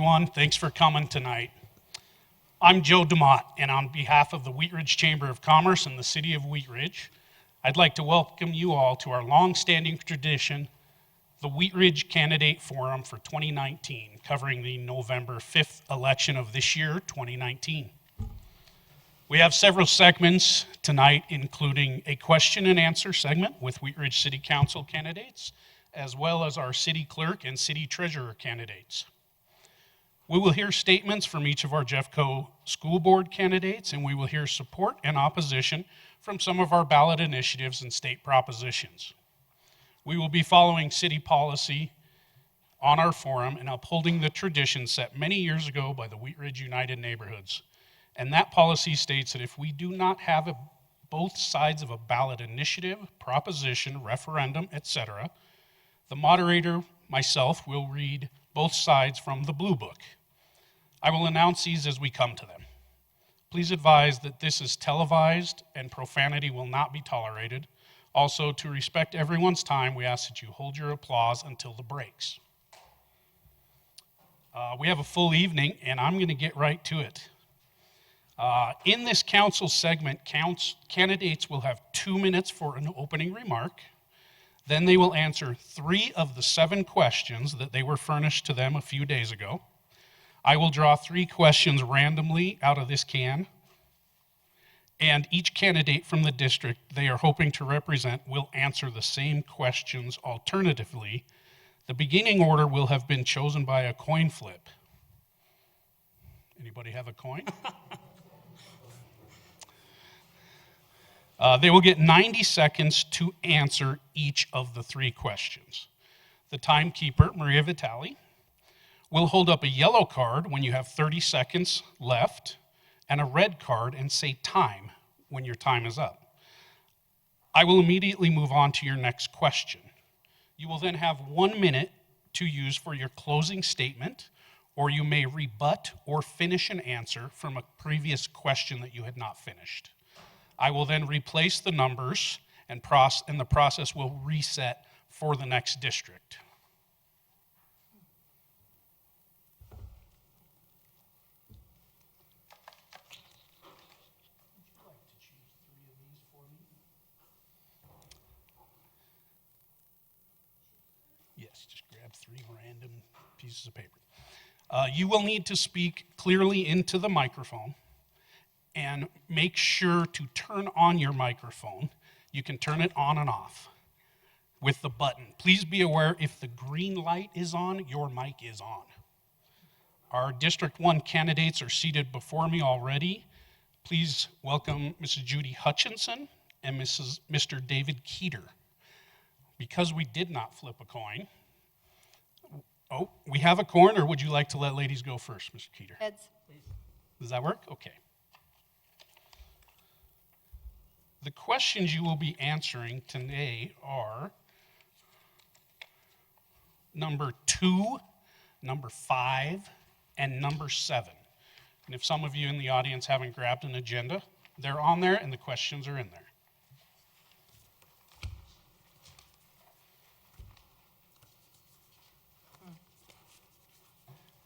everyone. Thanks for coming tonight. I'm Joe DeMott, and on behalf of the Wheat Ridge Chamber of Commerce and the City of Wheat Ridge, I'd like to welcome you all to our long-standing tradition, the Wheat Ridge Candidate Forum for 2019, covering the November 5th election of this year, 2019. We have several segments tonight, including a question and answer segment with Wheat Ridge City Council candidates, as well as our city clerk and city treasurer candidates. We will hear statements from each of our Jeffco school board candidates, and we will hear support and opposition from some of our ballot initiatives and state propositions. We will be following city policy on our forum and upholding the tradition set many years ago by the Wheat Ridge United Neighborhoods. And that policy states that if we do not have both sides of a ballot initiative, proposition, referendum, etc., the moderator, myself, will read both sides from the Blue Book. I will announce these as we come to them. Please advise that this is televised and profanity will not be tolerated. Also, to respect everyone's time, we ask that you hold your applause until the breaks. We have a full evening, and I'm going to get right to it. In this council segment, candidates will have 2 minutes for an opening remark. Then they will answer 3 of the 7 questions that they were furnished to them a few days ago. I will draw 3 questions randomly out of this can, and each candidate from the district they are hoping to represent will answer the same questions alternatively. The beginning order will have been chosen by a coin flip. Anybody have a coin? They will get 90 seconds to answer each of the 3 questions. The timekeeper, Maria Vitale, will hold up a yellow card when you have 30 seconds left and a red card and say time when your time is up. I will immediately move on to your next question. You will then have 1 minute to use for your closing statement, or you may rebut or finish an answer from a previous question that you had not finished. I will then replace the numbers and the process will reset for the next district. Would you like to choose 3 of these for me? Yes, just grab 3 random pieces of paper. You will need to speak clearly into the microphone. And make sure to turn on your microphone. You can turn it on and off with the button. Please be aware if the green light is on, your mic is on. Our District 1 candidates are seated before me already. Please welcome Mrs. Judy Hutchinson and Mr. David Keeter. Because we did not flip a coin, we have a coin, or would you like to let ladies go first, Mr. Keeter? Heads. Does that work? Okay. The questions you will be answering today are number 2, number 5, and number 7. And if some of you in the audience haven't grabbed an agenda, they're on there and the questions are in there.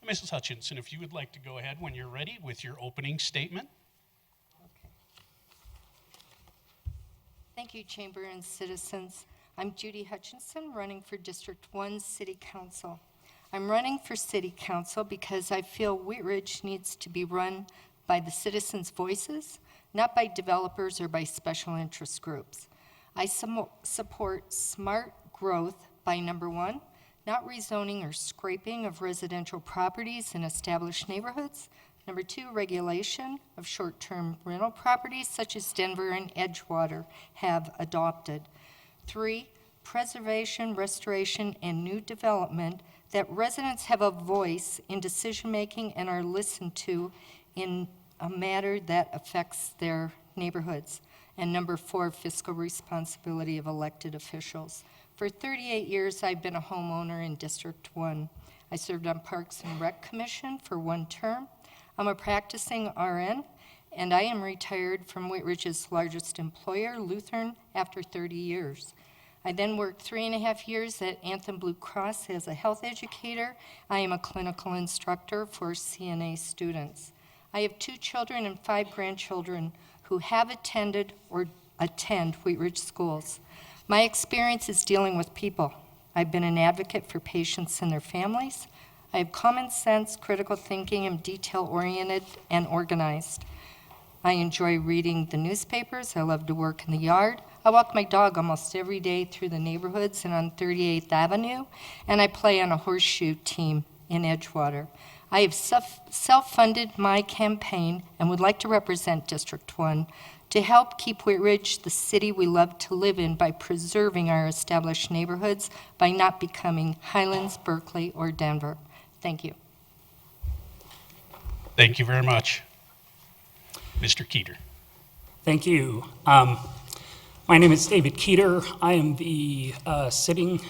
Mrs. Hutchinson, if you would like to go ahead when you're ready with your opening statement. Thank you, Chamber and citizens. I'm Judy Hutchinson, running for District 1 City Council. I'm running for City Council because I feel Wheat Ridge needs to be run by the citizens' voices, not by developers or by special interest groups. I support smart growth by number 1, not rezoning or scraping of residential properties in established neighborhoods. Number 2, regulation of short-term rental properties such as Denver and Edgewater have adopted. 3, preservation, restoration, and new development that residents have a voice in decision-making and are listened to in a matter that affects their neighborhoods. And number 4, fiscal responsibility of elected officials. For 38 years, I've been a homeowner in District 1. I served on Parks and Rec Commission for 1 term. I'm a practicing RN, and I am retired from Wheat Ridge's largest employer, Lutheran, after 30 years. I then worked 3.5 years at Anthem Blue Cross as a health educator. I am a clinical instructor for CNA students. I have 2 children and 5 grandchildren who have attended or attend Wheat Ridge schools. My experience is dealing with people. I've been an advocate for patients and their families. I have common sense, critical thinking, and detail-oriented and organized. I enjoy reading the newspapers. I love to work in the yard. I walk my dog almost every day through the neighborhoods and on 38th Avenue, and I play on a horseshoe team in Edgewater. I have self-funded my campaign and would like to represent District 1 to help keep Wheat Ridge the city we love to live in by preserving our established neighborhoods by not becoming Highlands, Berkeley, or Denver. Thank you. Thank you very much. Mr. Keeter. Thank you. My name is David Keeter. I am the sitting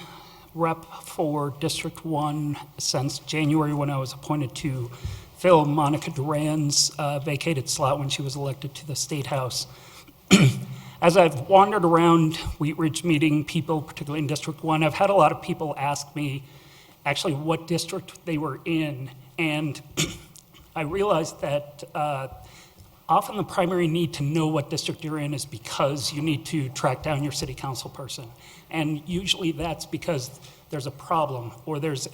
rep for District 1 since January when I was appointed to fill Monica Duran's vacated slot when she was elected to the State House. As I've wandered around Wheat Ridge meeting people, particularly in District 1, I've had a lot of people ask me actually what district they were in, and I realized that often the primary need to know what district you're in is because you need to track down your city council person. And usually that's because there's a problem or there's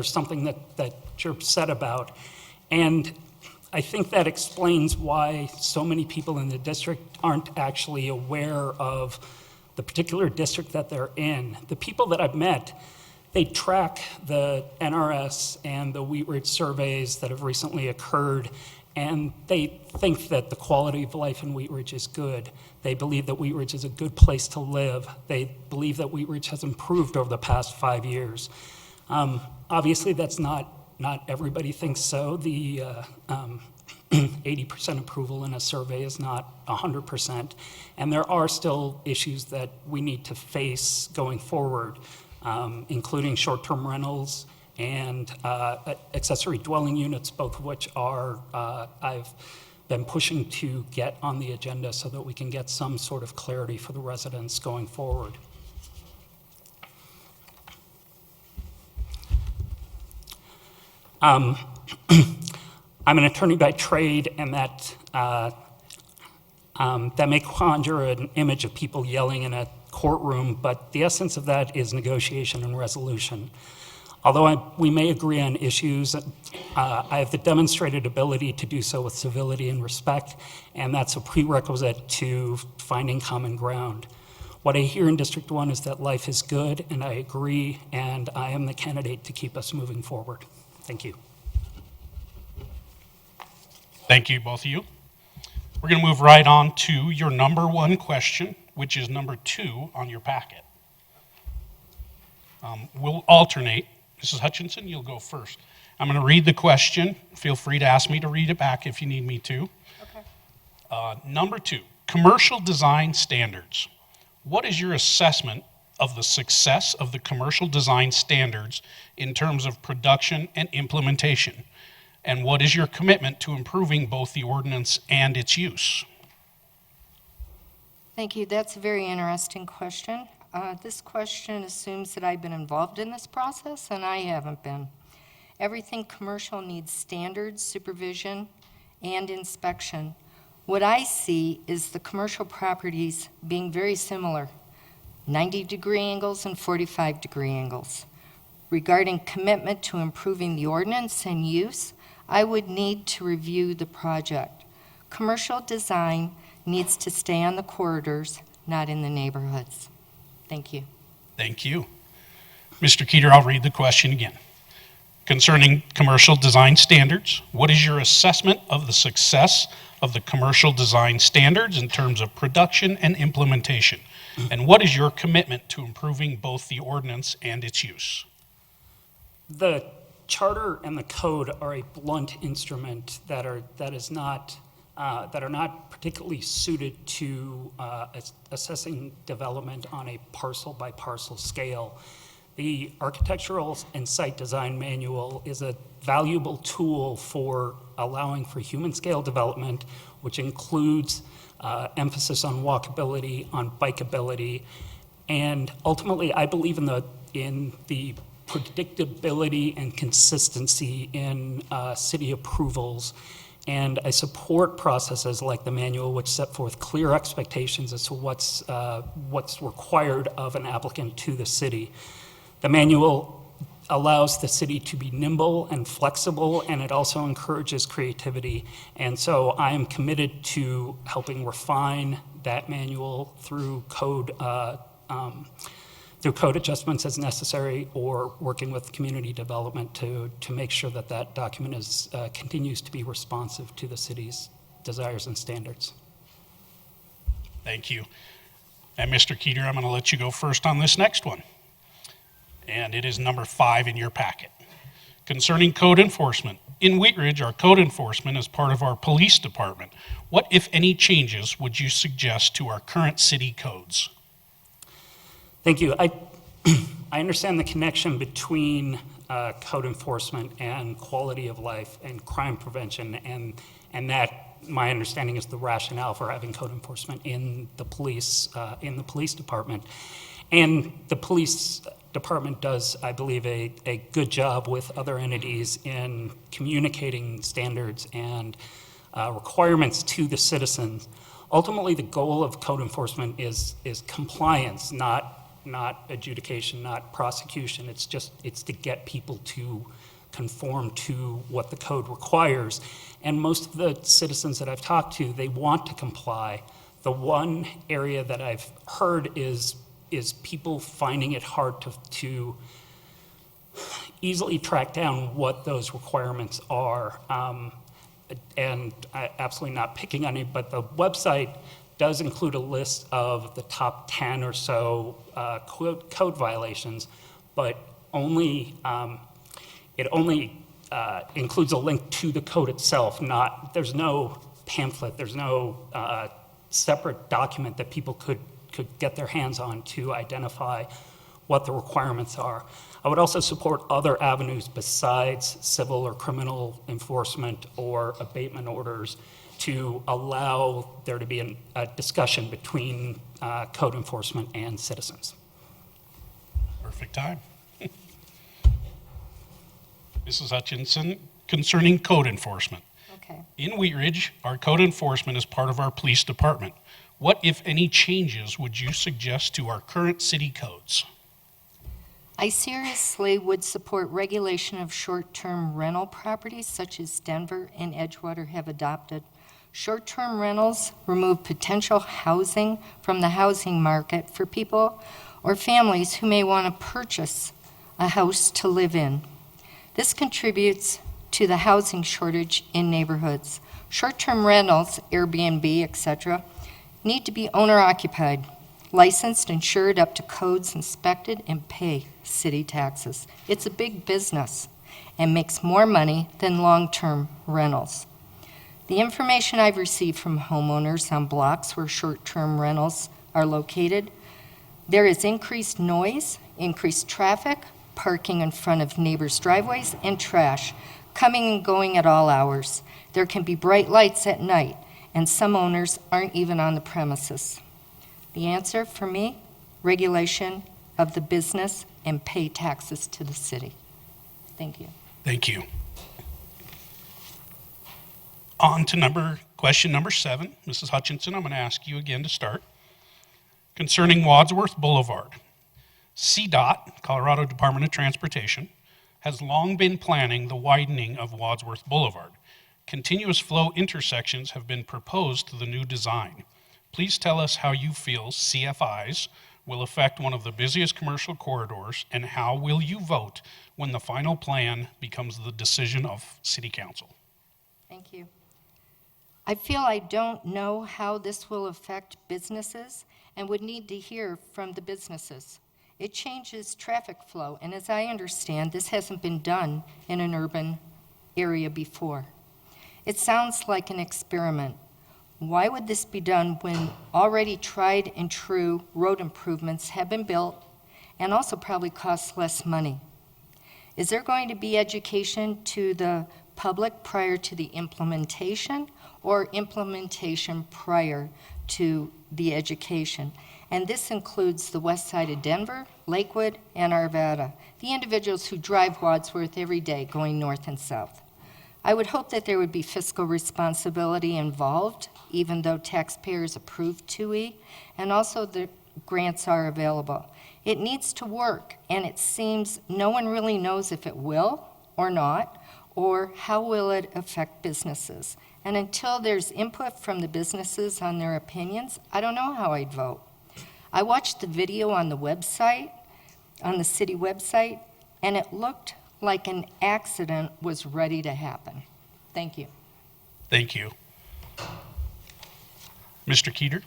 something that you're upset about. And I think that explains why so many people in the district aren't actually aware of the particular district that they're in. The people that I've met, they track the NRS and the Wheat Ridge surveys that have recently occurred, and they think that the quality of life in Wheat Ridge is good. They believe that Wheat Ridge is a good place to live. They believe that Wheat Ridge has improved over the past 5 years. Obviously, that's not everybody thinks so. The 80% approval in a survey is not 100%. And there are still issues that we need to face going forward, including short-term rentals and accessory dwelling units, both of which are I've been pushing to get on the agenda so that we can get some sort of clarity for the residents going forward. I'm an attorney by trade, and that may conjure an image of people yelling in a courtroom, but the essence of that is negotiation and resolution. Although we may agree on issues, I have the demonstrated ability to do so with civility and respect, and that's a prerequisite to finding common ground. What I hear in District 1 is that life is good, and I agree, and I am the candidate to keep us moving forward. Thank you. Thank you, both of you. We're going to move right on to your number 1 question, which is number 2 on your packet. We'll alternate. Mrs. Hutchinson, you'll go first. I'm going to read the question. Feel free to ask me to read it back if you need me to. Okay. Number 2, commercial design standards. What is your assessment of the success of the commercial design standards in terms of production and implementation? And what is your commitment to improving both the ordinance and its use? Thank you. That's a very interesting question. This question assumes that I've been involved in this process, and I haven't been. Everything commercial needs standards, supervision, and inspection. What I see is the commercial properties being very similar, 90-degree angles and 45-degree angles. Regarding commitment to improving the ordinance and use, I would need to review the project. Commercial design needs to stay on the corridors, not in the neighborhoods. Thank you. Thank you. Mr. Keeter, I'll read the question again. Concerning commercial design standards, what is your assessment of the success of the commercial design standards in terms of production and implementation? And what is your commitment to improving both the ordinance and its use? The charter and the code are a blunt instrument that are not particularly suited to assessing development on a parcel by parcel scale. The Architectural and Site Design Manual is a valuable tool for allowing for human scale development, which includes emphasis on walkability, on bikeability, And ultimately, I believe in the predictability and consistency in city approvals. And I support processes like the manual, which set forth clear expectations as to what's required of an applicant to the city. The manual allows the city to be nimble and flexible, and it also encourages creativity. And so I am committed to helping refine that manual through code adjustments as necessary, or working with community development to make sure that that document continues to be responsive to the city's desires and standards. Thank you. And Mr. Keeter, I'm going to let you go first on this next one. And it is number 5 in your packet. Concerning code enforcement. In Wheat Ridge, our code enforcement is part of our police department. What, if any, changes would you suggest to our current city codes? Thank you. I understand the connection between code enforcement and quality of life and crime prevention, and that, my understanding, is the rationale for having code enforcement in the police department. And the police department does, I believe, a good job with other entities in communicating standards and requirements to the citizens. Ultimately, the goal of code enforcement is compliance, not adjudication, not prosecution. It's to get people to conform to what the code requires. And most of the citizens that I've talked to, they want to comply. The one area that I've heard is people finding it hard to easily track down what those requirements are. And I absolutely not picking on it, but the website does include a list of the top 10 or so code violations, but it only includes a link to the code itself. There's no pamphlet, there's no separate document that people could get their hands on to identify what the requirements are. I would also support other avenues besides civil or criminal enforcement or abatement orders to allow there to be a discussion between code enforcement and citizens. Perfect time. Mrs. Hutchinson, concerning code enforcement. Okay. In Wheat Ridge, our code enforcement is part of our police department. What, if any, changes would you suggest to our current city codes? I seriously would support regulation of short-term rental properties such as Denver and Edgewater have adopted. Short-term rentals remove potential housing from the housing market for people or families who may want to purchase a house to live in. This contributes to the housing shortage in neighborhoods. Short-term rentals, Airbnb, etc., need to be owner-occupied, licensed, insured up to codes, inspected, and pay city taxes. It's a big business and makes more money than long-term rentals. The information I've received from homeowners on blocks where short-term rentals are located, there is increased noise, increased traffic, parking in front of neighbors' driveways, and trash coming and going at all hours. There can be bright lights at night, and some owners aren't even on the premises. The answer for me, regulation of the business and pay taxes to the city. Thank you. Thank you. On to question number 7. Mrs. Hutchinson, I'm going to ask you again to start. Concerning Wadsworth Boulevard. CDOT, Colorado Department of Transportation, has long been planning the widening of Wadsworth Boulevard. Continuous flow intersections have been proposed to the new design. Please tell us how you feel CFIs will affect one of the busiest commercial corridors, and how will you vote when the final plan becomes the decision of City Council? Thank you. I feel I don't know how this will affect businesses and would need to hear from the businesses. It changes traffic flow, and as I understand, this hasn't been done in an urban area before. It sounds like an experiment. Why would this be done when already tried and true road improvements have been built and also probably cost less money? Is there going to be education to the public prior to the implementation, or implementation prior to the education? and this includes the west side of Denver, Lakewood, and Arvada, the individuals who drive Wadsworth every day going north and south. I would hope that there would be fiscal responsibility involved, even though taxpayers approved 2E, and also the grants are available. It needs to work, and it seems no one really knows if it will or not, or how will it affect businesses. And until there's input from the businesses on their opinions, I don't know how I'd vote. I watched the video on the website, on the city website, and it looked like an accident was ready to happen. Thank you. Thank you. Mr. Keeter,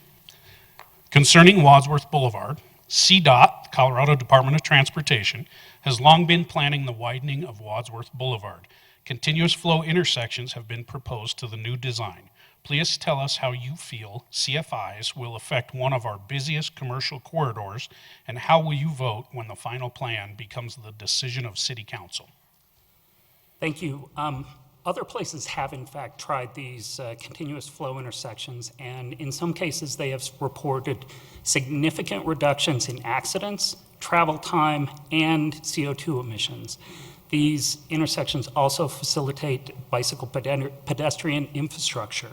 concerning Wadsworth Boulevard, CDOT, Colorado Department of Transportation, has long been planning the widening of Wadsworth Boulevard. Continuous flow intersections have been proposed to the new design. Please tell us how you feel CFIs will affect one of our busiest commercial corridors, and how will you vote when the final plan becomes the decision of City Council? Thank you. Other places have, in fact, tried these continuous flow intersections, and in some cases, they have reported significant reductions in accidents, travel time, and CO2 emissions. These intersections also facilitate bicycle pedestrian infrastructure.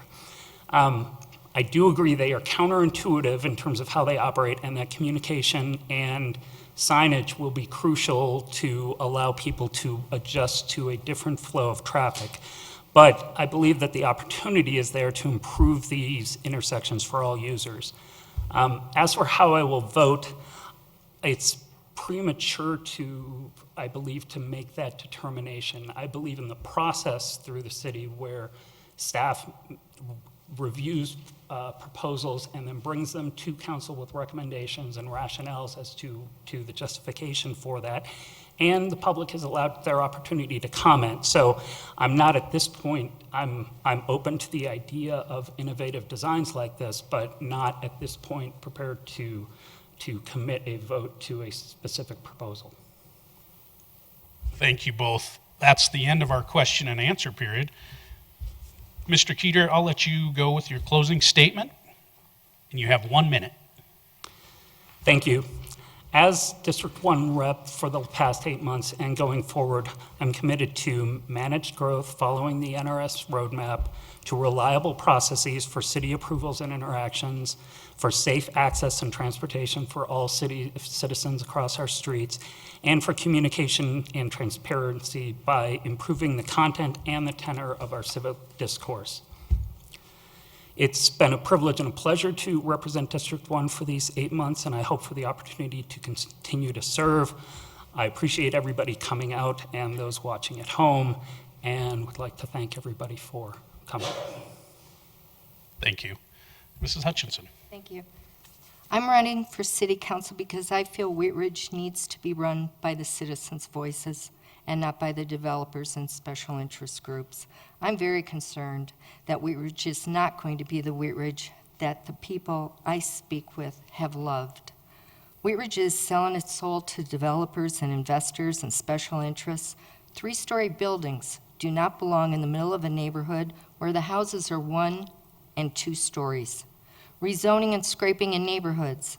I do agree they are counterintuitive in terms of how they operate, and that communication and signage will be crucial to allow people to adjust to a different flow of traffic. But I believe that the opportunity is there to improve these intersections for all users. As for how I will vote, it's premature to, I believe, to make that determination. I believe in the process through the city where staff reviews proposals and then brings them to council with recommendations and rationales as to the justification for that. And the public is allowed their opportunity to comment. So I'm not at this point, I'm open to the idea of innovative designs like this, but not at this point prepared to commit a vote to a specific proposal. Thank you both. That's the end of our question and answer period. Mr. Keeter, I'll let you go with your closing statement, and you have 1 minute. Thank you. As District 1 rep for the past 8 months and going forward, I'm committed to managed growth following the NRS roadmap, to reliable processes for city approvals and interactions, for safe access and transportation for all city citizens across our streets, and for communication and transparency by improving the content and the tenor of our civic discourse. It's been a privilege and a pleasure to represent District 1 for these 8 months, and I hope for the opportunity to continue to serve. I appreciate everybody coming out and those watching at home, and would like to thank everybody for coming. Thank you. Mrs. Hutchinson. Thank you. I'm running for city council because I feel Wheat Ridge needs to be run by the citizens' voices and not by the developers and special interest groups. I'm very concerned that Wheat Ridge is not going to be the Wheat Ridge that the people I speak with have loved. Wheat Ridge is selling its soul to developers and investors and special interests. 3-story buildings do not belong in the middle of a neighborhood where the houses are 1 and 2 stories. Rezoning and scraping in neighborhoods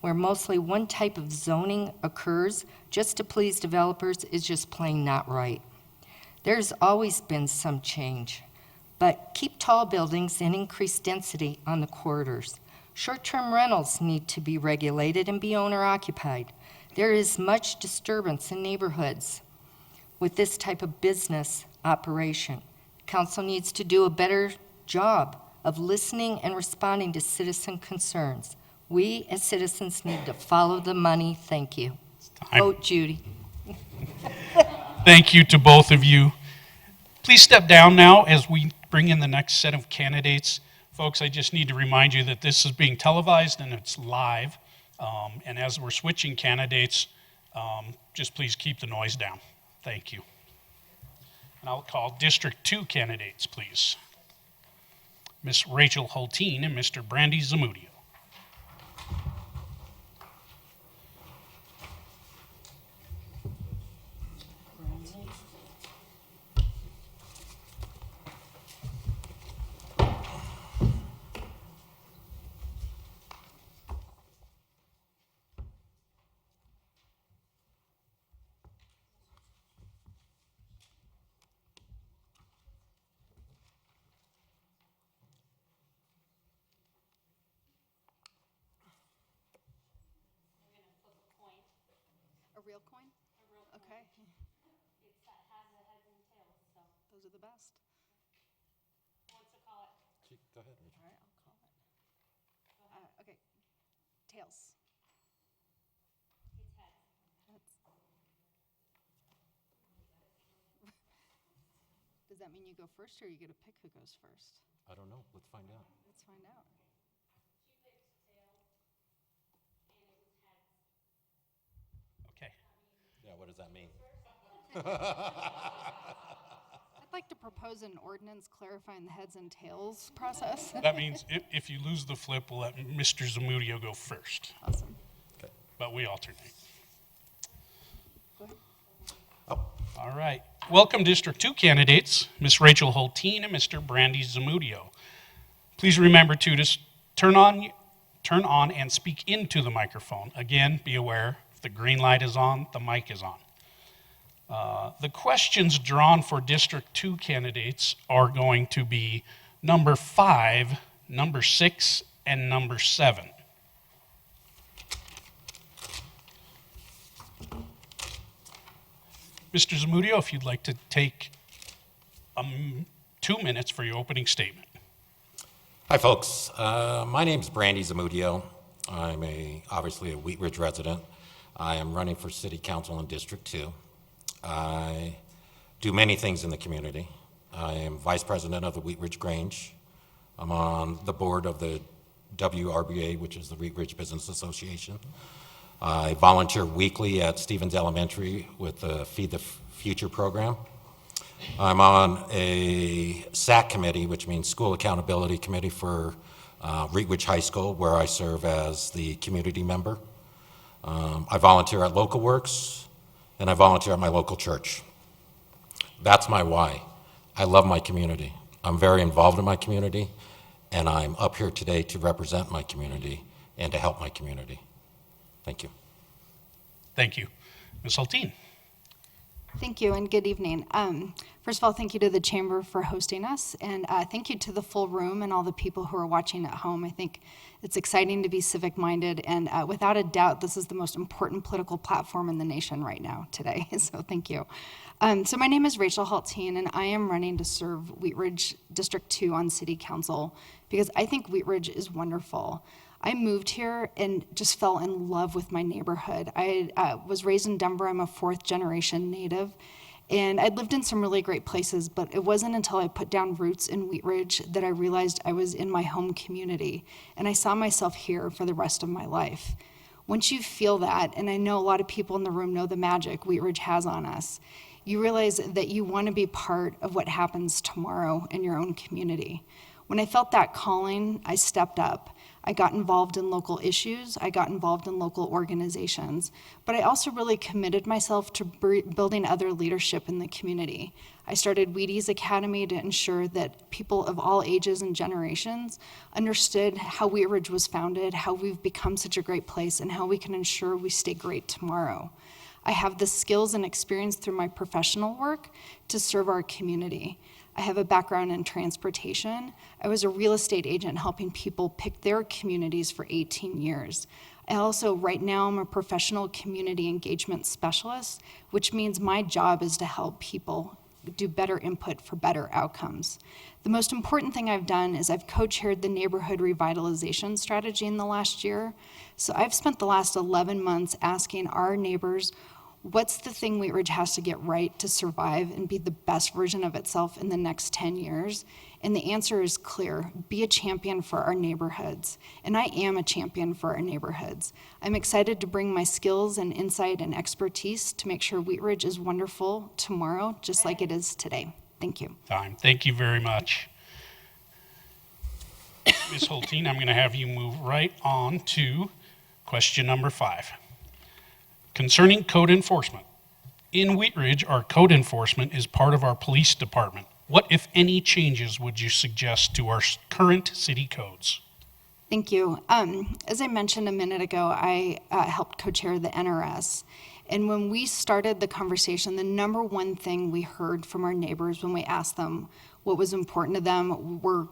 where mostly one type of zoning occurs just to please developers is just plain not right. There's always been some change, but keep tall buildings and increase density on the corridors. Short-term rentals need to be regulated and be owner-occupied. There is much disturbance in neighborhoods with this type of business operation. Council needs to do a better job of listening and responding to citizen concerns. We as citizens need to follow the money. Thank you. Vote Judy. Thank you to both of you. Please step down now as we bring in the next set of candidates. Folks, I just need to remind you that this is being televised and it's live. And as we're switching candidates, just please keep the noise down. Thank you. And I'll call District 2 candidates, please. Ms. Rachel Hulteen and Mr. Brandy Zamudio. real coin? Okay. It's that has the heads and tails, so Those are the best. who wants to call it? Go ahead, Rachel. All right, I'll call it. Okay. Tails. It's heads. That's. Does that mean you go first, or you get to pick who goes first? I don't know. Let's find out. Let's find out. She picked tails, and it was heads. Okay. Yeah, what does that mean? I'd like to propose an ordinance clarifying the heads and tails process. That means if you lose the flip, we'll let Mr. Zamudio go first, Awesome. Okay. but we alternate. Go ahead. Oh, All right. Welcome District 2 candidates, Ms. Rachel Hulteen and Mr. Brandy Zamudio. Please remember to just turn on and speak into the microphone. Again, be aware, if the green light is on, the mic is on. The questions drawn for District 2 candidates are going to be number 5, number 6, and number 7. Mr. Zamudio, if you'd like to take 2 minutes for your opening statement. hi, folks. My name's Brandy Zamudio. I'm obviously a Wheat Ridge resident. I am running for City Council in District 2. I do many things in the community. I am Vice President of the Wheat Ridge Grange. I'm on the board of the WRBA, which is the Wheat Ridge Business Association. I volunteer weekly at Stevens Elementary with the Feed the Future program. I'm on a SAC committee, which means School Accountability Committee for Wheat Ridge High School, where I serve as the community member. I volunteer at Local Works, and I volunteer at my local church. That's my why. I love my community. I'm very involved in my community, and I'm up here today to represent my community and to help my community. Thank you. Thank you. Ms. Hulteen. Thank you and good evening. First of all, thank you to the Chamber for hosting us, and thank you to the full room and all the people who are watching at home. I think it's exciting to be civic-minded, and without a doubt, this is the most important political platform in the nation right now, today, so thank you. So my name is Rachel Hulteen, and I am running to serve Wheat Ridge District 2 on City Council because I think Wheat Ridge is wonderful. I moved here and just fell in love with my neighborhood. I was raised in Denver. I'm a fourth-generation native, and I'd lived in some really great places, but it wasn't until I put down roots in Wheat Ridge that I realized I was in my home community, and I saw myself here for the rest of my life. Once you feel that, and I know a lot of people in the room know the magic Wheat Ridge has on us, you realize that you want to be part of what happens tomorrow in your own community. When I felt that calling, I stepped up. I got involved in local issues, I got involved in local organizations, but I also really committed myself to building other leadership in the community. I started Wheaties Academy to ensure that people of all ages and generations understood how Wheat Ridge was founded, how we've become such a great place, and how we can ensure we stay great tomorrow. I have the skills and experience through my professional work to serve our community. I have a background in transportation. I was a real estate agent helping people pick their communities for 18 years. I also, right now, I'm a professional community engagement specialist, which means my job is to help people do better input for better outcomes. The most important thing I've done is I've co-chaired the neighborhood revitalization strategy in the last year. So I've spent the last 11 months asking our neighbors, what's the thing Wheat Ridge has to get right to survive and be the best version of itself in the next 10 years? And the answer is clear: be a champion for our neighborhoods. And I am a champion for our neighborhoods. I'm excited to bring my skills and insight and expertise to make sure Wheat Ridge is wonderful tomorrow, just like it is today. Thank you. Thank you very much. Ms. Hulteen, I'm going to have you move right on to question number 5. Concerning code enforcement. In Wheat Ridge, our code enforcement is part of our police department. What, if any, changes would you suggest to our current city codes? Thank you. As I mentioned a minute ago, I helped co-chair the NRS. And when we started the conversation, the number one thing we heard from our neighbors when we asked them what was important to them were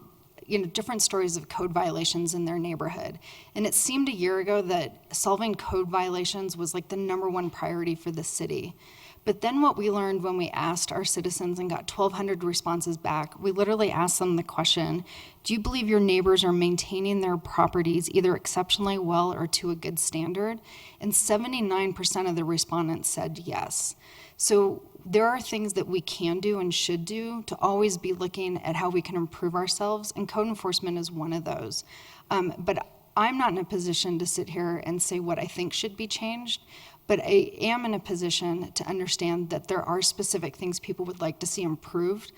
different stories of code violations in their neighborhood. And it seemed a year ago that solving code violations was like the #1 priority for the city. But then what we learned when we asked our citizens and got 1,200 responses back, we literally asked them the question, do you believe your neighbors are maintaining their properties either exceptionally well or to a good standard? And 79% of the respondents said yes. So there are things that we can do and should do to always be looking at how we can improve ourselves, and code enforcement is one of those. But I'm not in a position to sit here and say what I think should be changed, but I am in a position to understand that there are specific things people would like to see improved.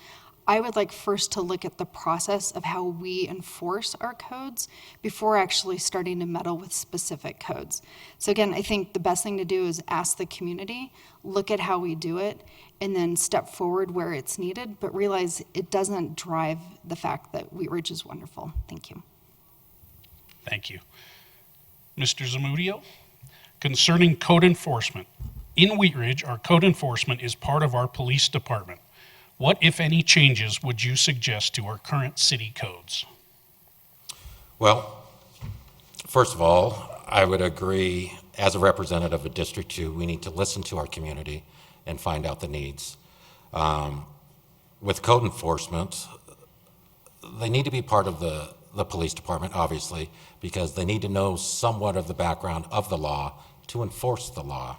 I would like first to look at the process of how we enforce our codes before actually starting to meddle with specific codes. So again, I think the best thing to do is ask the community, look at how we do it, and then step forward where it's needed, but realize it doesn't drive the fact that Wheat Ridge is wonderful. Thank you. Thank you. Mr. Zamudio, concerning code enforcement. In Wheat Ridge, our code enforcement is part of our police department. What, if any, changes would you suggest to our current city codes? Well, first of all, I would agree, as a representative of District 2, we need to listen to our community and find out the needs. With code enforcement, they need to be part of the police department, obviously, because they need to know somewhat of the background of the law to enforce the law.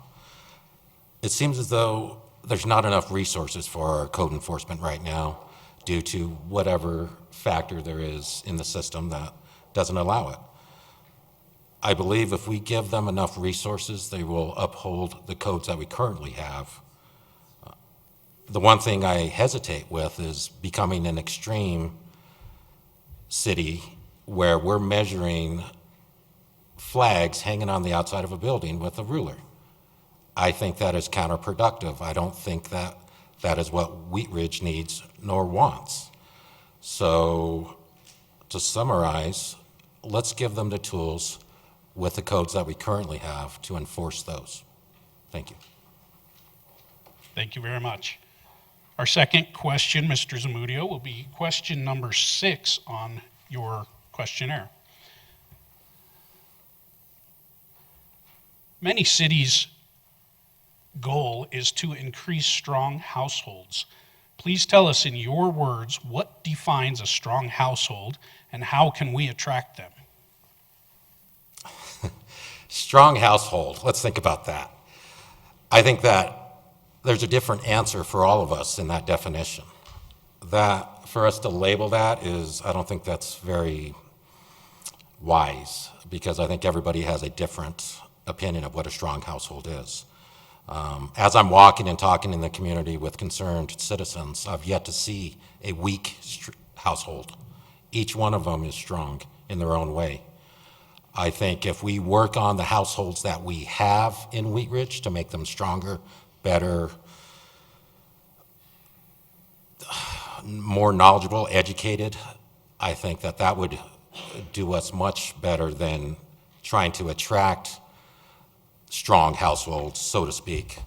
It seems as though there's not enough resources for our code enforcement right now due to whatever factor there is in the system that doesn't allow it. I believe if we give them enough resources, they will uphold the codes that we currently have. The one thing I hesitate with is becoming an extreme city where we're measuring flags hanging on the outside of a building with a ruler. I think that is counterproductive. I don't think that that is what Wheat Ridge needs nor wants. So to summarize, let's give them the tools with the codes that we currently have to enforce those. Thank you. Thank you very much. Our second question, Mr. Zamudio, will be question number 6 on your questionnaire. Many cities' goal is to increase strong households. Please tell us in your words what defines a strong household and how can we attract them? Strong household, let's think about that. I think that there's a different answer for all of us in that definition. That for us to label that is, I don't think that's very wise, because I think everybody has a different opinion of what a strong household is. As I'm walking and talking in the community with concerned citizens, I've yet to see a weak household. Each one of them is strong in their own way. I think if we work on the households that we have in Wheat Ridge to make them stronger, better, more knowledgeable, educated, I think that that would do us much better than trying to attract strong households, so to speak.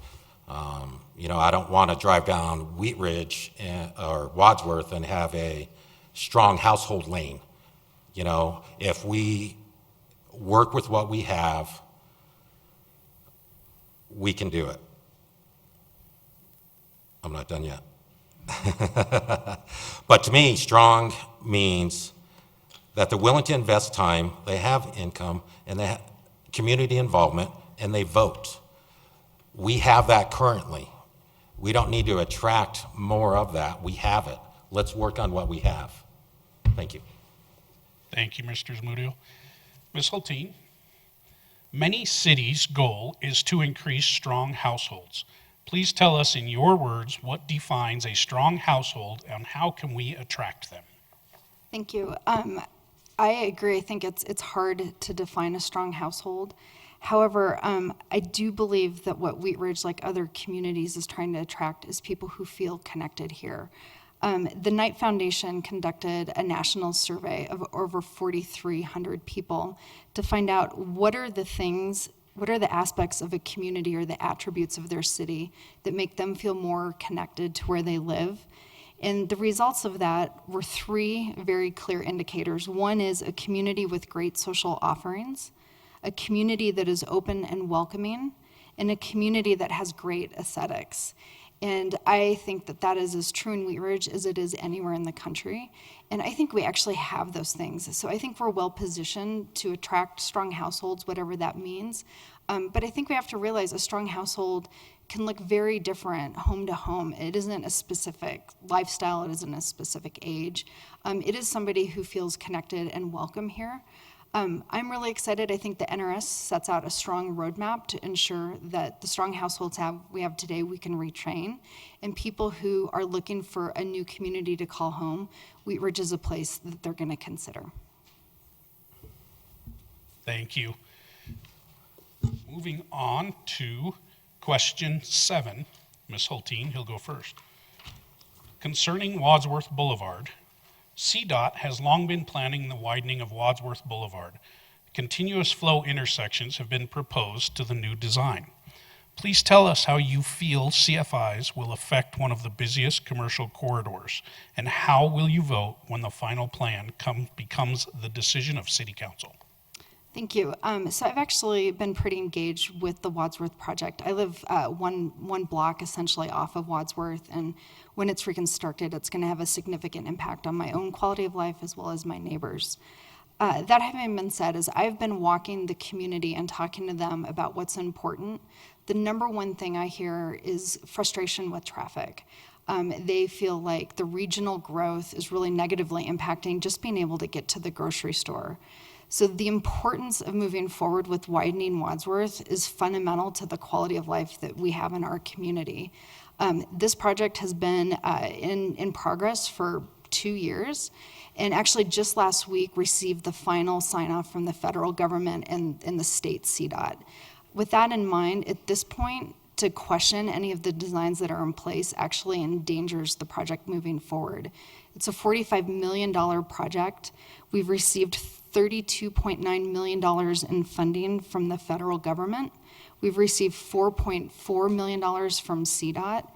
I don't want to drive down Wheat Ridge or Wadsworth and have a strong household lane. If we work with what we have, we can do it. I'm not done yet. But to me, strong means that they're willing to invest time, they have income, and they have community involvement, and they vote. We have that currently. We don't need to attract more of that. We have it. Let's work on what we have. Thank you. Thank you, Mr. Zamudio. Ms. Hulteen, many cities' goal is to increase strong households. Please tell us in your words what defines a strong household and how can we attract them? Thank you. I agree. I think it's hard to define a strong household. However, I do believe that what Wheat Ridge, like other communities, is trying to attract is people who feel connected here. The Knight Foundation conducted a national survey of over 4,300 people to find out what are the aspects of a community or the attributes of their city that make them feel more connected to where they live. And the results of that were three very clear indicators. One is a community with great social offerings, a community that is open and welcoming, and a community that has great aesthetics. And I think that that is as true in Wheat Ridge as it is anywhere in the country. And I think we actually have those things. So I think we're well positioned to attract strong households, whatever that means. But I think we have to realize a strong household can look very different home to home. It isn't a specific lifestyle, it isn't a specific age. It is somebody who feels connected and welcome here. I'm really excited. I think the NRS sets out a strong roadmap to ensure that the strong households we have today, we can retrain. And people who are looking for a new community to call home, Wheat Ridge is a place that they're going to consider. Thank you. Moving on to question 7. Ms. Hulteen, he'll go first. Concerning Wadsworth Boulevard, CDOT has long been planning the widening of Wadsworth Boulevard. Continuous flow intersections have been proposed to the new design. Please tell us how you feel CFIs will affect one of the busiest commercial corridors, and how will you vote when the final plan becomes the decision of City Council? Thank you. So I've actually been pretty engaged with the Wadsworth project. I live one block essentially off of Wadsworth, and when it's reconstructed, it's going to have a significant impact on my own quality of life as well as my neighbors. That having been said, as I've been walking the community and talking to them about what's important, the number one thing I hear is frustration with traffic. They feel like the regional growth is really negatively impacting just being able to get to the grocery store. So the importance of moving forward with widening Wadsworth is fundamental to the quality of life that we have in our community. This project has been in progress for 2 years, and actually just last week received the final sign-off from the federal government and the state CDOT. With that in mind, at this point, to question any of the designs that are in place actually endangers the project moving forward. It's a $45 million project. We've received $32.9 million in funding from the federal government. We've received $4.4 million from CDOT,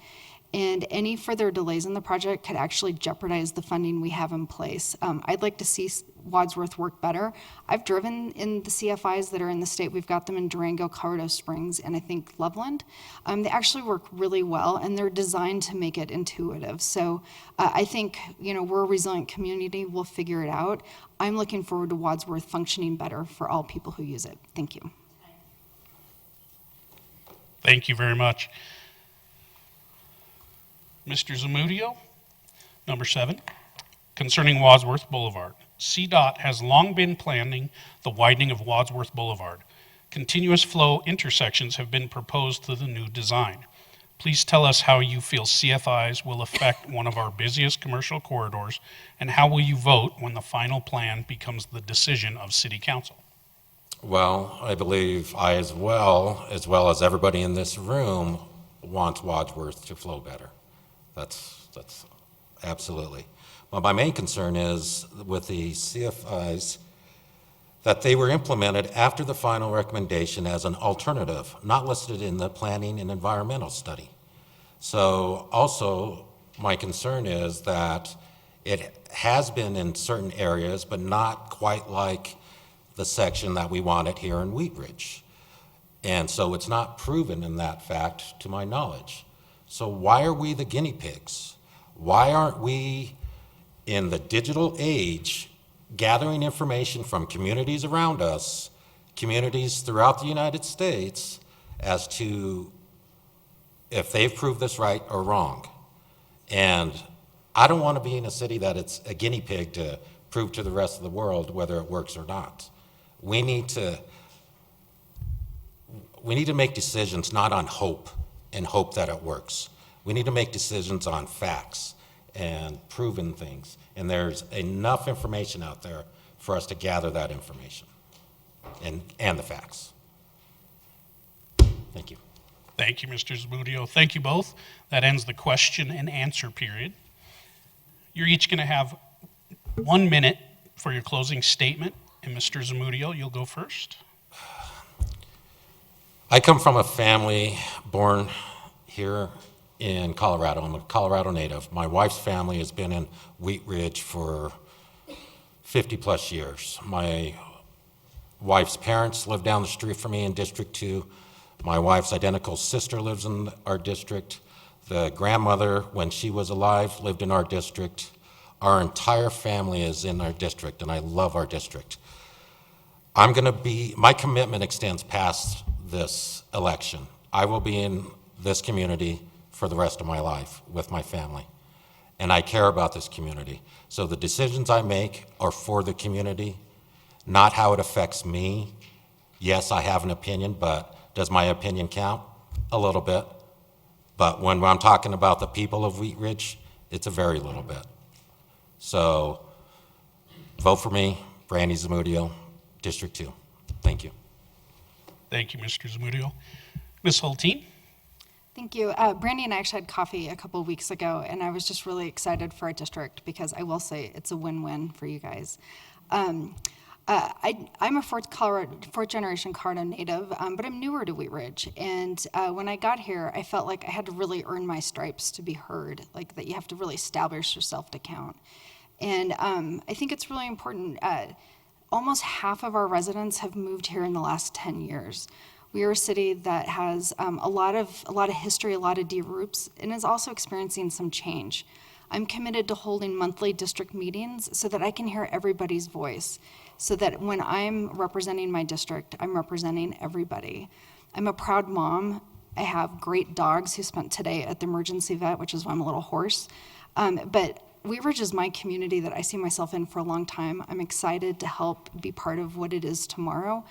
and any further delays in the project could actually jeopardize the funding we have in place. I'd like to see Wadsworth work better. I've driven in the CFIs that are in the state. We've got them in Durango, Colorado Springs, and I think Loveland. They actually work really well, and they're designed to make it intuitive. So I think, we're a resilient community. We'll figure it out. I'm looking forward to Wadsworth functioning better for all people who use it. Thank you. Thank you very much. Mr. Zamudio, number 7, concerning Wadsworth Boulevard. CDOT has long been planning the widening of Wadsworth Boulevard. Continuous flow intersections have been proposed to the new design. Please tell us how you feel CFIs will affect one of our busiest commercial corridors, and how will you vote when the final plan becomes the decision of City Council? Well, I believe I, as well as everybody in this room, wants Wadsworth to flow better. That's absolutely. But my main concern is with the CFIs that they were implemented after the final recommendation as an alternative, not listed in the planning and environmental study. So also, my concern is that it has been in certain areas, but not quite like the section that we wanted here in Wheat Ridge. And so it's not proven in that fact to my knowledge. So why are we the guinea pigs? Why aren't we, in the digital age, gathering information from communities around us, communities throughout the United States, as to if they've proved this right or wrong? And I don't want to be in a city that it's a guinea pig to prove to the rest of the world whether it works or not. We need to make decisions not on hope and hope that it works. We need to make decisions on facts and proven things. And there's enough information out there for us to gather that information and the facts. Thank you. Thank you, Mr. Zamudio. Thank you both. That ends the question and answer period. You're each going to have 1 minute for your closing statement. And Mr. Zamudio, you'll go first. I come from a family born here in Colorado. I'm a Colorado native. My wife's family has been in Wheat Ridge for 50 plus years. My wife's parents live down the street from me in District 2. My wife's identical sister lives in our district. The grandmother, when she was alive, lived in our district. Our entire family is in our district, and I love our district. My commitment extends past this election. I will be in this community for the rest of my life with my family, and I care about this community. So the decisions I make are for the community, not how it affects me. Yes, I have an opinion, but does my opinion count? A little bit. But when I'm talking about the people of Wheat Ridge, it's a very little bit. So vote for me, Brandy Zamudio, District 2. Thank you. Thank you, Mr. Zamudio. Ms. Hulteen? Thank you. Brandy and I actually had coffee a couple of weeks ago, and I was just really excited for our district because I will say it's a win-win for you guys. I'm a fourth-generation Colorado native, but I'm newer to Wheat Ridge. And when I got here, I felt like I had to really earn my stripes to be heard, like that you have to really establish yourself to count. And I think it's really important. Almost half of our residents have moved here in the last 10 years. We are a city that has a lot of history, a lot of deep roots, and is also experiencing some change. I'm committed to holding monthly district meetings so that I can hear everybody's voice, so that when I'm representing my district, I'm representing everybody. I'm a proud mom. I have great dogs who spent today at the emergency vet, which is why I'm a little hoarse. But Wheat Ridge is my community that I see myself in for a long time. I'm excited to help be part of what it is tomorrow,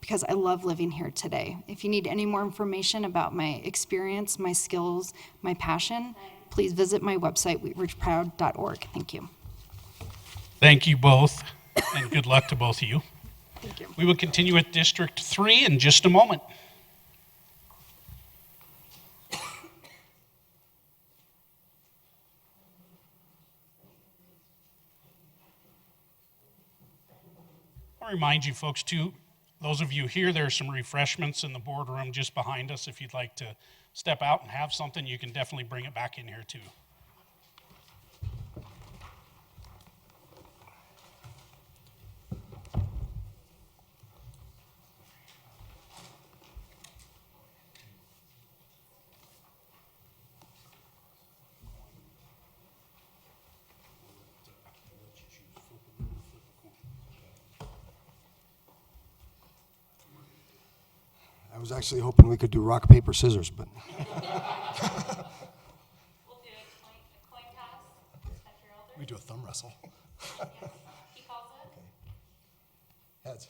because I love living here today. If you need any more information about my experience, my skills, my passion, please visit my website, wheatridgeproud.org. Thank you. Thank you both, and good luck to both of you. Thank you. We will continue with District 3 in just a moment. I'll remind you folks too, those of you here, there are some refreshments in the boardroom just behind us. If you'd like to step out and have something, you can definitely bring it back in here too. I was actually hoping we could do rock, paper, scissors, but We'll do a coin toss. Touch your elder. we do a thumb wrestle. Yes. He calls it. Heads.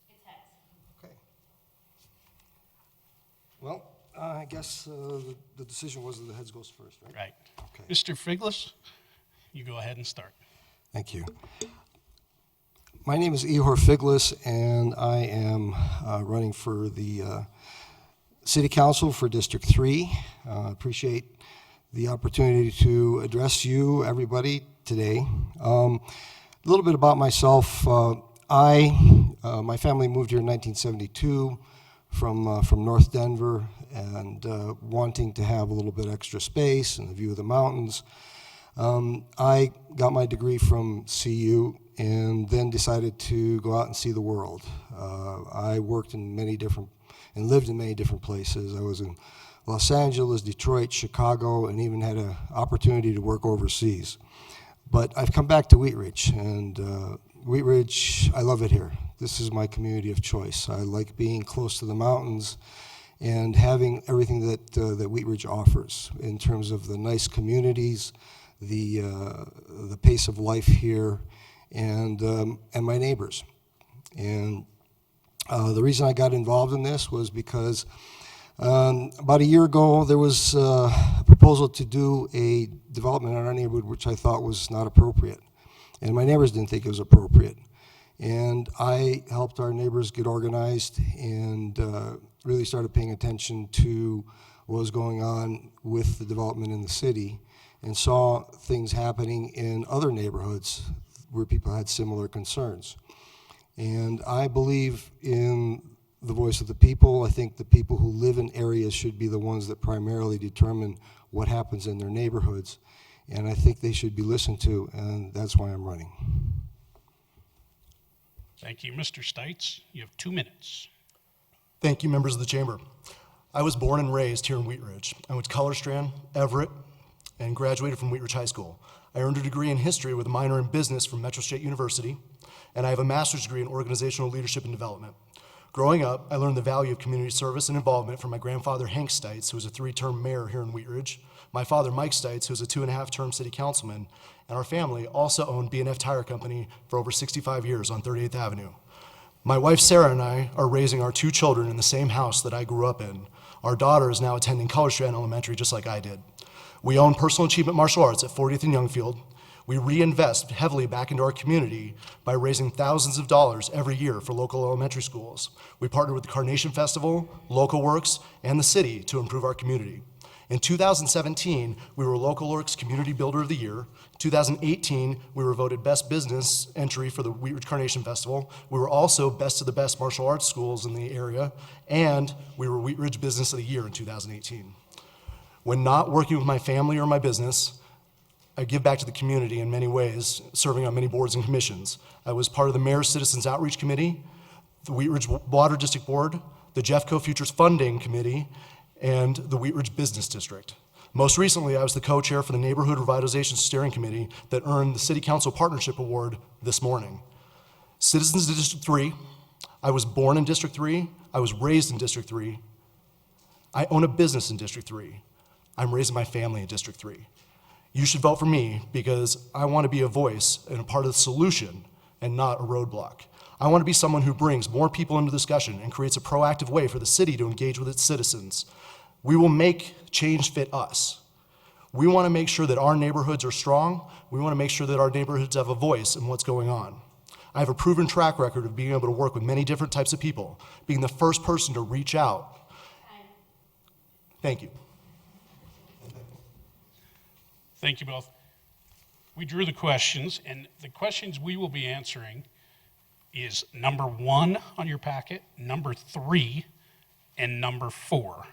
It's heads. Okay. Well, I guess the decision was that the heads goes first, right? Right. Okay. Mr. Figlis, you go ahead and start. Thank you. My name is Ihor Figlis, and I am running for the City Council for District 3. I appreciate the opportunity to address you, everybody, today. A little bit about myself. My family moved here in 1972 from North Denver, and wanting to have a little bit extra space and a view of the mountains. I got my degree from CU and then decided to go out and see the world. I worked in many different, and lived in many different places. I was in Los Angeles, Detroit, Chicago, and even had an opportunity to work overseas. But I've come back to Wheat Ridge, and Wheat Ridge, I love it here. This is my community of choice. I like being close to the mountains and having everything that Wheat Ridge offers in terms of the nice communities, the pace of life here, and my neighbors. And the reason I got involved in this was because about a year ago there was a proposal to do a development in our neighborhood which I thought was not appropriate, and my neighbors didn't think it was appropriate. And I helped our neighbors get organized and really started paying attention to what was going on with the development in the city, and saw things happening in other neighborhoods where people had similar concerns. And I believe in the voice of the people. I think the people who live in areas should be the ones that primarily determine what happens in their neighborhoods. And I think they should be listened to, and that's why I'm running. Thank you. Mr. Stites, you have 2 minutes. Thank you, members of the chamber. I was born and raised here in Wheat Ridge. I went to Colorstrand, Everett, and graduated from Wheat Ridge High School. I earned a degree in history with a minor in business from Metro State University, and I have a master's degree in organizational leadership and development. Growing up, I learned the value of community service and involvement from my grandfather, Hank Stites, who was a 3-term mayor here in Wheat Ridge, my father, Mike Stites, who was a 2.5-term city councilman, and our family also owned B&F Tire Company for over 65 years on 38th Avenue. My wife, Sarah, and I are raising our 2 children in the same house that I grew up in. Our daughter is now attending Colorstrand Elementary, just like I did. We own Personal Achievement Martial Arts at 40th and Youngfield. We reinvest heavily back into our community by raising thousands of dollars every year for local elementary schools. We partner with the Carnation Festival, Local Works, and the city to improve our community. In 2017, we were Local Works Community Builder of the Year. 2018, we were voted Best Business Entry for the Wheat Ridge Carnation Festival. We were also Best of the Best Martial Arts Schools in the area, and we were Wheat Ridge Business of the Year in 2018. When not working with my family or my business, I give back to the community in many ways, serving on many boards and commissions. I was part of the Mayor's Citizens Outreach Committee, the Wheat Ridge Water District Board, the Jeffco Futures Funding Committee, and the Wheat Ridge Business District. Most recently, I was the co-chair for the Neighborhood Revitalization Steering Committee that earned the City Council Partnership Award this morning. Citizens of District 3, I was born in District 3, I was raised in District 3, I own a business in District 3, I'm raising my family in District 3. You should vote for me because I want to be a voice and a part of the solution and not a roadblock. I want to be someone who brings more people into discussion and creates a proactive way for the city to engage with its citizens. We will make change fit us. We want to make sure that our neighborhoods are strong. We want to make sure that our neighborhoods have a voice in what's going on. I have a proven track record of being able to work with many different types of people, being the first person to reach out. Thank you. Thank you both. We drew the questions, and the questions we will be answering is number 1 on your packet, number 3, and number 4.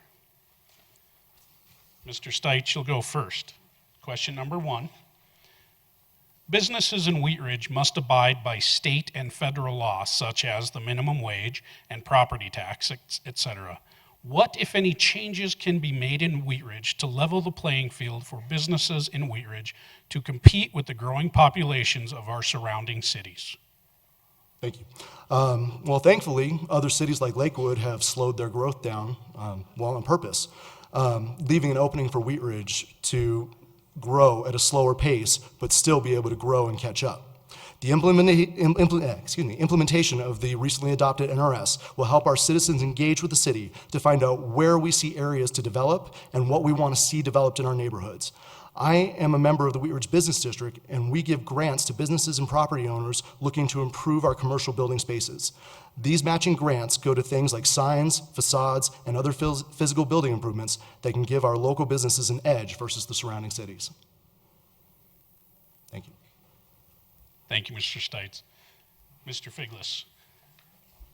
Mr. Stites, you'll go first. Question number 1. Businesses in Wheat Ridge must abide by state and federal law, such as the minimum wage and property tax, etc. What, if any, changes can be made in Wheat Ridge to level the playing field for businesses in Wheat Ridge to compete with the growing populations of our surrounding cities? Thank you. Well, thankfully, other cities like Lakewood have slowed their growth down, well, on purpose, leaving an opening for Wheat Ridge to grow at a slower pace, but still be able to grow and catch up. The implementation of the recently adopted NRS will help our citizens engage with the city to find out where we see areas to develop and what we want to see developed in our neighborhoods. I am a member of the Wheat Ridge Business District, and we give grants to businesses and property owners looking to improve our commercial building spaces. These matching grants go to things like signs, facades, and other physical building improvements that can give our local businesses an edge versus the surrounding cities. Thank you. Thank you, Mr. Stites. Mr. Figlis.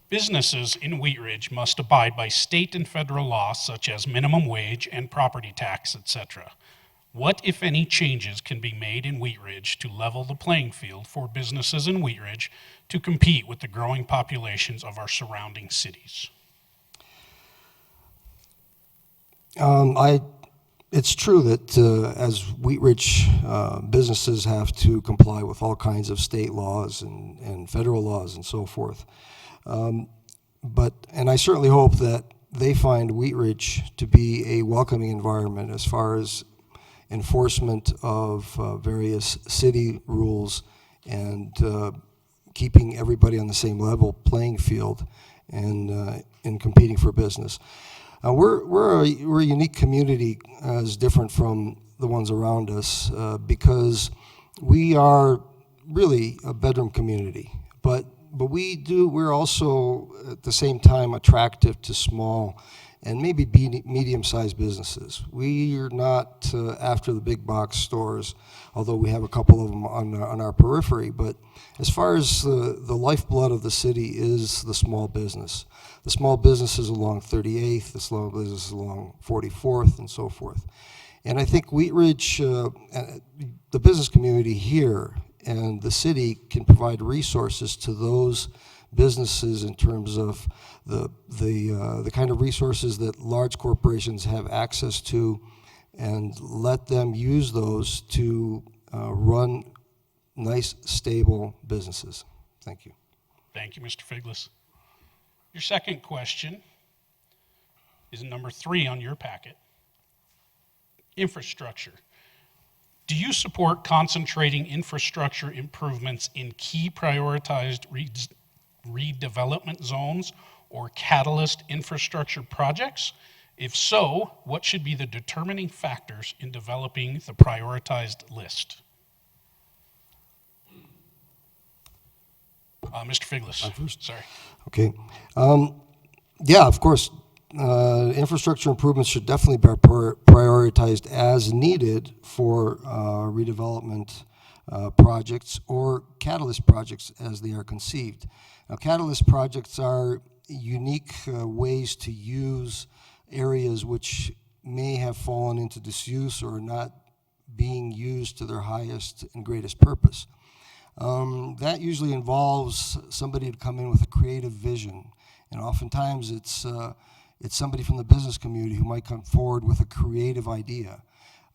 Businesses in Wheat Ridge must abide by state and federal laws such as minimum wage and property tax, etc. What, if any, changes can be made in Wheat Ridge to level the playing field for businesses in Wheat Ridge to compete with the growing populations of our surrounding cities? It's true that as Wheat Ridge businesses have to comply with all kinds of state laws and federal laws and so forth. And I certainly hope that they find Wheat Ridge to be a welcoming environment as far as enforcement of various city rules and keeping everybody on the same level playing field and in competing for business. We're a unique community as different from the ones around us because we are really a bedroom community, but we're also at the same time attractive to small and maybe medium-sized businesses. We are not after the big box stores, although we have a couple of them on our periphery. But as far as the lifeblood of the city is the small business. The small businesses along 38th, the small businesses along 44th, and so forth. And I think Wheat Ridge, the business community here and the city can provide resources to those businesses in terms of the kind of resources that large corporations have access to, and let them use those to run nice, stable businesses. Thank you. Thank you, Mr. Figlis. Your second question is number 3 on your packet. Infrastructure. Do you support concentrating infrastructure improvements in key prioritized redevelopment zones or catalyst infrastructure projects? If so, what should be the determining factors in developing the prioritized list? Mr. Figlis. Sorry. Okay. Yeah, of course. Infrastructure improvements should definitely be prioritized as needed for redevelopment projects or catalyst projects as they are conceived. Now, catalyst projects are unique ways to use areas which may have fallen into disuse or not being used to their highest and greatest purpose. That usually involves somebody to come in with a creative vision, and oftentimes it's somebody from the business community who might come forward with a creative idea.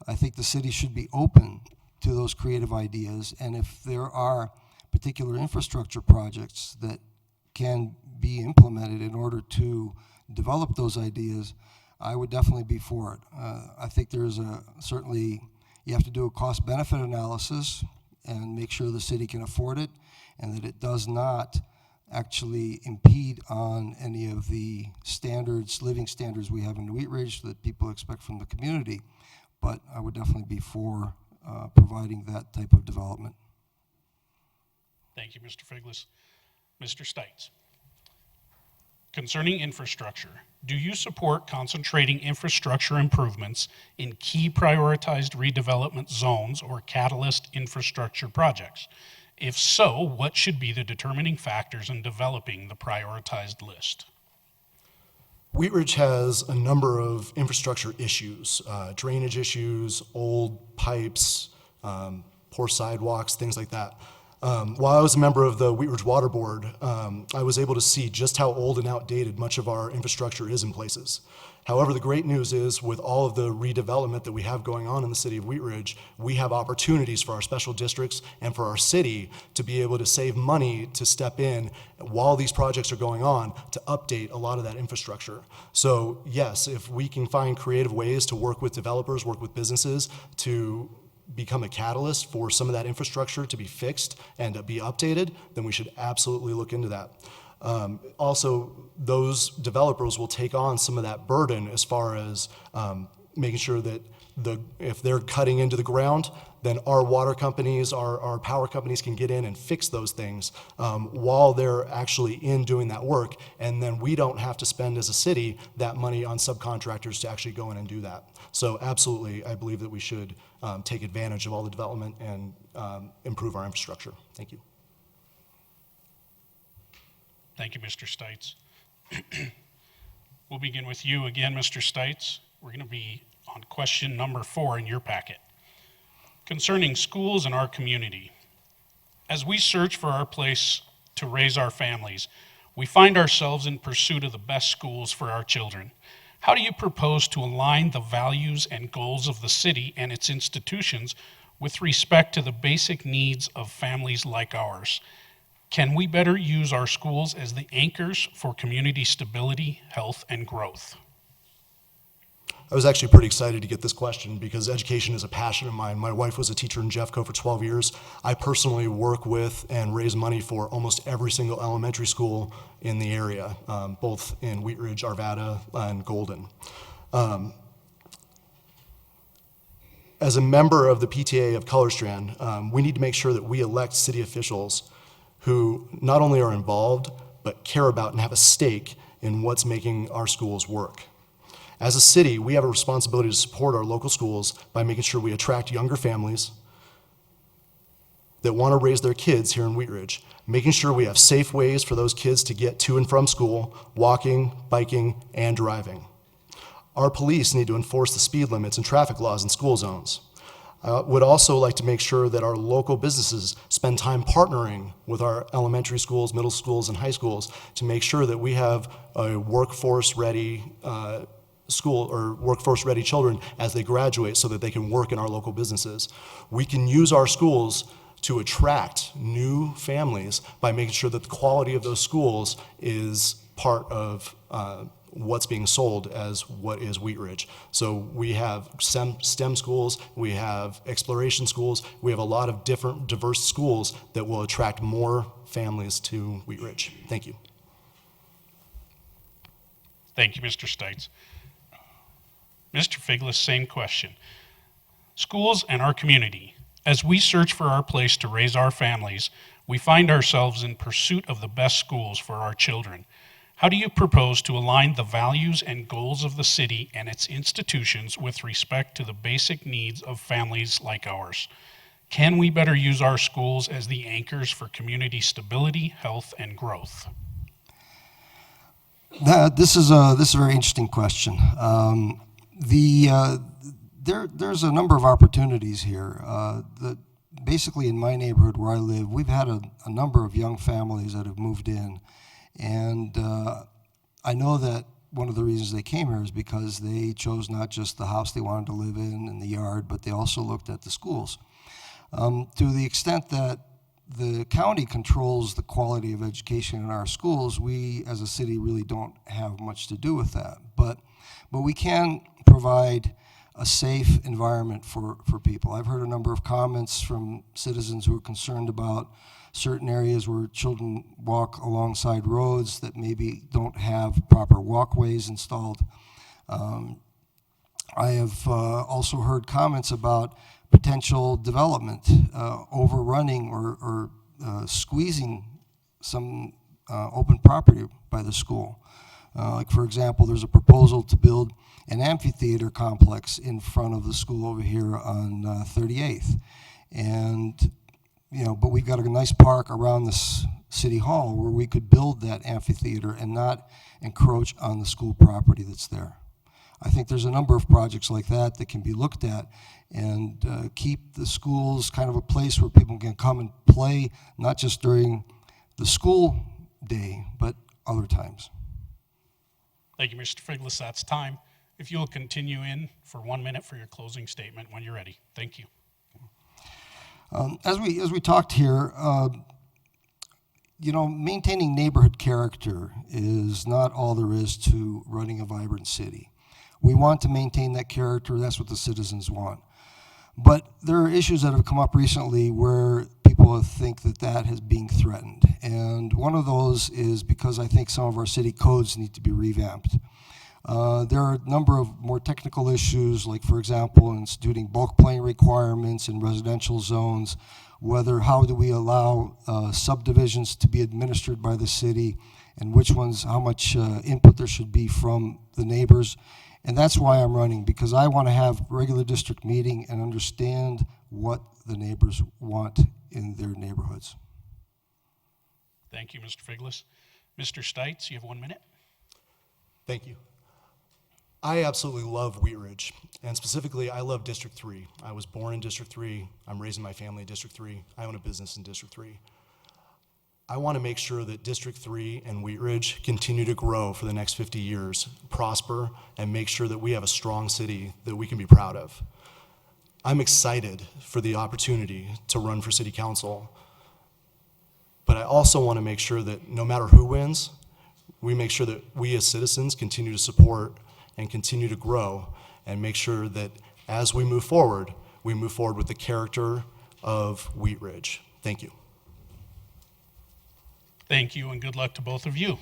I think the city should be open to those creative ideas, and if there are particular infrastructure projects that can be implemented in order to develop those ideas, I would definitely be for it. I think there's certainly, you have to do a cost-benefit analysis and make sure the city can afford it, and that it does not actually impede on any of the standards, living standards we have in Wheat Ridge that people expect from the community. But I would definitely be for providing that type of development. Thank you, Mr. Figlis. Mr. Stites. Concerning infrastructure, do you support concentrating infrastructure improvements in key prioritized redevelopment zones or catalyst infrastructure projects? If so, what should be the determining factors in developing the prioritized list? Wheat Ridge has a number of infrastructure issues, drainage issues, old pipes, poor sidewalks, things like that. While I was a member of the Wheat Ridge Water Board, I was able to see just how old and outdated much of our infrastructure is in places. However, the great news is with all of the redevelopment that we have going on in the city of Wheat Ridge, we have opportunities for our special districts and for our city to be able to save money to step in while these projects are going on to update a lot of that infrastructure. So yes, if we can find creative ways to work with developers, work with businesses to become a catalyst for some of that infrastructure to be fixed and to be updated, then we should absolutely look into that. Also, those developers will take on some of that burden as far as making sure that if they're cutting into the ground, then our water companies, our power companies can get in and fix those things while they're actually in doing that work. And then we don't have to spend as a city that money on subcontractors to actually go in and do that. So absolutely, I believe that we should take advantage of all the development and improve our infrastructure. Thank you. Thank you, Mr. Stites. We'll begin with you again, Mr. Stites. We're going to be on question number 4 in your packet. Concerning schools in our community, as we search for our place to raise our families, we find ourselves in pursuit of the best schools for our children. How do you propose to align the values and goals of the city and its institutions with respect to the basic needs of families like ours? Can we better use our schools as the anchors for community stability, health, and growth? I was actually pretty excited to get this question because education is a passion of mine. My wife was a teacher in Jeffco for 12 years. I personally work with and raise money for almost every single elementary school in the area, both in Wheat Ridge, Arvada, and Golden. As a member of the PTA of Color Strand, we need to make sure that we elect city officials who not only are involved, but care about and have a stake in what's making our schools work. As a city, we have a responsibility to support our local schools by making sure we attract younger families that want to raise their kids here in Wheat Ridge, making sure we have safe ways for those kids to get to and from school, walking, biking, and driving. Our police need to enforce the speed limits and traffic laws in school zones. I would also like to make sure that our local businesses spend time partnering with our elementary schools, middle schools, and high schools to make sure that we have a workforce-ready school or workforce-ready children as they graduate so that they can work in our local businesses. We can use our schools to attract new families by making sure that the quality of those schools is part of what's being sold as what is Wheat Ridge. So we have STEM schools, we have exploration schools, we have a lot of different diverse schools that will attract more families to Wheat Ridge. Thank you. Thank you, Mr. Stites. Mr. Figlis, same question. Schools and our community. As we search for our place to raise our families, we find ourselves in pursuit of the best schools for our children. How do you propose to align the values and goals of the city and its institutions with respect to the basic needs of families like ours? Can we better use our schools as the anchors for community stability, health, and growth? This is a very interesting question. There's a number of opportunities here. Basically, in my neighborhood where I live, we've had a number of young families that have moved in. And I know that one of the reasons they came here is because they chose not just the house they wanted to live in and the yard, but they also looked at the schools. To the extent that the county controls the quality of education in our schools, we as a city really don't have much to do with that. But we can provide a safe environment for people. I've heard a number of comments from citizens who are concerned about certain areas where children walk alongside roads that maybe don't have proper walkways installed. I have also heard comments about potential development, overrunning or squeezing some open property by the school. Like, for example, there's a proposal to build an amphitheater complex in front of the school over here on 38th. And, but we've got a nice park around this city hall where we could build that amphitheater and not encroach on the school property that's there. I think there's a number of projects like that that can be looked at and keep the schools kind of a place where people can come and play, not just during the school day, but other times. Thank you, Mr. Figlis. That's time. If you'll continue in for 1 minute for your closing statement when you're ready. Thank you. As we talked here, maintaining neighborhood character is not all there is to running a vibrant city. We want to maintain that character. That's what the citizens want. But there are issues that have come up recently where people think that is being threatened. And one of those is because I think some of our city codes need to be revamped. There are a number of more technical issues, like, for example, instituting bulk plane requirements in residential zones, how do we allow subdivisions to be administered by the city, and which ones, how much input there should be from the neighbors. And that's why I'm running, because I want to have regular district meeting and understand what the neighbors want in their neighborhoods. Thank you, Mr. Figlis. Mr. Stites, you have 1 minute. Thank you. I absolutely love Wheat Ridge, and specifically, I love District 3. I was born in District 3. I'm raising my family in District 3. I own a business in District 3. I want to make sure that District 3 and Wheat Ridge continue to grow for the next 50 years, prosper, and make sure that we have a strong city that we can be proud of. I'm excited for the opportunity to run for city council, but I also want to make sure that no matter who wins, we make sure that we as citizens continue to support and continue to grow, and make sure that as we move forward with the character of Wheat Ridge. Thank you. Thank you, and good luck to both of you.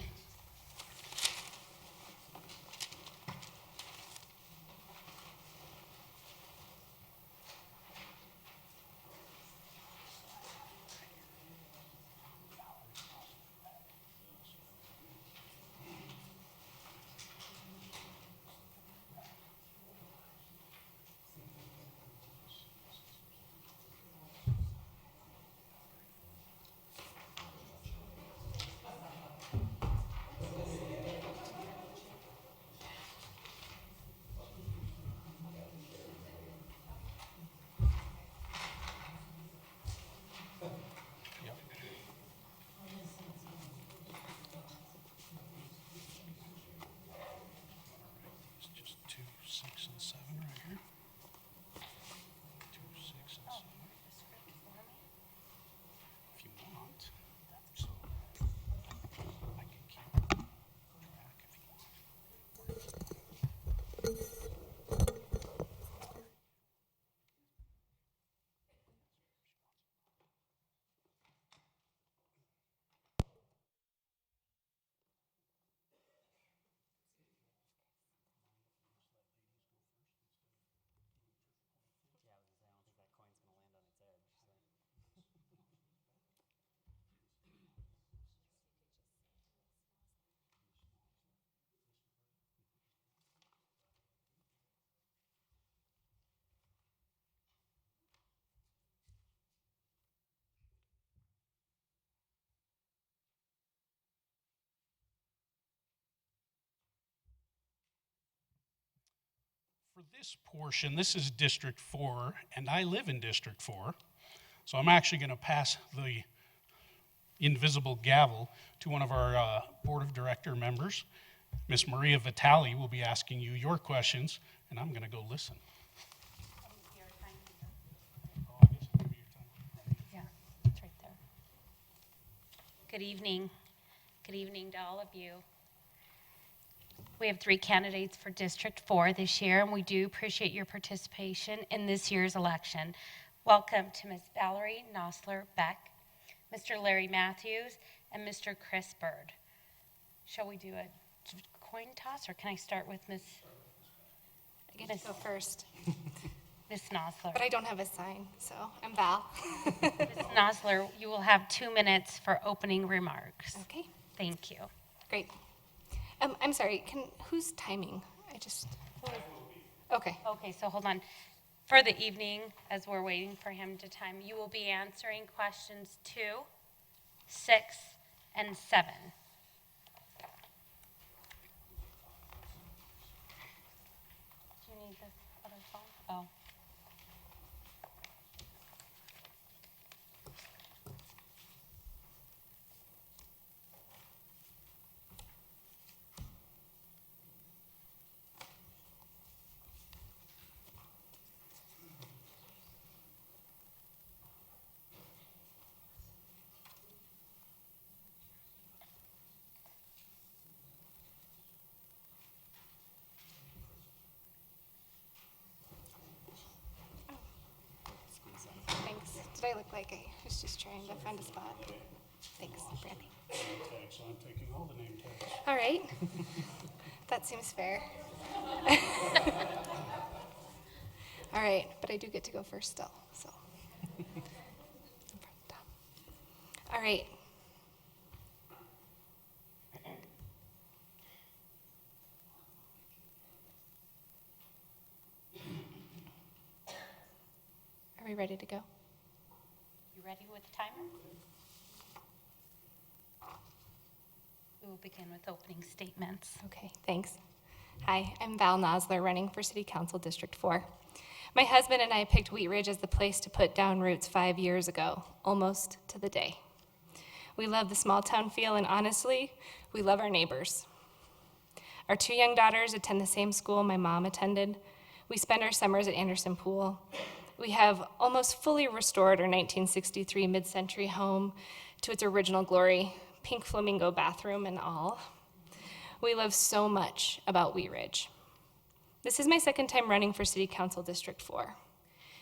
this portion, this is District 4, and I live in District 4. So I'm actually going to pass the invisible gavel to one of our Board of Director members. Miss Maria Vitale will be asking you your questions, and I'm going to go listen. Yeah, it's right there. Good evening. Good evening to all of you. We have 3 candidates for District 4 this year, and we do appreciate your participation in this year's election. Welcome to Ms. Valerie Nosler Beck, Mr. Larry Matthews, and Mr. Chris Bird. Shall we do a coin toss, or can I start with Ms. Go first, Ms. Nosler? but I don't have a sign, so I'm Val. Ms. Nosler, you will have 2 minutes for opening remarks. Okay, Thank you. great. I'm sorry, who's timing? Okay, Okay, so hold on. For the evening, as we're waiting for him to time, you will be answering questions 2, 6, and 7. Do you need this other phone? Oh. thanks. Did I look like I was just trying to find a spot? Thanks, Brandy. So I'm taking all the name tags. All right, that seems fair. All right, but I do get to go first still, so. All right. Are we ready to go? You ready with the timer? We will begin with opening statements. Okay, thanks. Hi, I'm Val Nosler, running for City Council District 4. My husband and I picked Wheat Ridge as the place to put down roots 5 years ago, almost to the day. We love the small town feel, and honestly, we love our neighbors. Our 2 young daughters attend the same school my mom attended. We spend our summers at Anderson Pool. We have almost fully restored our 1963 mid-century home to its original glory, pink flamingo bathroom and all. We love so much about Wheat Ridge. This is my second time running for City Council District 4.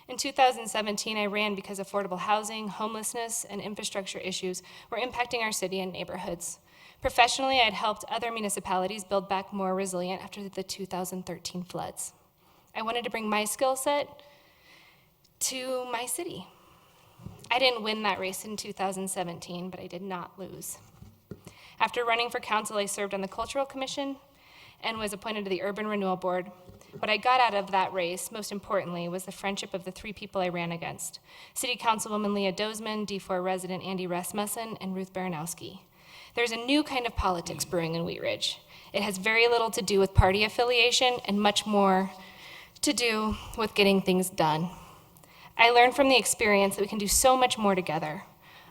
In 2017, I ran because affordable housing, homelessness, and infrastructure issues were impacting our city and neighborhoods. Professionally, I had helped other municipalities build back more resilient after the 2013 floods. I wanted to bring my skill set to my city. I didn't win that race in 2017, but I did not lose. After running for council, I served on the Cultural Commission and was appointed to the Urban Renewal Board. What I got out of that race, most importantly, was the friendship of the 3 people I ran against: City Councilwoman Leah Dozman, D4 resident Andy Rasmussen, and Ruth Baranowski. There's a new kind of politics brewing in Wheat Ridge. It has very little to do with party affiliation and much more to do with getting things done. I learned from the experience that we can do so much more together.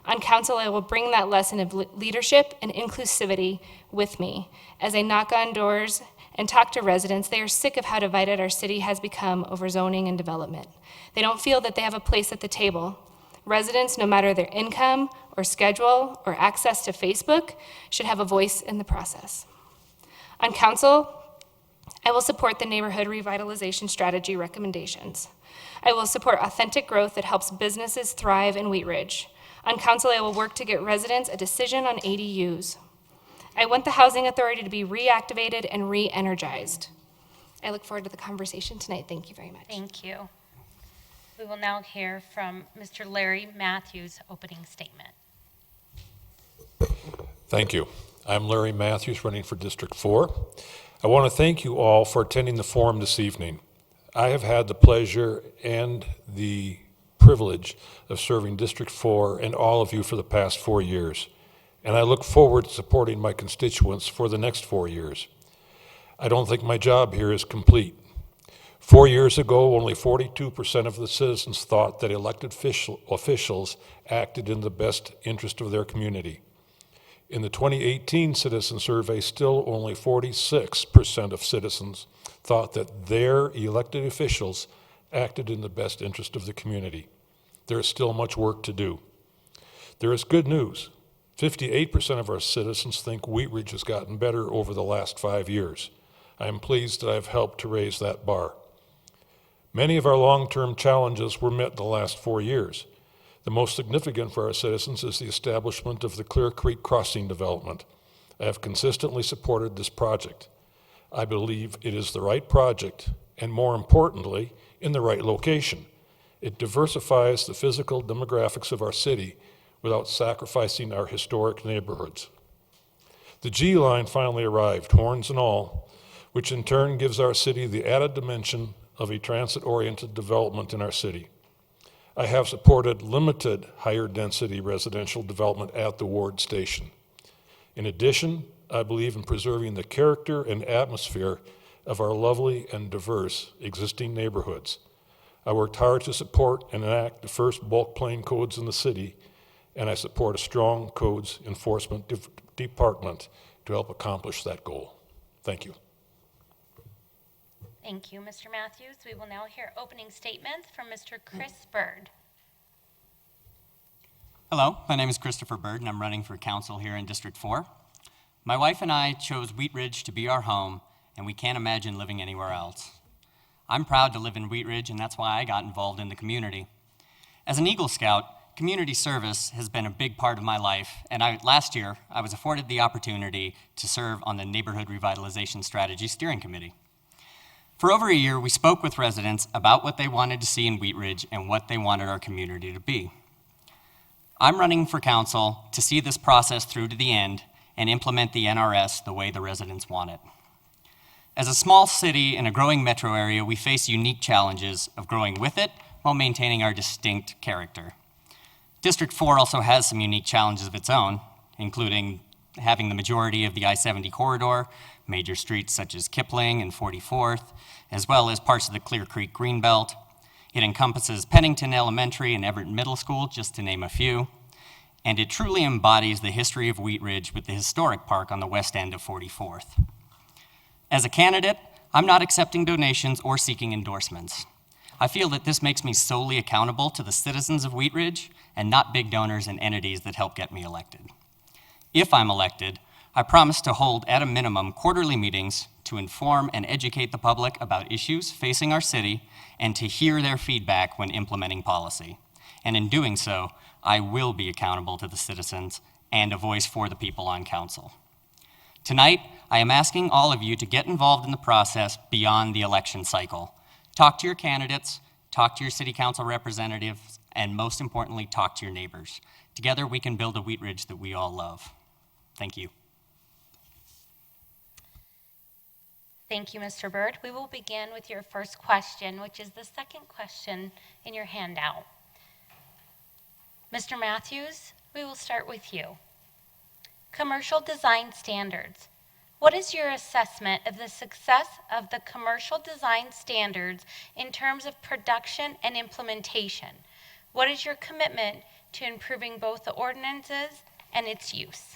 On council, I will bring that lesson of leadership and inclusivity with me. As I knock on doors and talk to residents, they are sick of how divided our city has become over zoning and development. They don't feel that they have a place at the table. Residents, no matter their income or schedule or access to Facebook, should have a voice in the process. On council, I will support the neighborhood revitalization strategy recommendations. I will support authentic growth that helps businesses thrive in Wheat Ridge. On council, I will work to get residents a decision on ADUs. I want the Housing Authority to be reactivated and re-energized. I look forward to the conversation tonight. Thank you very much. Thank you. We will now hear from Mr. Larry Matthews' opening statement. Thank you. I'm Larry Matthews, running for District 4. I want to thank you all for attending the forum this evening. I have had the pleasure and the privilege of serving District 4 and all of you for the past 4 years, and I look forward to supporting my constituents for the next 4 years. I don't think my job here is complete. 4 years ago, only 42% of the citizens thought that elected officials acted in the best interest of their community. In the 2018 citizen survey, still only 46% of citizens thought that their elected officials acted in the best interest of the community. There is still much work to do. There is good news. 58% of our citizens think Wheat Ridge has gotten better over the last 5 years. I am pleased that I've helped to raise that bar. Many of our long-term challenges were met in the last 4 years. The most significant for our citizens is the establishment of the Clear Creek Crossing development. I have consistently supported this project. I believe it is the right project, and more importantly, in the right location. It diversifies the physical demographics of our city without sacrificing our historic neighborhoods. The G line finally arrived, horns and all, which in turn gives our city the added dimension of a transit-oriented development in our city. I have supported limited higher density residential development at the Ward Station. In addition, I believe in preserving the character and atmosphere of our lovely and diverse existing neighborhoods. I worked hard to support and enact the first bulk plane codes in the city, and I support a strong codes enforcement department to help accomplish that goal. Thank you. Thank you, Mr. Matthews. We will now hear opening statements from Mr. Chris Bird. Hello, my name is Christopher Bird, and I'm running for council here in District 4. My wife and I chose Wheat Ridge to be our home, and we can't imagine living anywhere else. I'm proud to live in Wheat Ridge, and that's why I got involved in the community. As an Eagle Scout, community service has been a big part of my life, and last year I was afforded the opportunity to serve on the Neighborhood Revitalization Strategy Steering Committee. For over a year, we spoke with residents about what they wanted to see in Wheat Ridge and what they wanted our community to be. I'm running for council to see this process through to the end and implement the NRS the way the residents want it. As a small city in a growing metro area, we face unique challenges of growing with it while maintaining our distinct character. District 4 also has some unique challenges of its own, including having the majority of the I-70 corridor, major streets such as Kipling and 44th, as well as parts of the Clear Creek Greenbelt. It encompasses Pennington Elementary and Everett Middle School, just to name a few. And it truly embodies the history of Wheat Ridge with the historic park on the west end of 44th. As a candidate, I'm not accepting donations or seeking endorsements. I feel that this makes me solely accountable to the citizens of Wheat Ridge and not big donors and entities that help get me elected. If I'm elected, I promise to hold at a minimum quarterly meetings to inform and educate the public about issues facing our city and to hear their feedback when implementing policy. And in doing so, I will be accountable to the citizens and a voice for the people on council. Tonight, I am asking all of you to get involved in the process beyond the election cycle. Talk to your candidates, talk to your city council representatives, and most importantly, talk to your neighbors. Together, we can build a Wheat Ridge that we all love. Thank you. Thank you, Mr. Bird. We will begin with your first question, which is the second question in your handout. Mr. Matthews, we will start with you. Commercial design standards. What is your assessment of the success of the commercial design standards in terms of production and implementation? What is your commitment to improving both the ordinances and its use?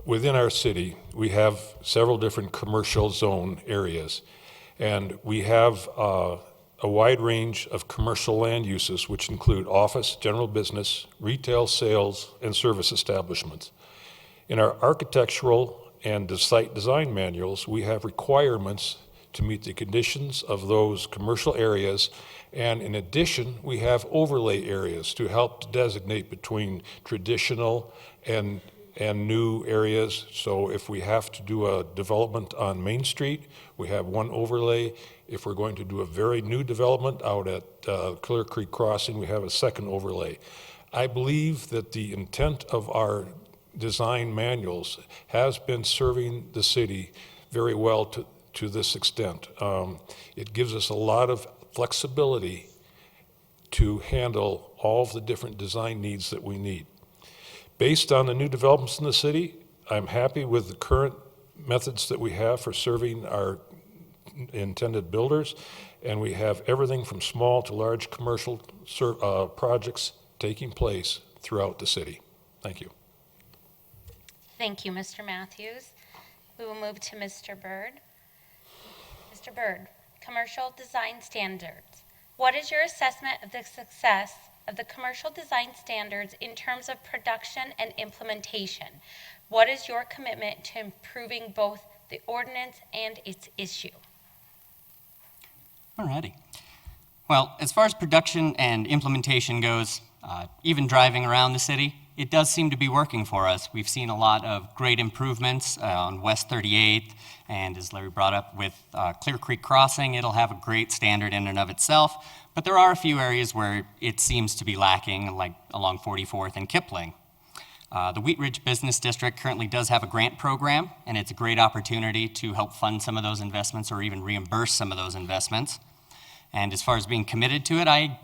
Within our city, we have several different commercial zone areas, and we have a wide range of commercial land uses, which include office, general business, retail, sales, and service establishments. In our architectural and the site design manuals, we have requirements to meet the conditions of those commercial areas, and in addition, we have overlay areas to help designate between traditional and new areas. So if we have to do a development on Main Street, we have one overlay. If we're going to do a very new development out at Clear Creek Crossing, we have a second overlay. I believe that the intent of our design manuals has been serving the city very well to this extent. It gives us a lot of flexibility to handle all of the different design needs that we need. Based on the new developments in the city, I'm happy with the current methods that we have for serving our intended builders, and we have everything from small to large commercial projects taking place throughout the city. Thank you. Thank you, Mr. Matthews. We will move to Mr. Byrd. Mr. Byrd, commercial design standards. What is your assessment of the success of the commercial design standards in terms of production and implementation? What is your commitment to improving both the ordinance and its issue? Alrighty. Well, as far as production and implementation goes, even driving around the city, it does seem to be working for us. We've seen a lot of great improvements on West 38th, and as Larry brought up with Clear Creek Crossing, it'll have a great standard in and of itself, but there are a few areas where it seems to be lacking, like along 44th and Kipling. The Wheat Ridge Business District currently does have a grant program, and it's a great opportunity to help fund some of those investments or even reimburse some of those investments. And as far as being committed to it, I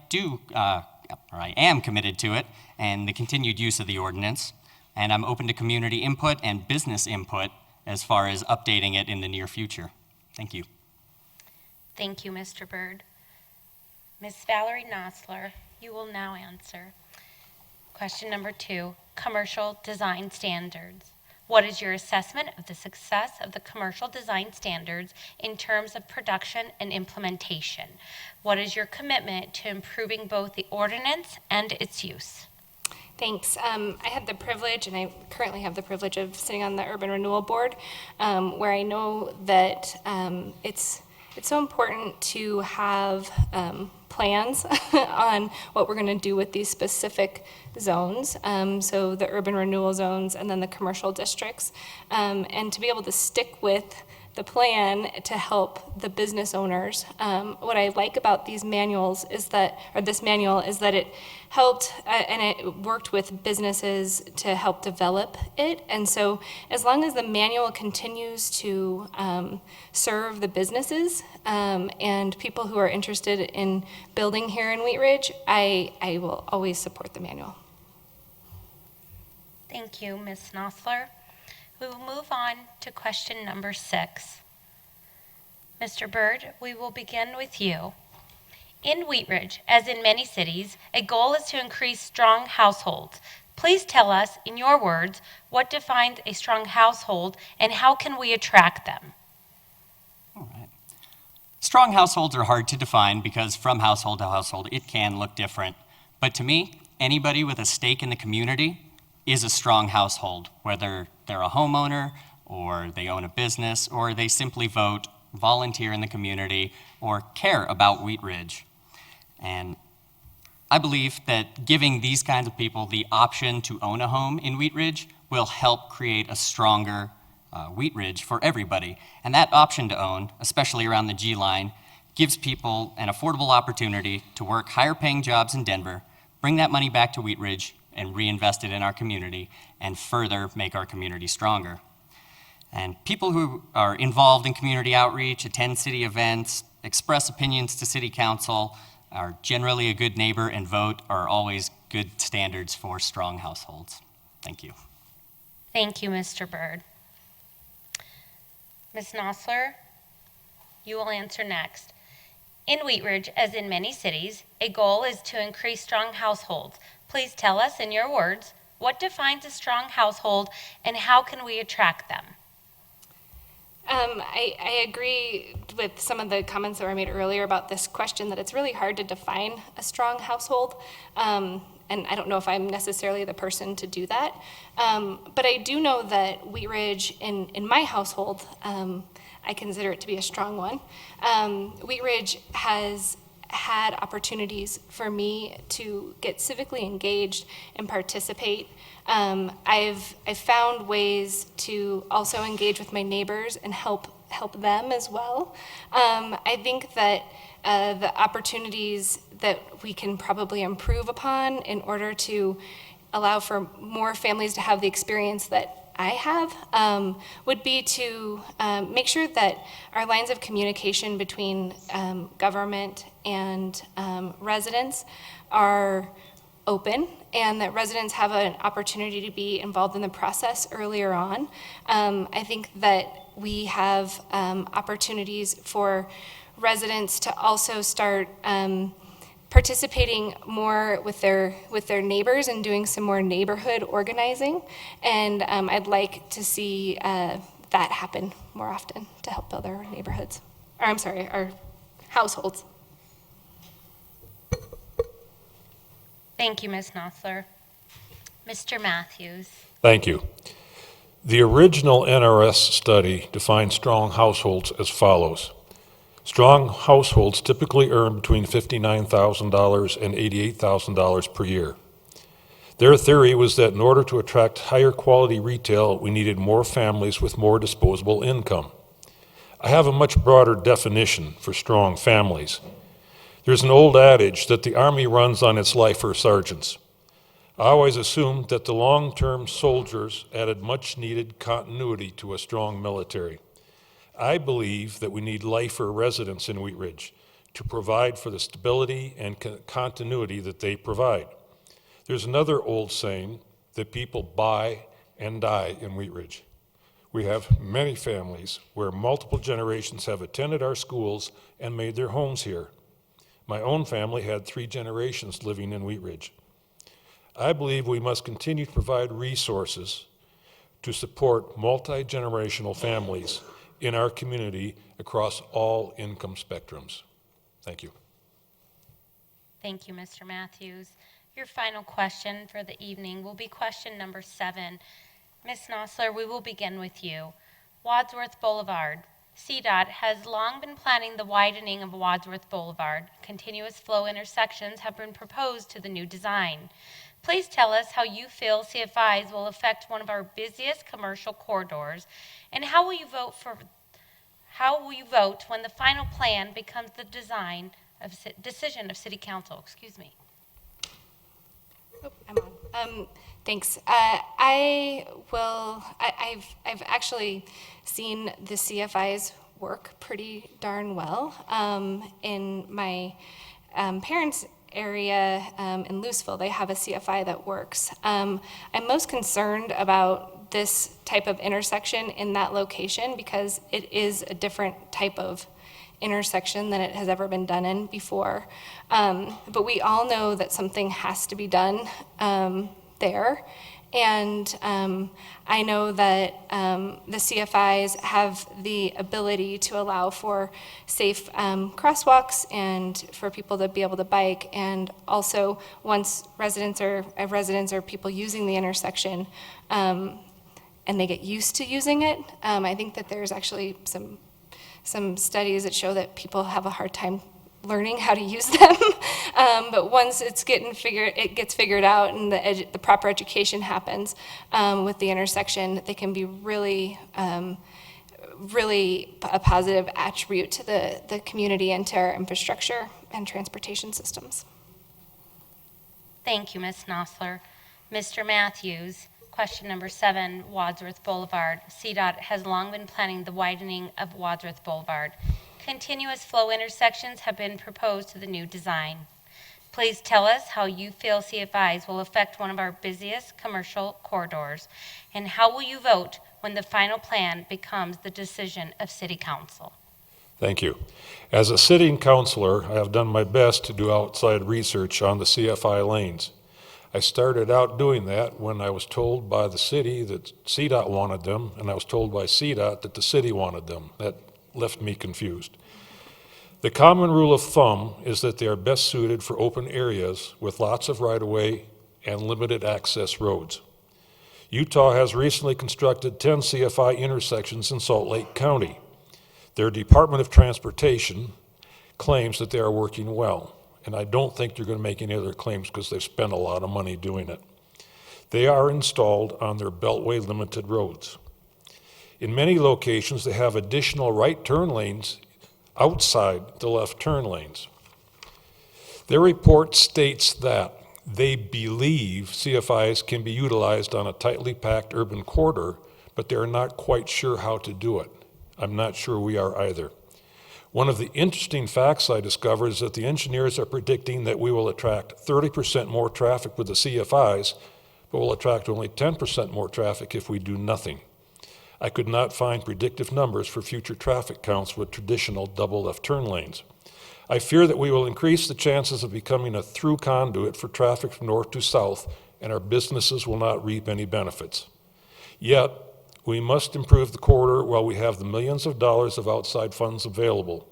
am committed to it and the continued use of the ordinance. And I'm open to community input and business input as far as updating it in the near future. Thank you. Thank you, Mr. Byrd. Ms. Valerie Nosler, you will now answer. Question number 2, commercial design standards. What is your assessment of the success of the commercial design standards in terms of production and implementation? What is your commitment to improving both the ordinance and its use? Thanks. I had the privilege, and I currently have the privilege of sitting on the Urban Renewal Board, where I know that it's so important to have plans on what we're going to do with these specific zones, so the urban renewal zones and then the commercial districts, and to be able to stick with the plan to help the business owners. What I like about these manuals is that, or this manual, is that it helped and it worked with businesses to help develop it. And so as long as the manual continues to serve the businesses and people who are interested in building here in Wheat Ridge, I will always support the manual. Thank you, Ms. Nosler. We will move on to question number 6. Mr. Byrd, we will begin with you. In Wheat Ridge, as in many cities, a goal is to increase strong households. Please tell us, in your words, what defines a strong household and how can we attract them? All right. Strong households are hard to define because from household to household, it can look different. But to me, anybody with a stake in the community is a strong household, whether they're a homeowner or they own a business or they simply vote, volunteer in the community, or care about Wheat Ridge. And I believe that giving these kinds of people the option to own a home in Wheat Ridge will help create a stronger Wheat Ridge for everybody. And that option to own, especially around the G line, gives people an affordable opportunity to work higher paying jobs in Denver, bring that money back to Wheat Ridge, and reinvest it in our community and further make our community stronger. And people who are involved in community outreach, attend city events, express opinions to city council, are generally a good neighbor and vote are always good standards for strong households. Thank you. Thank you, Mr. Byrd. Ms. Nosler, you will answer next. In Wheat Ridge, as in many cities, a goal is to increase strong households. Please tell us, in your words, what defines a strong household and how can we attract them? I agree with some of the comments that were made earlier about this question, that it's really hard to define a strong household. And I don't know if I'm necessarily the person to do that. But I do know that Wheat Ridge, in my household, I consider it to be a strong one. Wheat Ridge has had opportunities for me to get civically engaged and participate. I've found ways to also engage with my neighbors and help them as well. I think that the opportunities that we can probably improve upon in order to allow for more families to have the experience that I have would be to make sure that our lines of communication between government and residents are open and that residents have an opportunity to be involved in the process earlier on. I think that we have opportunities for residents to also start participating more with their neighbors and doing some more neighborhood organizing. And I'd like to see that happen more often to help build our neighborhoods, or I'm sorry, our households. Thank you, Ms. Nosler. Mr. Matthews. Thank you. The original NRS study defined strong households as follows. Strong households typically earn between $59,000 and $88,000 per year. Their theory was that in order to attract higher quality retail, we needed more families with more disposable income. I have a much broader definition for strong families. There's an old adage that the Army runs on its lifer sergeants. I always assumed that the long-term soldiers added much-needed continuity to a strong military. I believe that we need lifer residents in Wheat Ridge to provide for the stability and continuity that they provide. There's another old saying that people buy and die in Wheat Ridge. We have many families where multiple generations have attended our schools and made their homes here. My own family had 3 generations living in Wheat Ridge. I believe we must continue to provide resources to support multi-generational families in our community across all income spectrums. Thank you. Thank you, Mr. Matthews. Your final question for the evening will be question number 7. Ms. Nosler, we will begin with you. Wadsworth Boulevard. CDOT has long been planning the widening of Wadsworth Boulevard. Continuous flow intersections have been proposed to the new design. Please tell us how you feel CFIs will affect one of our busiest commercial corridors, and how will you vote when the final plan becomes the decision of City Council? Excuse me. Oh, I'm on. Thanks. I've actually seen the CFIs work pretty darn well. In my parents' area in Louisville, they have a CFI that works. I'm most concerned about this type of intersection in that location because it is a different type of intersection than it has ever been done in before. But we all know that something has to be done there. And I know that the CFIs have the ability to allow for safe crosswalks and for people to be able to bike. And also, once residents or people using the intersection and they get used to using it, I think that there's actually some studies that show that people have a hard time learning how to use them. But once it gets figured out and the proper education happens with the intersection, they can be really a positive attribute to the community and to our infrastructure and transportation systems. Thank you, Ms. Nosler. Mr. Matthews, question number 7, Wadsworth Boulevard. CDOT has long been planning the widening of Wadsworth Boulevard. Continuous flow intersections have been proposed to the new design. Please tell us how you feel CFIs will affect one of our busiest commercial corridors, and how will you vote when the final plan becomes the decision of City Council? Thank you. As a sitting councilor, I have done my best to do outside research on the CFI lanes. I started out doing that when I was told by the city that CDOT wanted them, and I was told by CDOT that the city wanted them. That left me confused. The common rule of thumb is that they are best suited for open areas with lots of right-of-way and limited access roads. Utah has recently constructed 10 CFI intersections in Salt Lake County. Their Department of Transportation claims that they are working well, and I don't think they're going to make any other claims because they've spent a lot of money doing it. They are installed on their Beltway limited roads. In many locations, they have additional right turn lanes outside the left turn lanes. Their report states that they believe CFIs can be utilized on a tightly packed urban corridor, but they're not quite sure how to do it. I'm not sure we are either. One of the interesting facts I discovered is that the engineers are predicting that we will attract 30% more traffic with the CFIs, but will attract only 10% more traffic if we do nothing. I could not find predictive numbers for future traffic counts with traditional double left turn lanes. I fear that we will increase the chances of becoming a through conduit for traffic from north to south, and our businesses will not reap any benefits. Yet, we must improve the corridor while we have the millions of dollars of outside funds available.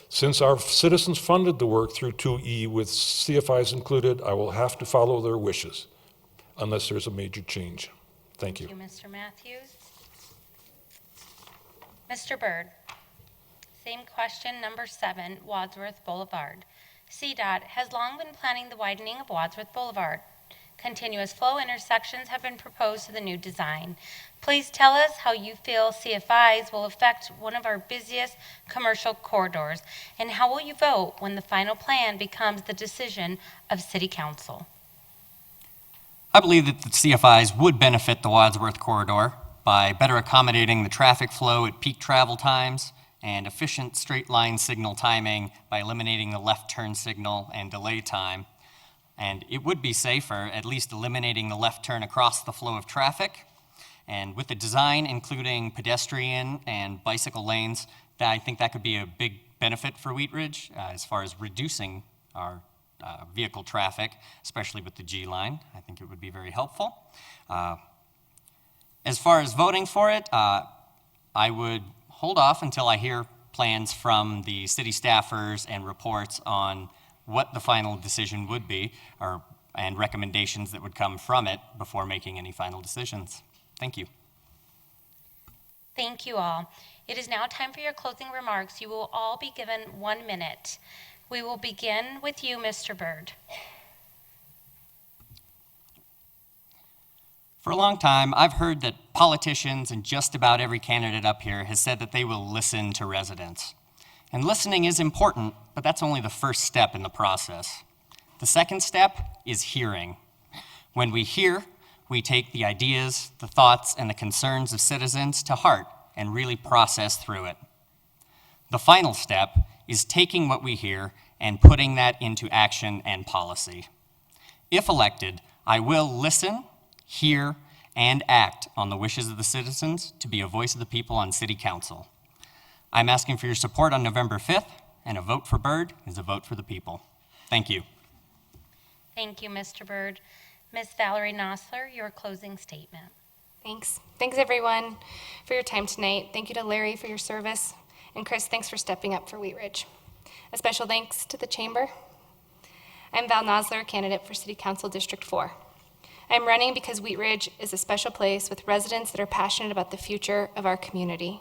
Since our citizens funded the work through 2E with CFIs included, I will have to follow their wishes, unless there's a major change. Thank you. Thank you, Mr. Matthews. Mr. Byrd, same question, number 7, Wadsworth Boulevard. CDOT has long been planning the widening of Wadsworth Boulevard. Continuous flow intersections have been proposed to the new design. Please tell us how you feel CFIs will affect one of our busiest commercial corridors, and how will you vote when the final plan becomes the decision of City Council? I believe that the CFIs would benefit the Wadsworth corridor by better accommodating the traffic flow at peak travel times and efficient straight line signal timing by eliminating the left turn signal and delay time. And it would be safer, at least eliminating the left turn across the flow of traffic. And with the design, including pedestrian and bicycle lanes, I think that could be a big benefit for Wheat Ridge as far as reducing our vehicle traffic, especially with the G line. I think it would be very helpful. As far as voting for it, I would hold off until I hear plans from the city staffers and reports on what the final decision would be, and recommendations that would come from it before making any final decisions. Thank you. Thank you all. It is now time for your closing remarks. You will all be given 1 minute. We will begin with you, Mr. Byrd. For a long time, I've heard that politicians and just about every candidate up here has said that they will listen to residents. And listening is important, but that's only the first step in the process. The second step is hearing. When we hear, we take the ideas, the thoughts, and the concerns of citizens to heart and really process through it. The final step is taking what we hear and putting that into action and policy. If elected, I will listen, hear, and act on the wishes of the citizens to be a voice of the people on City Council. I'm asking for your support on November 5th, and a vote for Byrd is a vote for the people. Thank you. Thank you, Mr. Byrd. Ms. Valerie Nosler, your closing statement. Thanks. Thanks, everyone, for your time tonight. Thank you to Larry for your service. And Chris, thanks for stepping up for Wheat Ridge. A special thanks to the Chamber. I'm Val Nosler, candidate for City Council District 4. I'm running because Wheat Ridge is a special place with residents that are passionate about the future of our community.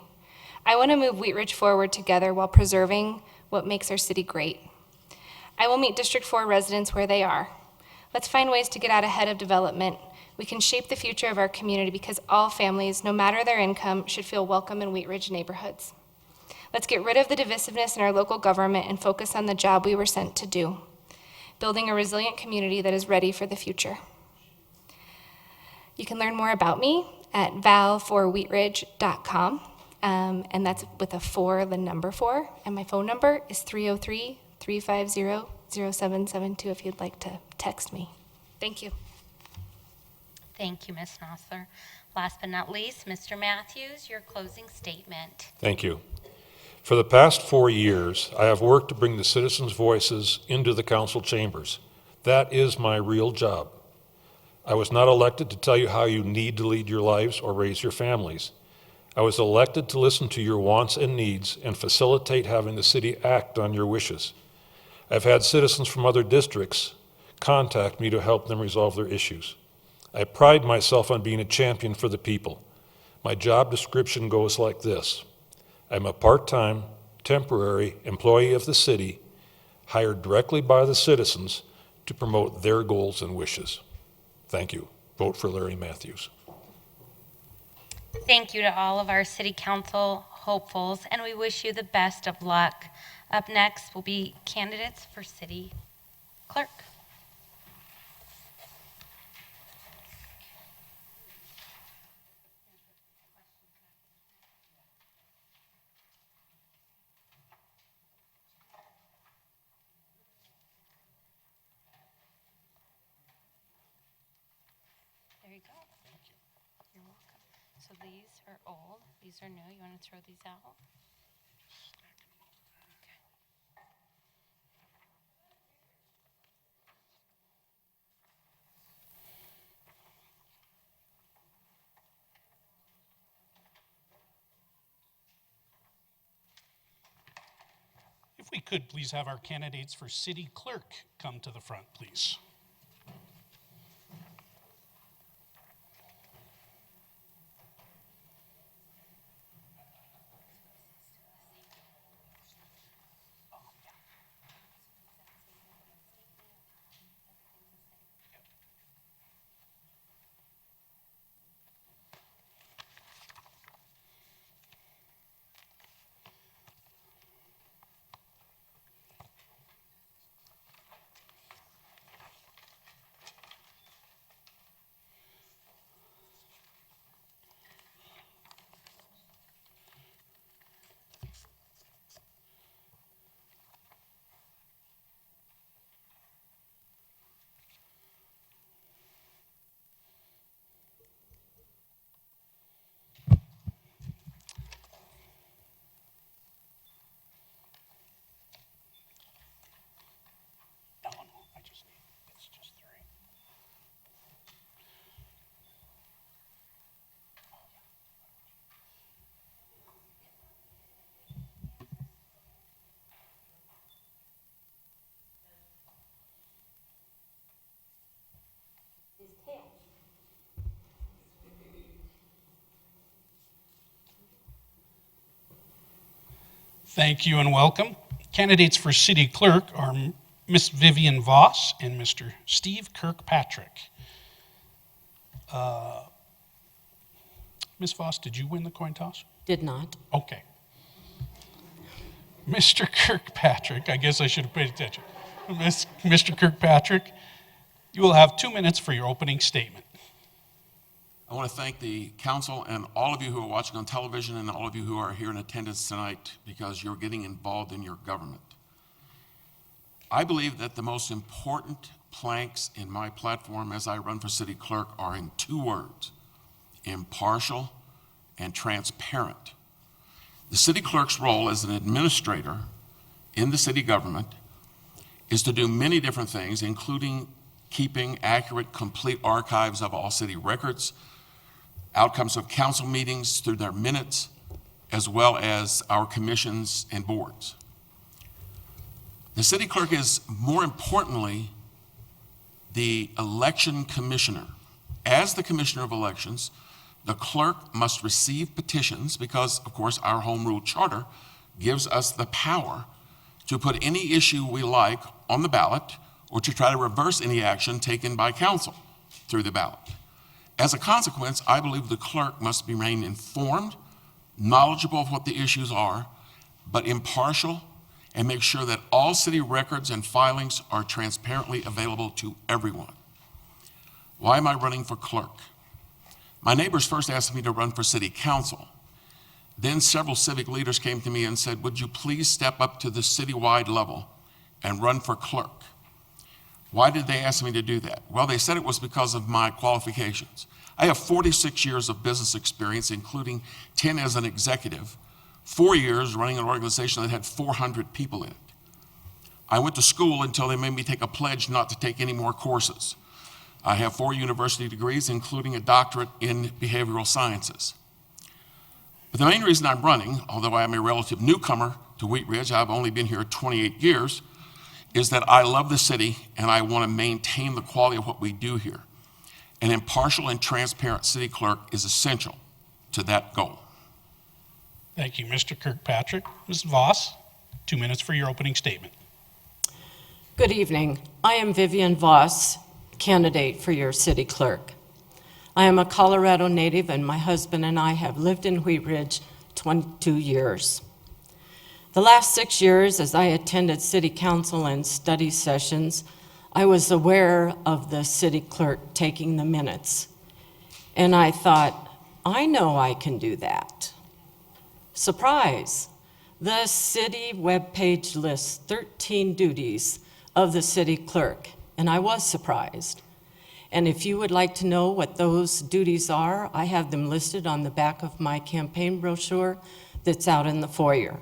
I want to move Wheat Ridge forward together while preserving what makes our city great. I will meet District 4 residents where they are. Let's find ways to get out ahead of development. We can shape the future of our community because all families, no matter their income, should feel welcome in Wheat Ridge neighborhoods. Let's get rid of the divisiveness in our local government and focus on the job we were sent to do, building a resilient community that is ready for the future. You can learn more about me at val4wheatridge.com. And that's with a 4, the number 4. And my phone number is 303-350-0772 if you'd like to text me. Thank you. Thank you, Ms. Nosler. Last but not least, Mr. Matthews, your closing statement. Thank you. For the past 4 years, I have worked to bring the citizens' voices into the council chambers. That is my real job. I was not elected to tell you how you need to lead your lives or raise your families. I was elected to listen to your wants and needs and facilitate having the city act on your wishes. I've had citizens from other districts contact me to help them resolve their issues. I pride myself on being a champion for the people. My job description goes like this. I'm a part-time, temporary employee of the city, hired directly by the citizens to promote their goals and wishes. Thank you. Vote for Larry Matthews. Thank you to all of our City Council hopefuls, and we wish you the best of luck. Up next will be candidates for City Clerk. you go. You're welcome. So these are old, these are new. You want to throw these out? Okay. If we could please have our candidates for city clerk come to the front, please. No, I just need, it's just three. Thank you and welcome. Candidates for city clerk are Miss Vivian Voss and Mr. Steve Kirkpatrick. Ms. Voss, did you win the coin toss? Did not. Okay. Mr. Kirkpatrick, I guess I should have paid attention. Mr. Kirkpatrick, you will have 2 minutes for your opening statement. I want to thank the council and all of you who are watching on television and all of you who are here in attendance tonight because you're getting involved in your government. I believe that the most important planks in my platform as I run for city clerk are in 2 words: impartial and transparent. The city clerk's role as an administrator in the city government is to do many different things, including keeping accurate, complete archives of all city records, outcomes of council meetings through their minutes, as well as our commissions and boards. The city clerk is, more importantly, the election commissioner. As the commissioner of elections, the clerk must receive petitions because, of course, our home rule charter gives us the power to put any issue we like on the ballot or to try to reverse any action taken by council through the ballot. As a consequence, I believe the clerk must remain informed, knowledgeable of what the issues are, but impartial, and make sure that all city records and filings are transparently available to everyone. Why am I running for clerk? My neighbors first asked me to run for city council. Then several civic leaders came to me and said, would you please step up to the citywide level and run for clerk? Why did they ask me to do that? Well, they said it was because of my qualifications. I have 46 years of business experience, including 10 as an executive, 4 years running an organization that had 400 people in it. I went to school until they made me take a pledge not to take any more courses. I have 4 university degrees, including a doctorate in behavioral sciences. But the main reason I'm running, although I am a relative newcomer to Wheat Ridge, I've only been here 28 years, is that I love the city and I want to maintain the quality of what we do here. An impartial and transparent city clerk is essential to that goal. Thank you, Mr. Kirkpatrick. Ms. Voss, 2 minutes for your opening statement. Good evening. I am Vivian Voss, candidate for your city clerk. I am a Colorado native, and my husband and I have lived in Wheat Ridge 22 years. The last 6 years, as I attended city council and study sessions, I was aware of the city clerk taking the minutes. And I thought, I know I can do that. Surprise! The city webpage lists 13 duties of the city clerk, and I was surprised. And if you would like to know what those duties are, I have them listed on the back of my campaign brochure that's out in the foyer.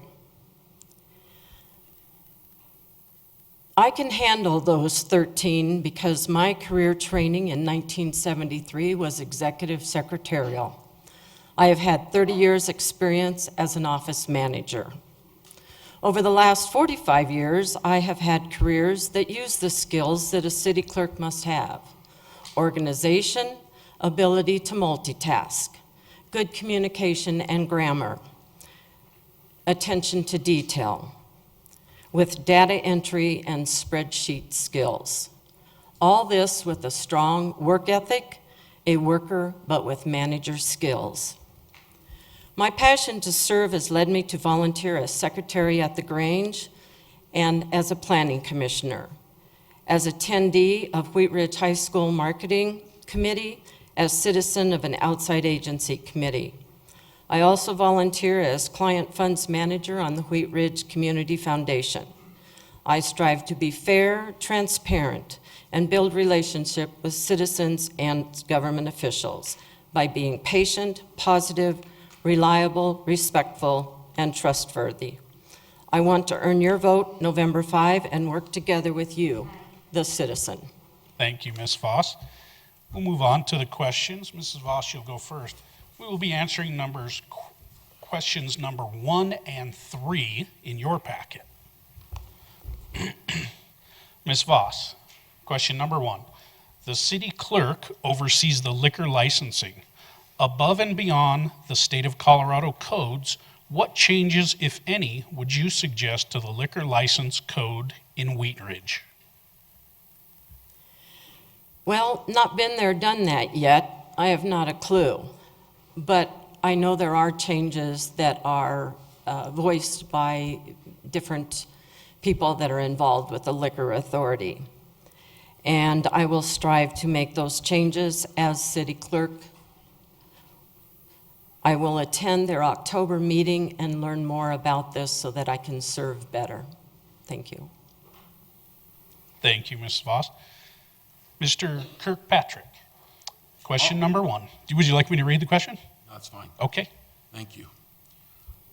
I can handle those 13 because my career training in 1973 was executive secretarial. I have had 30 years' experience as an office manager. Over the last 45 years, I have had careers that use the skills that a city clerk must have: organization, ability to multitask, good communication and grammar, attention to detail, with data entry and spreadsheet skills. All this with a strong work ethic, a worker but with manager skills. My passion to serve has led me to volunteer as secretary at the Grange and as a planning commissioner, as attendee of Wheat Ridge High School Marketing Committee, as citizen of an outside agency committee. I also volunteer as client funds manager on the Wheat Ridge Community Foundation. I strive to be fair, transparent, and build relationship with citizens and government officials by being patient, positive, reliable, respectful, and trustworthy. I want to earn your vote November 5 and work together with you, the citizen. Thank you, Ms. Voss. We'll move on to the questions. Mrs. Voss, you'll go first. We will be answering questions number 1 and 3 in your packet. Ms. Voss, question number 1. The city clerk oversees the liquor licensing. Above and beyond the state of Colorado codes, what changes, if any, would you suggest to the liquor license code in Wheat Ridge? Well, not been there, done that yet. I have not a clue. But I know there are changes that are voiced by different people that are involved with the liquor authority. And I will strive to make those changes as city clerk. I will attend their October meeting and learn more about this so that I can serve better. Thank you. Thank you, Mrs. Voss. Mr. Kirkpatrick, question number 1. Would you like me to read the question? That's fine. Okay. Thank you.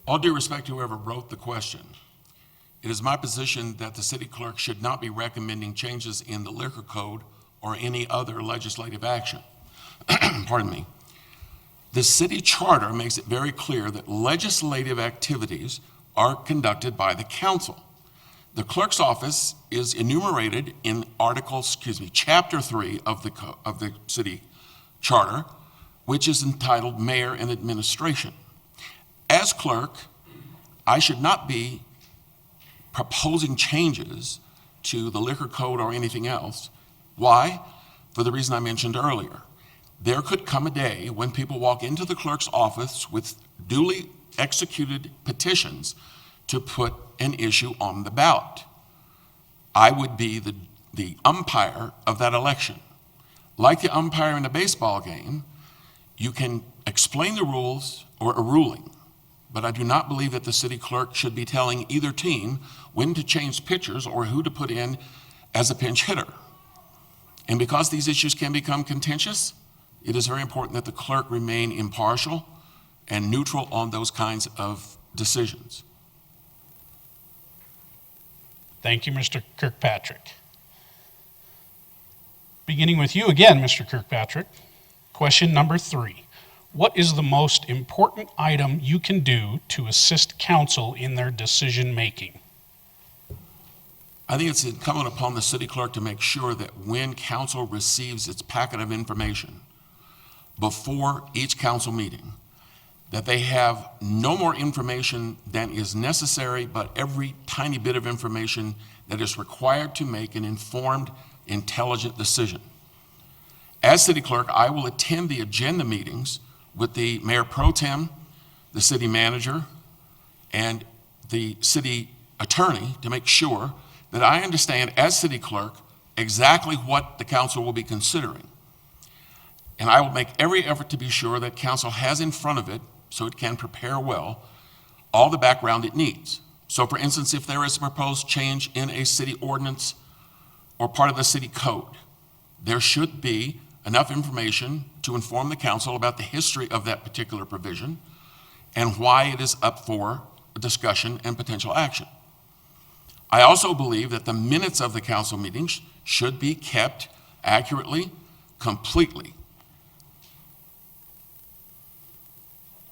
All due respect to whoever wrote the question, it is my position that the city clerk should not be recommending changes in the liquor code or any other legislative action. Pardon me. The city charter makes it very clear that legislative activities are conducted by the council. The clerk's office is enumerated in chapter 3 of the city charter, which is entitled Mayor and Administration. As clerk, I should not be proposing changes to the liquor code or anything else. Why? For the reason I mentioned earlier. There could come a day when people walk into the clerk's office with duly executed petitions to put an issue on the ballot. I would be the umpire of that election. Like the umpire in a baseball game, you can explain the rules or a ruling, but I do not believe that the city clerk should be telling either team when to change pitchers or who to put in as a pinch hitter. And because these issues can become contentious, it is very important that the clerk remain impartial and neutral on those kinds of decisions. Thank you, Mr. Kirkpatrick. Beginning with you again, Mr. Kirkpatrick. Question number 3. What is the most important item you can do to assist council in their decision-making? I think it's incumbent upon the city clerk to make sure that when council receives its packet of information before each council meeting, that they have no more information than is necessary, but every tiny bit of information that is required to make an informed, intelligent decision. As city clerk, I will attend the agenda meetings with the mayor pro tem, the city manager, and the city attorney to make sure that I understand as city clerk exactly what the council will be considering. And I will make every effort to be sure that council has in front of it, so it can prepare well, all the background it needs. So for instance, if there is a proposed change in a city ordinance or part of the city code, there should be enough information to inform the council about the history of that particular provision and why it is up for discussion and potential action. I also believe that the minutes of the council meetings should be kept accurately, completely.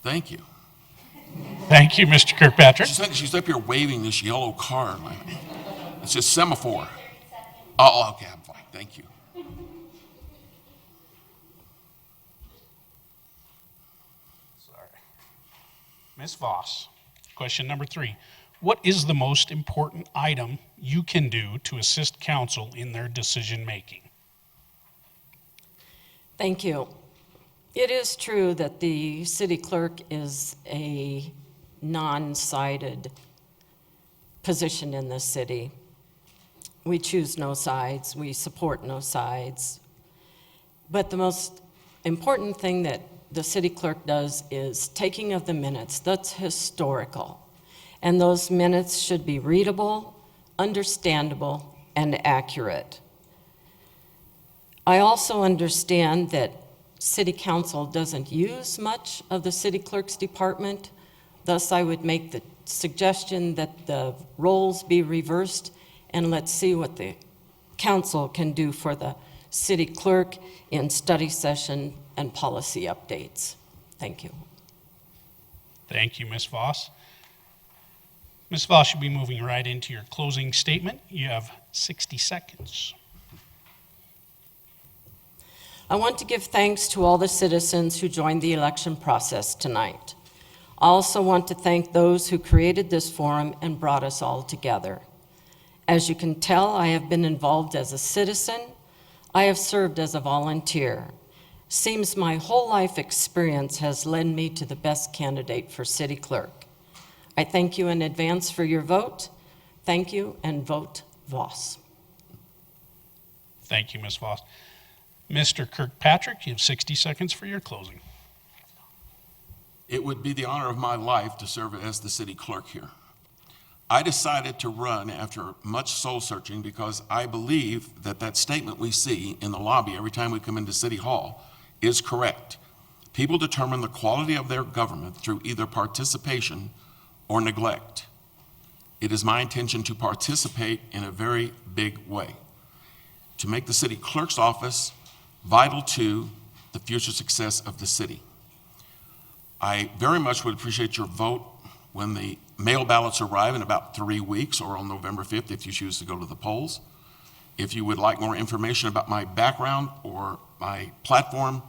Thank you. Thank you, Mr. Kirkpatrick. She's up here waving this yellow card. It's just semaphore. Oh, okay, I'm fine. Thank you. Sorry. Ms. Voss, question number 3. What is the most important item you can do to assist council in their decision-making? Thank you. It is true that the city clerk is a non-sided position in this city. We choose no sides, we support no sides. But the most important thing that the city clerk does is taking of the minutes. That's historical. And those minutes should be readable, understandable, and accurate. I also understand that City Council doesn't use much of the city clerk's department. Thus, I would make the suggestion that the roles be reversed, and let's see what the council can do for the city clerk in study session and policy updates. Thank you. Thank you, Ms. Voss. Ms. Voss, you'll be moving right into your closing statement. You have 60 seconds. I want to give thanks to all the citizens who joined the election process tonight. I also want to thank those who created this forum and brought us all together. As you can tell, I have been involved as a citizen. I have served as a volunteer. Seems my whole life experience has led me to the best candidate for city clerk. I thank you in advance for your vote. Thank you, and vote Voss. Thank you, Ms. Voss. Mr. Kirkpatrick, you have 60 seconds for your closing. It would be the honor of my life to serve as the city clerk here. I decided to run after much soul searching because I believe that that statement we see in the lobby every time we come into City Hall is correct. People determine the quality of their government through either participation or neglect. It is my intention to participate in a very big way, to make the city clerk's office vital to the future success of the city. I very much would appreciate your vote when the mail ballots arrive in about 3 weeks, or on November 5th if you choose to go to the polls. If you would like more information about my background or my platform,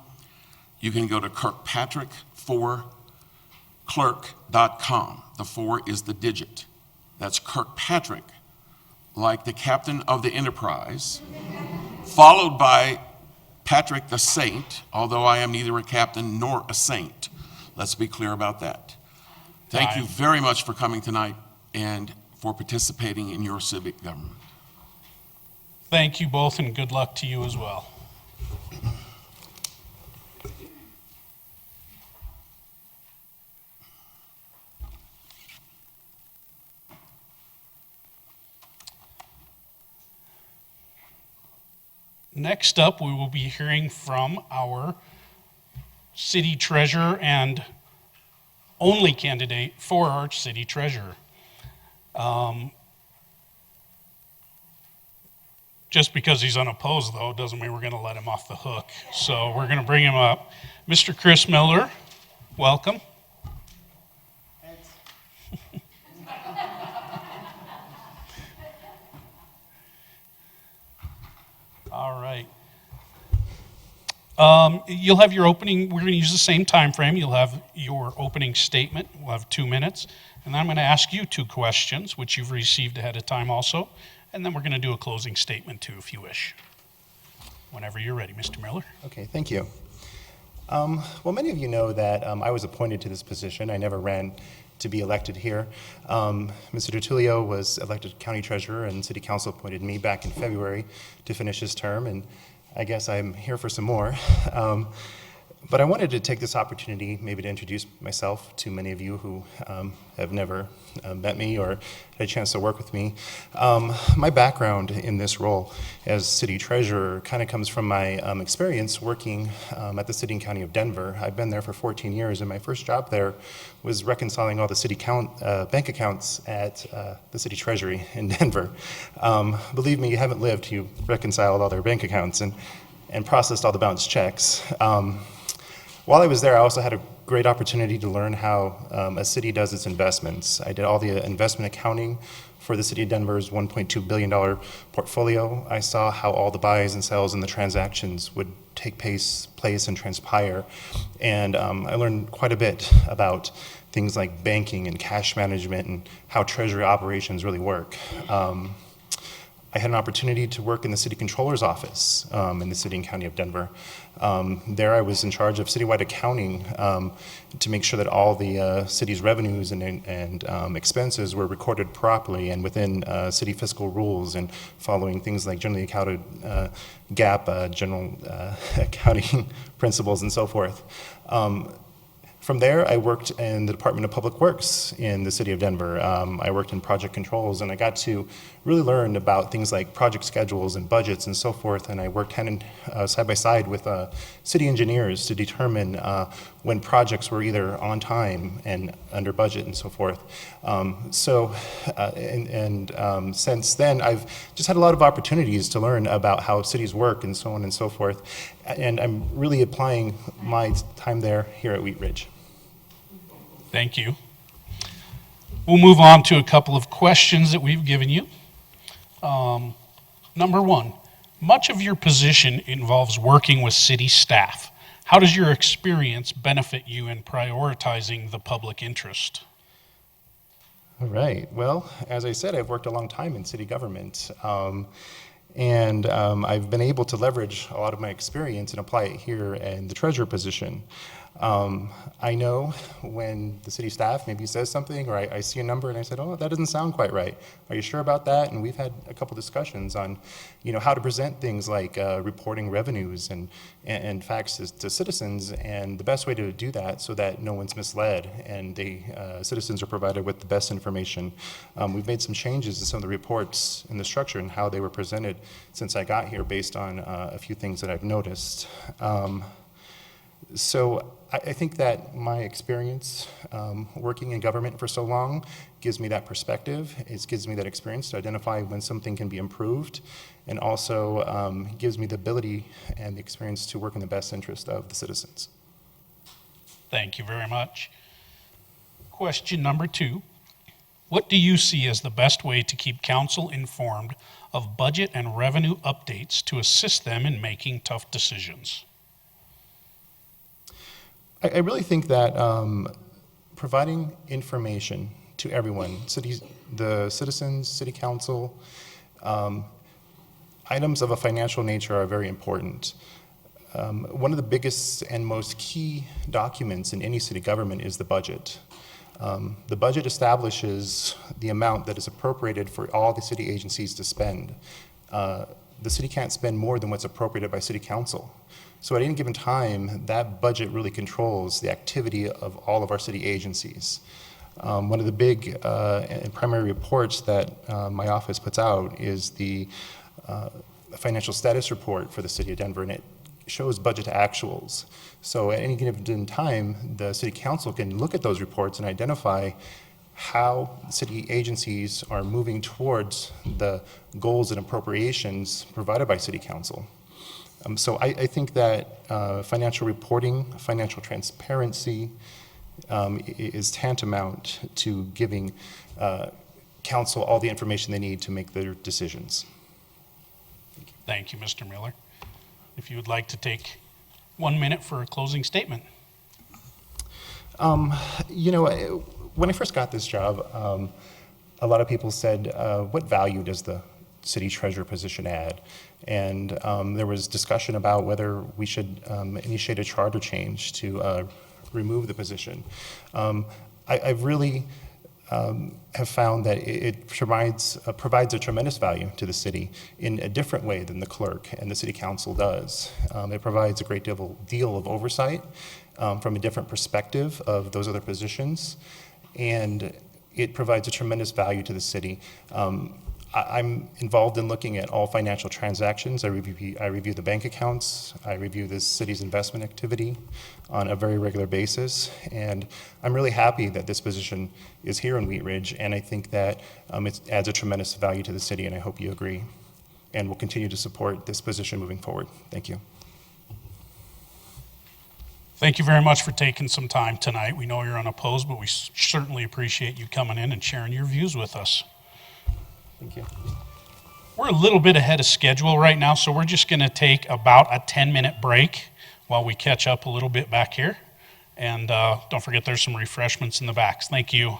you can go to Kirkpatrick4clerk.com. The 4 is the digit. That's Kirkpatrick, like the captain of the Enterprise, followed by Patrick the Saint, although I am neither a captain nor a saint. Let's be clear about that. Thank you very much for coming tonight and for participating in your civic government. Thank you both, and good luck to you as well. Next up, we will be hearing from our city treasurer and only candidate for our city treasurer. Just because he's unopposed, though, doesn't mean we're going to let him off the hook. So we're going to bring him up. Mr. Chris Miller, welcome. All right. You'll have your opening, we're going to use the same time frame. You'll have your opening statement. We'll have 2 minutes. And then I'm going to ask you 2 questions, which you've received ahead of time also. And then we're going to do a closing statement too, if you wish. Whenever you're ready, Mr. Miller. Okay, thank you. Well, many of you know that I was appointed to this position. I never ran to be elected here. Mr. DiTullio was elected county treasurer, and city council appointed me back in February to finish his term, and I guess I'm here for some more. But I wanted to take this opportunity maybe to introduce myself to many of you who have never met me or had a chance to work with me. My background in this role as city treasurer kind of comes from my experience working at the city and county of Denver. I've been there for 14 years, and my first job there was reconciling all the city bank accounts at the city treasury in Denver. Believe me, you haven't lived, you reconciled all their bank accounts and processed all the bounced checks. While I was there, I also had a great opportunity to learn how a city does its investments. I did all the investment accounting for the city of Denver's $1.2 billion portfolio. I saw how all the buys and sells and the transactions would take place and transpire. And I learned quite a bit about things like banking and cash management and how treasury operations really work. I had an opportunity to work in the city controller's office in the city and county of Denver. There I was in charge of citywide accounting to make sure that all the city's revenues and expenses were recorded properly and within city fiscal rules and following things like generally accounted GAAP, general accounting principles and so forth. From there, I worked in the Department of Public Works in the city of Denver. I worked in project controls, and I got to really learn about things like project schedules and budgets and so forth, and I worked side by side with city engineers to determine when projects were either on time and under budget and so forth. Since then, I've just had a lot of opportunities to learn about how cities work and so on and so forth, and I'm really applying my time there here at Wheat Ridge. Thank you. We'll move on to a couple of questions that we've given you. Number one, much of your position involves working with city staff. How does your experience benefit you in prioritizing the public interest? All right. Well, as I said, I've worked a long time in city government. And I've been able to leverage a lot of my experience and apply it here in the treasurer position. I know when the city staff maybe says something, or I see a number and I said, oh, that doesn't sound quite right. Are you sure about that? And we've had a couple discussions on, how to present things like reporting revenues and facts to citizens, and the best way to do that so that no one's misled and the citizens are provided with the best information. We've made some changes to some of the reports in the structure and how they were presented since I got here based on a few things that I've noticed. So I think that my experience working in government for so long gives me that perspective. It gives me that experience to identify when something can be improved, and also gives me the ability and the experience to work in the best interest of the citizens. Thank you very much. Question number two. What do you see as the best way to keep council informed of budget and revenue updates to assist them in making tough decisions? I really think that providing information to everyone, the citizens, city council, items of a financial nature are very important. One of the biggest and most key documents in any city government is the budget. The budget establishes the amount that is appropriated for all the city agencies to spend. The city can't spend more than what's appropriated by city council. So at any given time, that budget really controls the activity of all of our city agencies. One of the big and primary reports that my office puts out is the financial status report for the city of Denver, and it shows budget actuals. So at any given time, the city council can look at those reports and identify how city agencies are moving towards the goals and appropriations provided by city council. So I think that financial reporting, financial transparency is tantamount to giving council all the information they need to make their decisions. Thank you, Mr. Miller. If you would like to take 1 minute for a closing statement. When I first got this job, a lot of people said, what value does the city treasurer position add? And there was discussion about whether we should initiate a charter change to remove the position. I've really have found that it provides a tremendous value to the city in a different way than the clerk and the city council does. It provides a great deal of oversight from a different perspective of those other positions, and it provides a tremendous value to the city. I'm involved in looking at all financial transactions. I review the bank accounts. I review the city's investment activity on a very regular basis. And I'm really happy that this position is here in Wheat Ridge. And I think that it adds a tremendous value to the city. And I hope you agree. And we'll continue to support this position moving forward. Thank you. Thank you very much for taking some time tonight. We know you're unopposed, but we certainly appreciate you coming in and sharing your views with us. Thank you. We're a little bit ahead of schedule right now, so we're just going to take about a 10-minute break while we catch up a little bit back here. And don't forget there's some refreshments in the backs. Thank you.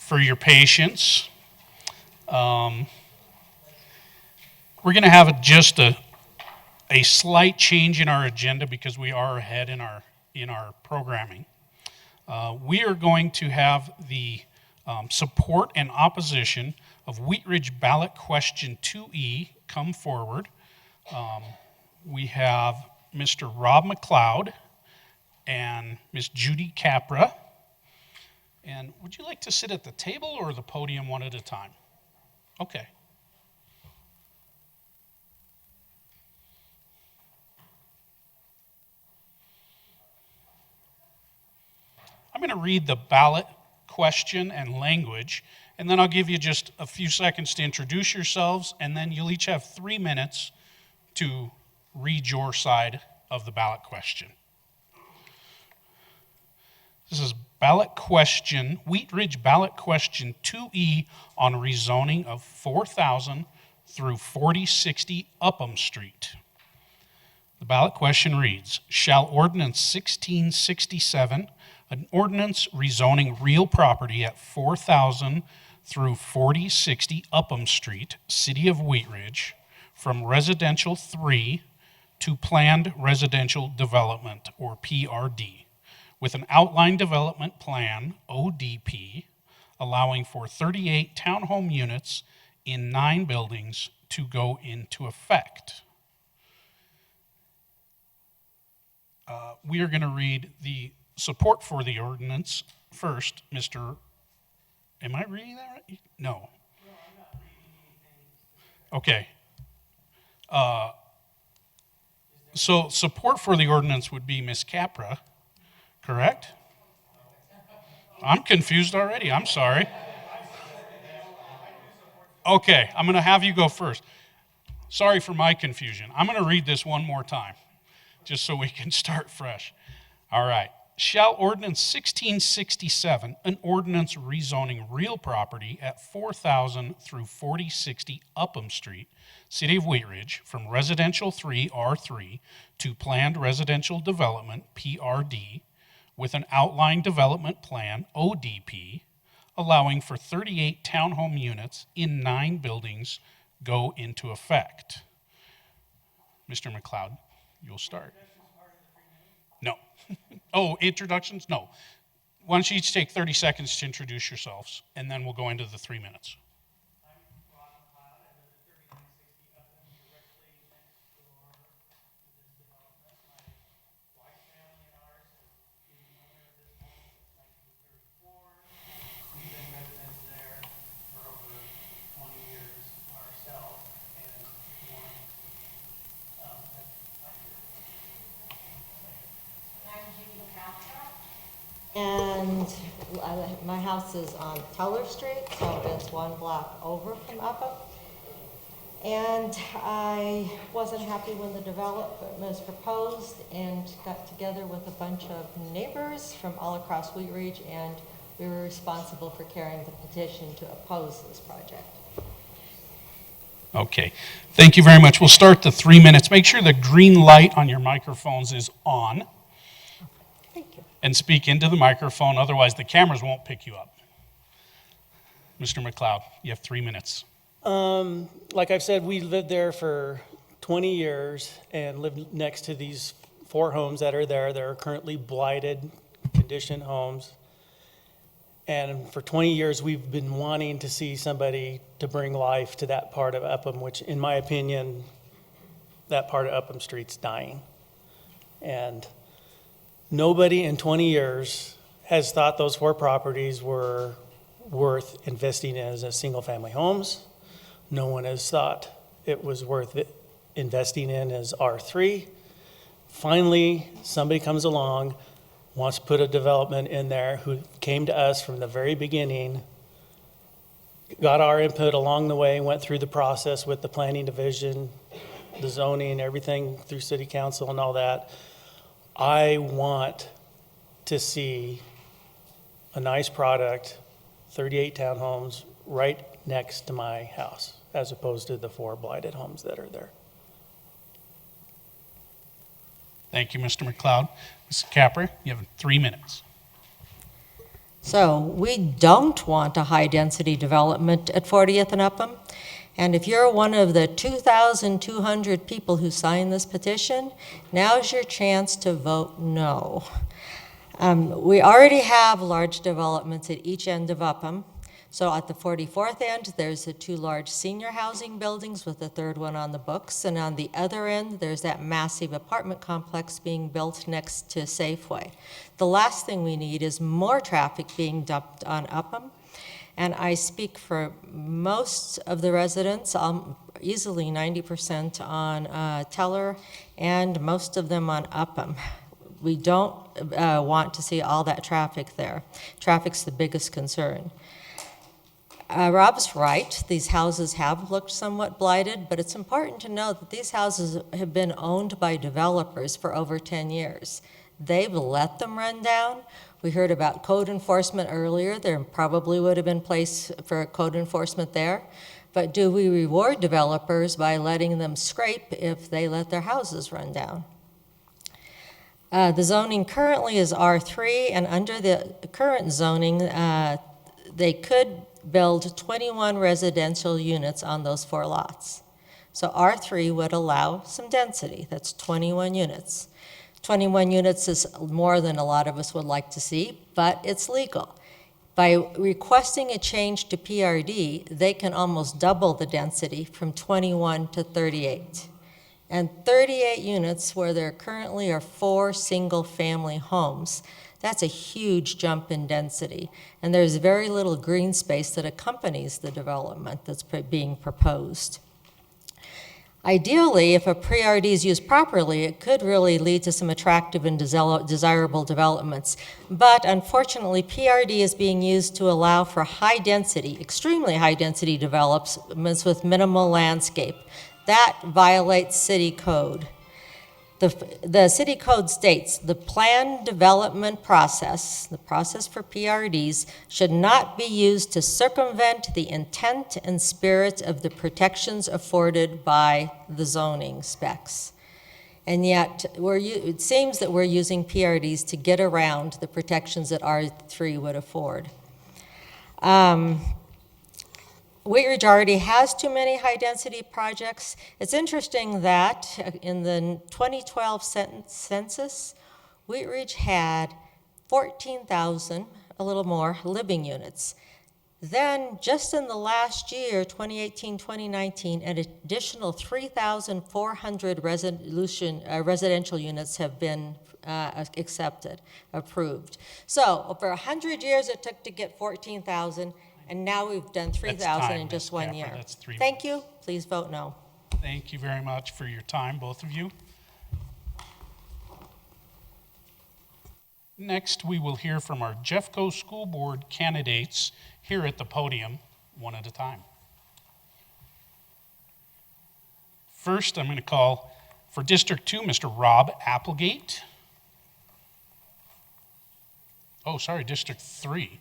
for your patience. We're going to have just a slight change in our agenda because we are ahead in our programming. We are going to have the support and opposition of Wheat Ridge ballot question 2E come forward. We have Mr. Rob McLeod and Ms. Judy Capra. And would you like to sit at the table or the podium one at a time? Okay. I'm going to read the ballot question and language, and then I'll give you just a few seconds to introduce yourselves, and then you'll each have 3 minutes to read your side of the ballot question. This is ballot question, Wheat Ridge ballot question 2E on rezoning of 4,000 through 4060 Upham Street. The ballot question reads, shall Ordinance 1667, an ordinance rezoning real property at 4,000 through 4060 Upham Street, City of Wheat Ridge, from Residential 3 to Planned Residential Development, or PRD, with an outline development plan, ODP, allowing for 38 townhome units in 9 buildings to go into effect. We are going to read the support for the ordinance first. Mr. Am I reading that right? No. No, I'm not reading anything. Okay. So support for the ordinance would be Ms. Capra, correct? I'm confused already. I'm sorry. Okay, I'm going to have you go first. Sorry for my confusion. I'm going to read this one more time, just so we can start fresh. All right. Shall Ordinance 1667, an ordinance rezoning real property at 4,000 through 4060 Upham Street, City of Wheat Ridge, from Residential 3 R3 to Planned Residential Development PRD, with an outline development plan ODP, allowing for 38 townhome units in 9 buildings go into effect. Mr. McLeod, you'll start. No. Oh, introductions? No. Why don't you each take 30 seconds to introduce yourselves, and then we'll go into the 3 minutes. I'm Rob McLeod. I live at 3960 Upham, directly next door to this development. My wife's family and ours have been the owner of this home since 1934. We've been residents there for over 20 years ourselves, and want I'm Judy Capra, and my house is on Teller Street, so it's 1 block over from Upham. And I wasn't happy when the development was proposed, and got together with a bunch of neighbors from all across Wheat Ridge, and we were responsible for carrying the petition to oppose this project. Okay. Thank you very much. We'll start the 3 minutes. Make sure the green light on your microphones is on. And speak into the microphone, otherwise the cameras won't pick you up. Mr. McLeod, you have 3 minutes. Like I've said, we lived there for 20 years and lived next to these 4 homes that are there. They're currently blighted, condition homes. And for 20 years, we've been wanting to see somebody to bring life to that part of Upham, which in my opinion, that part of Upham Street's dying. And nobody in 20 years has thought those 4 properties were worth investing in as single-family homes. No one has thought it was worth investing in as R3. Finally, somebody comes along, wants to put a development in there, who came to us from the very beginning, got our input along the way, went through the process with the planning division, the zoning, everything through city council and all that. I want to see a nice product, 38 townhomes, right next to my house, as opposed to the 4 blighted homes that are there. Thank you, Mr. McLeod. Mrs. Capra, you have 3 minutes. So we don't want a high-density development at 40th and Upham. And if you're one of the 2,200 people who signed this petition, now's your chance to vote no. We already have large developments at each end of Upham. So at the 44th end, there's the 2 large senior housing buildings with the 3rd one on the books. And on the other end, there's that massive apartment complex being built next to Safeway. The last thing we need is more traffic being dumped on Upham. And I speak for most of the residents, easily 90% on Teller, and most of them on Upham. We don't want to see all that traffic there. Traffic's the biggest concern. Rob's right, these houses have looked somewhat blighted, but it's important to know that these houses have been owned by developers for over 10 years. They've let them run down. We heard about code enforcement earlier. There probably would have been place for code enforcement there. But do we reward developers by letting them scrape if they let their houses run down? The zoning currently is R3, and under the current zoning, they could build 21 residential units on those 4 lots. So R3 would allow some density. That's 21 units. 21 units is more than a lot of us would like to see, but it's legal. By requesting a change to PRD, they can almost double the density from 21 to 38. And 38 units where there currently are 4 single-family homes. That's a huge jump in density. And there's very little green space that accompanies the development that's being proposed. Ideally, if a PRD is used properly, it could really lead to some attractive and desirable developments. But unfortunately, PRD is being used to allow for high density, extremely high density developments with minimal landscape. That violates city code. The city code states the planned development process, the process for PRDs, should not be used to circumvent the intent and spirit of the protections afforded by the zoning specs. And yet, it seems that we're using PRDs to get around the protections that R3 would afford. Wheat Ridge already has too many high-density projects. It's interesting that in the 2012 census, Wheat Ridge had 14,000, a little more, living units. Then, just in the last year, 2018-2019, an additional 3,400 residential units have been accepted, approved. So, over 100 years it took to get 14,000. And now we've done 3,000 in just 1 year. Thank you. Please vote no. Thank you very much for your time, both of you. Next, we will hear from our Jeffco School Board candidates here at the podium, one at a time. First, I'm going to call for District 2, Mr. Rob Applegate. Oh, sorry, District 3.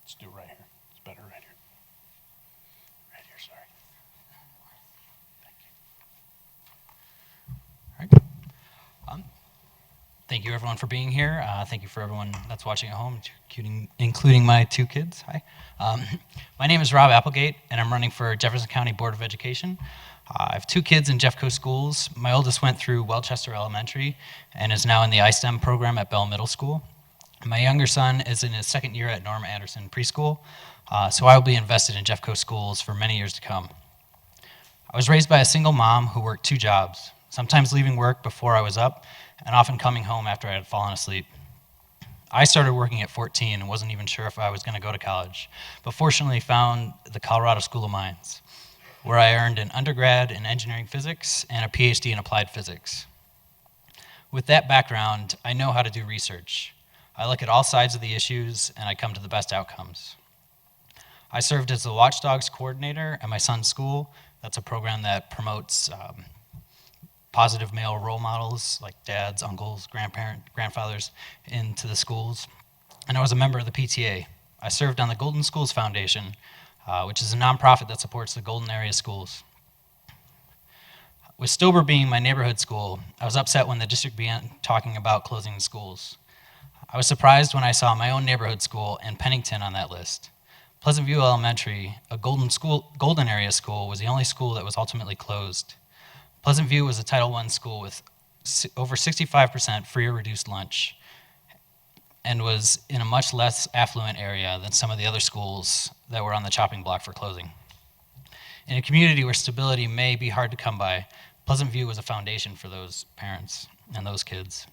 Let's do it right here. It's better right here. Right here, sorry. Thank you. All right. Thank you, everyone, for being here. Thank you for everyone that's watching at home, including my 2 kids. Hi. My name is Rob Applegate, and I'm running for Jefferson County Board of Education. I have 2 kids in Jeffco schools. My oldest went through Welchester Elementary and is now in the iSTEM program at Bell Middle School. My younger son is in his 2nd year at Norma Anderson Preschool, so I will be invested in Jeffco schools for many years to come. I was raised by a single mom who worked 2 jobs, sometimes leaving work before I was up, and often coming home after I had fallen asleep. I started working at 14 and wasn't even sure if I was going to go to college, but fortunately found the Colorado School of Mines, where I earned an undergrad in engineering physics and a PhD in applied physics. With that background, I know how to do research. I look at all sides of the issues, and I come to the best outcomes. I served as the Watchdogs coordinator at my son's school. That's a program that promotes positive male role models like dads, uncles, grandfathers into the schools. And I was a member of the PTA. I served on the Golden Schools Foundation, which is a nonprofit that supports the Golden area schools. With Stober being my neighborhood school, I was upset when the district began talking about closing the schools. I was surprised when I saw my own neighborhood school in Pennington on that list. Pleasant View Elementary, a Golden area school, was the only school that was ultimately closed. Pleasant View was a Title I school with over 65% free or reduced lunch and was in a much less affluent area than some of the other schools that were on the chopping block for closing. In a community where stability may be hard to come by, Pleasant View was a foundation for those parents and those kids.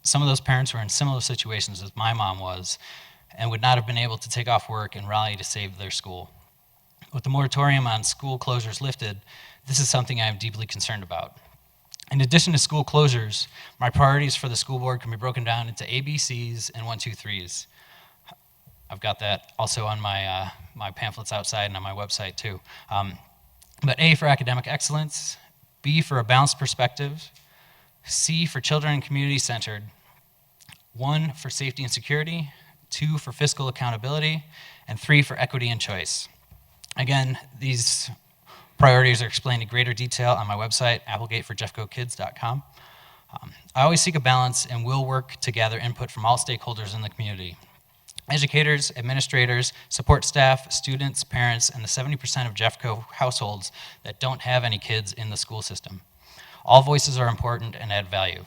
Some of those parents were in similar situations as my mom was and would not have been able to take off work and rally to save their school. With the moratorium on school closures lifted, this is something I am deeply concerned about. In addition to school closures, my priorities for the school board can be broken down into ABCs and 1, 2, 3s. I've got that also on my, my pamphlets outside and on my website too. But A for academic excellence, B for a balanced perspective, C for children and community centered, 1 for safety and security, 2 for fiscal accountability, and 3 for equity and choice. Again, these priorities are explained in greater detail on my website, applegateforjeffcokids.com. I always seek a balance and will work to gather input from all stakeholders in the community. Educators, administrators, support staff, students, parents, and the 70% of Jeffco households that don't have any kids in the school system. All voices are important and add value.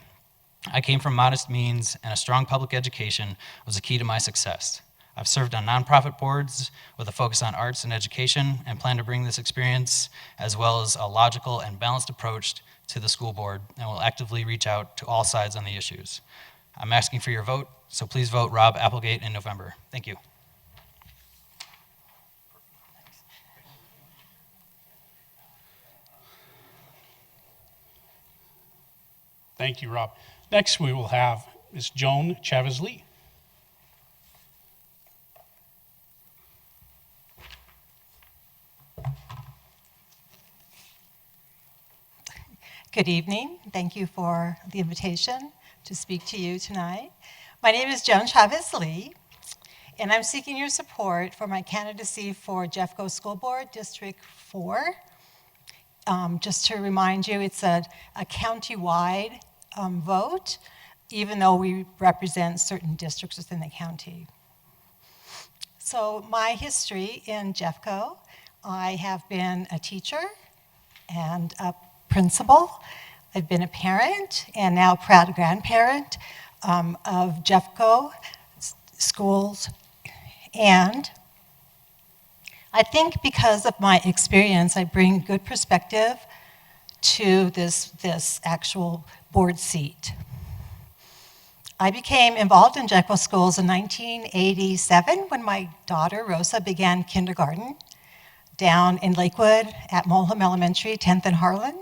I came from modest means, and a strong public education was a key to my success. I've served on nonprofit boards with a focus on arts and education and plan to bring this experience as well as a logical and balanced approach to the school board and will actively reach out to all sides on the issues. I'm asking for your vote, so please vote Rob Applegate in November. Thank you. Thank you, Rob. Next, we will have Ms. Joan Chavez-Lee. Good evening. Thank you for the invitation to speak to you tonight. My name is Joan Chavez-Lee, and I'm seeking your support for my candidacy for Jeffco School Board District 4. Just to remind you, it's a county-wide vote, even though we represent certain districts within the county. So my history in Jeffco, I have been a teacher and a principal. I've been a parent and now proud grandparent of Jeffco schools. And I think because of my experience, I bring good perspective to this actual board seat. I became involved in Jeffco schools in 1987 when my daughter Rosa began kindergarten down in Lakewood at Mulholm Elementary, 10th and Harlan.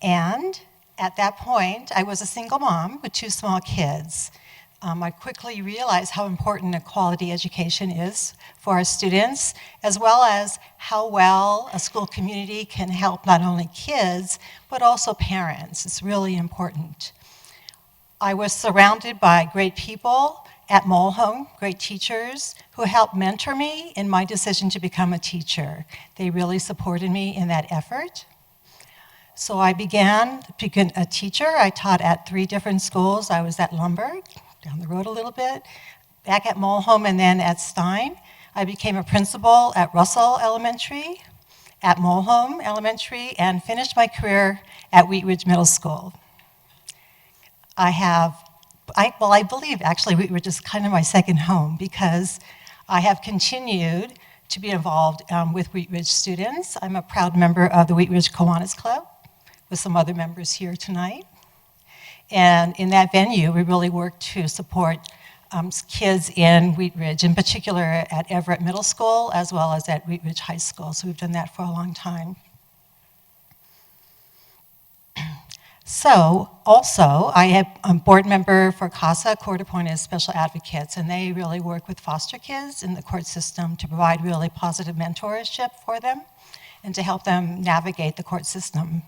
And at that point, I was a single mom with 2 small kids. I quickly realized how important a quality education is for our students, as well as how well a school community can help not only kids, but also parents. It's really important. I was surrounded by great people at Mulholm, great teachers who helped mentor me in my decision to become a teacher. They really supported me in that effort. So I began a teacher. I taught at 3 different schools. I was at Lumberg, down the road a little bit, back at Mulholm, and then at Stein. I became a principal at Russell Elementary, at Mulholm Elementary, and finished my career at Wheat Ridge Middle School. I believe actually Wheat Ridge is kind of my second home because I have continued to be involved with Wheat Ridge students. I'm a proud member of the Wheat Ridge Kiwanis Club with some other members here tonight. And in that venue, we really work to support kids in Wheat Ridge, in particular at Everett Middle School, as well as at Wheat Ridge High School. So we've done that for a long time. So, also, I'm a board member for CASA, Court Appointed Special Advocates, and they really work with foster kids in the court system to provide really positive mentorship for them and to help them navigate the court system.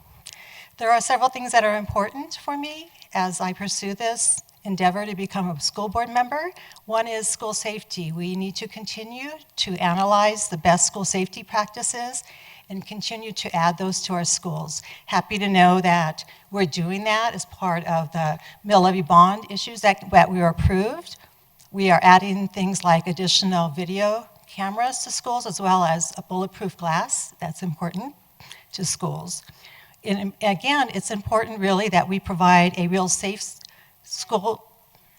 There are several things that are important for me as I pursue this endeavor to become a school board member. One is school safety. We need to continue to analyze the best school safety practices and continue to add those to our schools. Happy to know that we're doing that as part of the mill levy bond issues that we were approved. We are adding things like additional video cameras to schools as well as a bulletproof glass. That's important to schools. And again, it's important really that we provide a real safe school.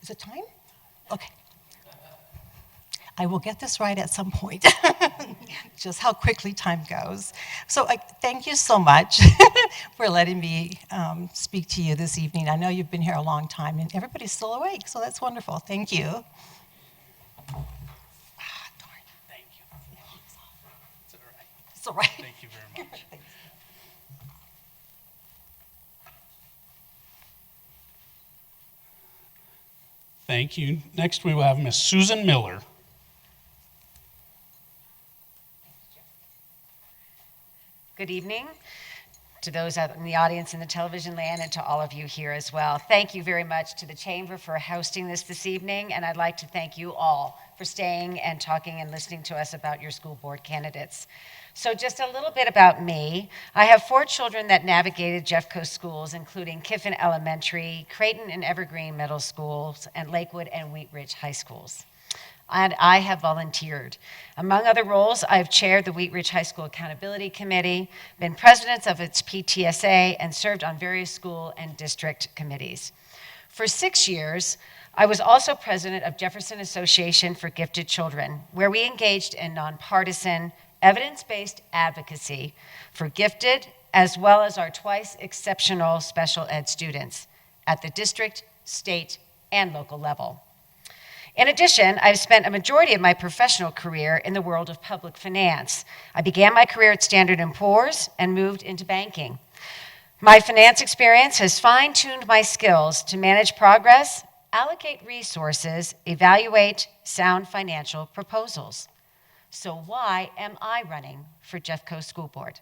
Is it time? Okay. I will get this right at some point, just how quickly time goes. So thank you so much for letting me speak to you this evening. I know you've been here a long time, and everybody's still awake, so that's wonderful. Thank you. Thank you. It's all right. It's all right. Thank you very much. Thank you. Next, we will have Miss Susan Miller. Good evening to those out in the audience in the television land and to all of you here as well. Thank you very much to the Chamber for hosting this evening, and I'd like to thank you all for staying and talking and listening to us about your school board candidates. So just a little bit about me. I have 4 children that navigated Jeffco schools, including Kiffin Elementary, Creighton and Evergreen Middle Schools, and Lakewood and Wheat Ridge High Schools. And I have volunteered. Among other roles, I've chaired the Wheat Ridge High School Accountability Committee, been president of its PTSA, and served on various school and district committees. For 6 years, I was also president of Jefferson Association for Gifted Children, where we engaged in nonpartisan, evidence-based advocacy for gifted, as well as our twice exceptional special ed students at the district, state, and local level. In addition, I've spent a majority of my professional career in the world of public finance. I began my career at Standard & Poor's and moved into banking. My finance experience has fine-tuned my skills to manage progress, allocate resources, evaluate sound financial proposals. So why am I running for Jeffco School Board?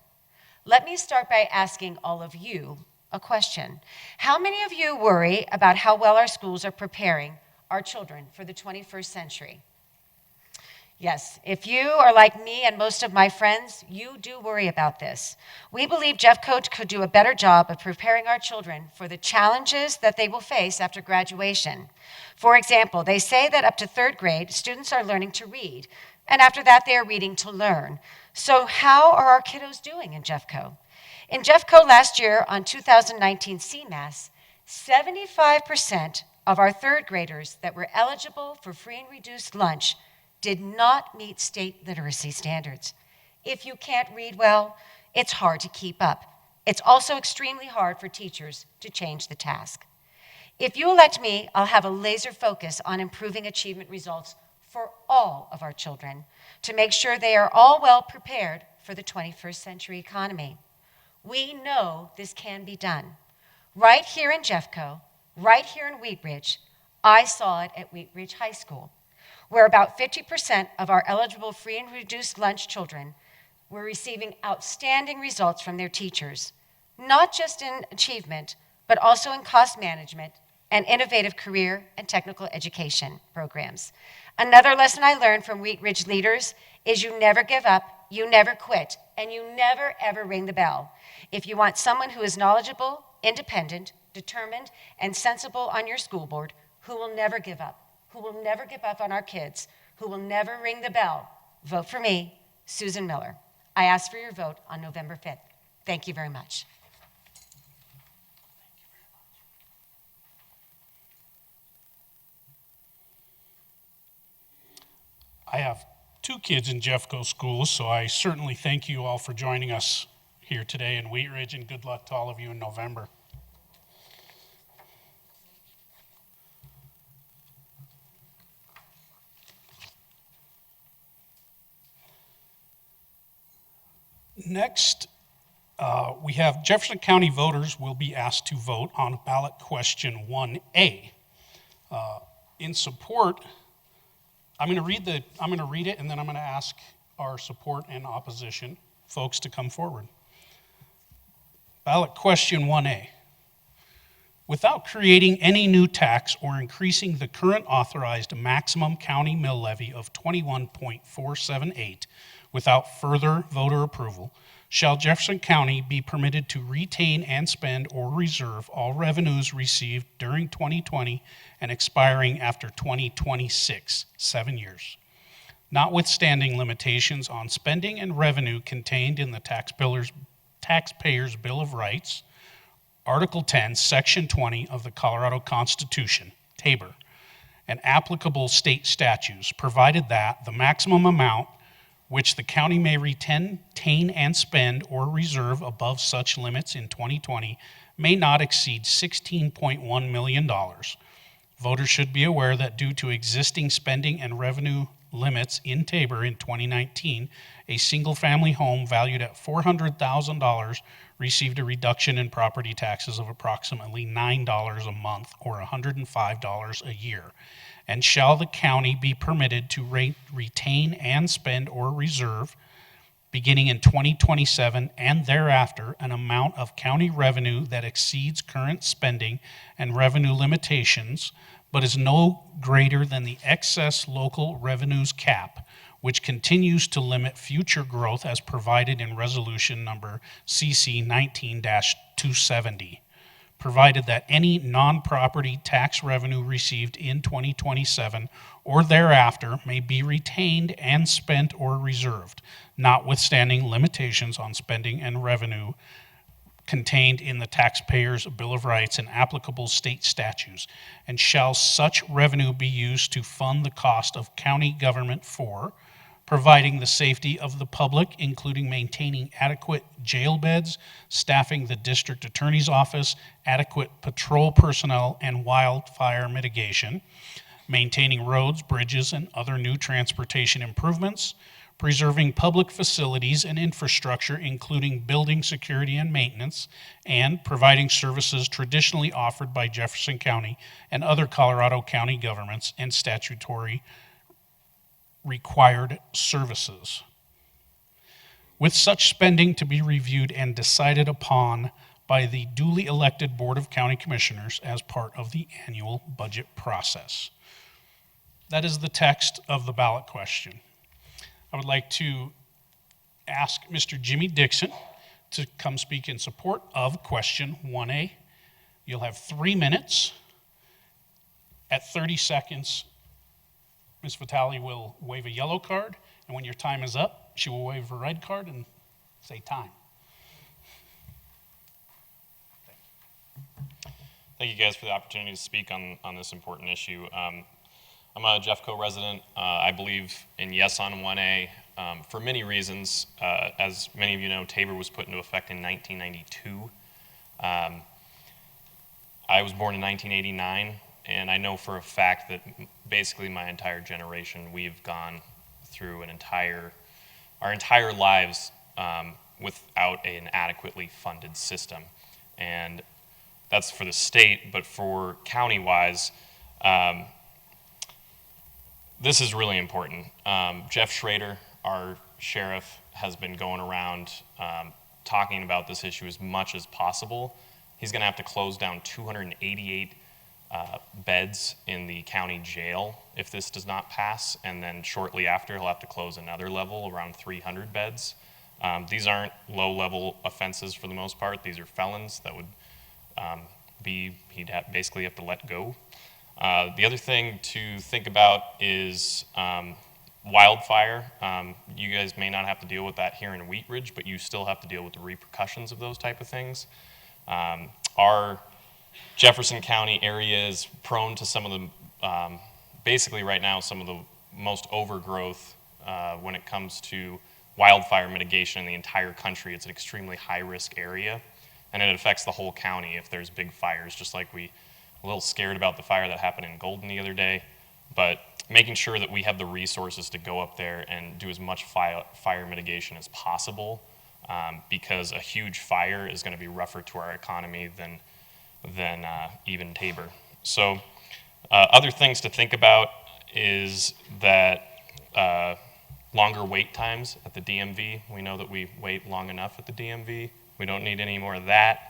Let me start by asking all of you a question. How many of you worry about how well our schools are preparing our children for the 21st century? Yes, if you are like me and most of my friends, you do worry about this. We believe Jeffco could do a better job of preparing our children for the challenges that they will face after graduation. For example, they say that up to 3rd grade, students are learning to read, and after that, they are reading to learn. So how are our kiddos doing in Jeffco? In Jeffco last year on 2019 CMAS, 75% of our 3rd graders that were eligible for free and reduced lunch did not meet state literacy standards. If you can't read well, it's hard to keep up. It's also extremely hard for teachers to change the task. If you elect me, I'll have a laser focus on improving achievement results for all of our children to make sure they are all well prepared for the 21st century economy. We know this can be done. Right here in Jeffco, right here in Wheat Ridge, I saw it at Wheat Ridge High School, where about 50% of our eligible free and reduced lunch children were receiving outstanding results from their teachers, not just in achievement, but also in cost management and innovative career and technical education programs. Another lesson I learned from Wheat Ridge leaders is you never give up, you never quit, and you never ever ring the bell. If you want someone who is knowledgeable, independent, determined, and sensible on your school board, who will never give up on our kids, who will never ring the bell, vote for me, Susan Miller. I ask for your vote on November 5th. Thank you very much. I have 2 kids in Jeffco schools, so I certainly thank you all for joining us here today in Wheat Ridge, and good luck to all of you in November. Next, We have Jefferson County voters will be asked to vote on ballot question 1A. In support, I'm going to read it, and then I'm going to ask our support and opposition folks to come forward. Ballot question 1A. Without creating any new tax or increasing the current authorized maximum county mill levy of 21.478 without further voter approval, shall Jefferson County be permitted to retain and spend or reserve all revenues received during 2020 and expiring after 2026, 7 years, notwithstanding limitations on spending and revenue contained in the Taxpayers' Bill of Rights, Article 10, Section 20 of the Colorado Constitution, TABOR, and applicable state statutes, provided that the maximum amount which the county may retain and spend or reserve above such limits in 2020 may not exceed $16.1 million. Voters should be aware that due to existing spending and revenue limits in Tabor in 2019, a single-family home valued at $400,000 received a reduction in property taxes of approximately $9 a month or $105 a year. And shall the county be permitted to retain and spend or reserve, beginning in 2027 and thereafter, an amount of county revenue that exceeds current spending and revenue limitations, but is no greater than the excess local revenues cap, which continues to limit future growth as provided in Resolution Number CC 19-270, provided that any non-property tax revenue received in 2027 or thereafter may be retained and spent or reserved, notwithstanding limitations on spending and revenue contained in the Taxpayers' Bill of Rights and applicable state statutes, and shall such revenue be used to fund the cost of county government for providing the safety of the public, including maintaining adequate jail beds, staffing the district attorney's office, adequate patrol personnel, and wildfire mitigation, maintaining roads, bridges, and other new transportation improvements, preserving public facilities and infrastructure, including building security and maintenance, and providing services traditionally offered by Jefferson County and other Colorado County governments and statutory required services. With such spending to be reviewed and decided upon by the duly elected Board of County Commissioners as part of the annual budget process. That is the text of the ballot question. I would like to ask Mr. Jimmy Dixon to come speak in support of question 1A. You'll have 3 minutes. At 30 seconds, Ms. Vitale will wave a yellow card, and when your time is up, she will wave a red card and say time. Thank you guys for the opportunity to speak on this important issue. I'm a Jeffco resident. I believe in yes on 1A for many reasons. As many of you know, Tabor was put into effect in 1992. I was born in 1989, and I know for a fact that basically my entire generation, we've gone through our entire lives without an adequately funded system. And that's for the state, but for county-wise, this is really important. Jeff Schrader, our sheriff, has been going around talking about this issue as much as possible. He's going to have to close down 288 beds in the county jail if this does not pass, and then shortly after he'll have to close another level, around 300 beds. These aren't low-level offenses for the most part. These are felons that would he'd basically have to let go. The other thing to think about is wildfire. You guys may not have to deal with that here in Wheat Ridge, but you still have to deal with the repercussions of those type of things. Our Jefferson County area is prone to some of the, basically right now, some of the most overgrowth when it comes to wildfire mitigation in the entire country. It's an extremely high-risk area, and it affects the whole county if there's big fires, just like we a little scared about the fire that happened in Golden the other day, but making sure that we have the resources to go up there and do as much fire mitigation as possible because a huge fire is going to be rougher to our economy than even Tabor. So other things to think about is that longer wait times at the DMV. We know that we wait long enough at the DMV. We don't need any more of that.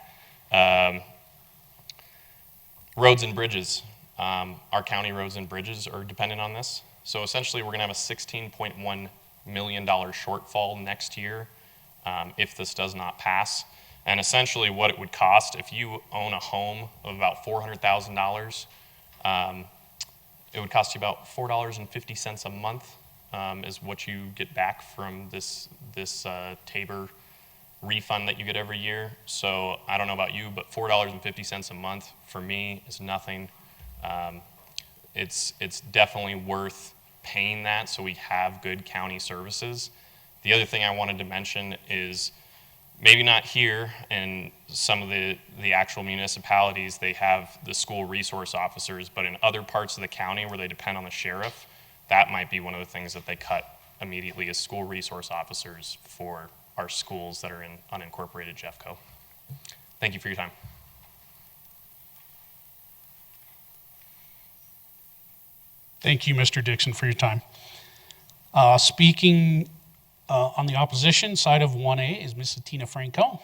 Roads and bridges. Our county roads and bridges are dependent on this. So essentially, we're going to have a $16.1 million shortfall next year if this does not pass. And essentially, what it would cost if you own a home of about $400,000, it would cost you about $4.50 a month is what you get back from this Tabor refund that you get every year. So I don't know about you, but $4.50 a month for me is nothing. It's definitely worth paying that so we have good county services. The other thing I wanted to mention is maybe not here, in some of the actual municipalities, they have the school resource officers, but in other parts of the county where they depend on the sheriff, that might be one of the things that they cut immediately, is school resource officers for our schools that are in unincorporated Jeffco. Thank you for your time. Thank you, Mr. Dixon, for your time. Speaking on the opposition side of 1A is Mrs. Tina Franco.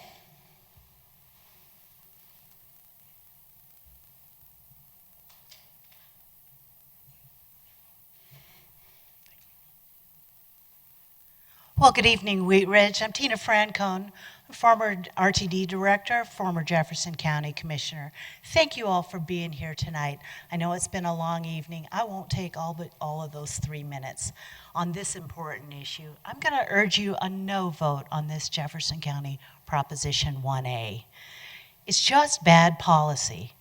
Well, good evening, Wheat Ridge. I'm Tina Francone, former RTD director, former Jefferson County Commissioner. Thank you all for being here tonight. I know it's been a long evening. I won't take all of those 3 minutes on this important issue. I'm going to urge you a no vote on this Jefferson County Proposition 1A. It's just bad policy.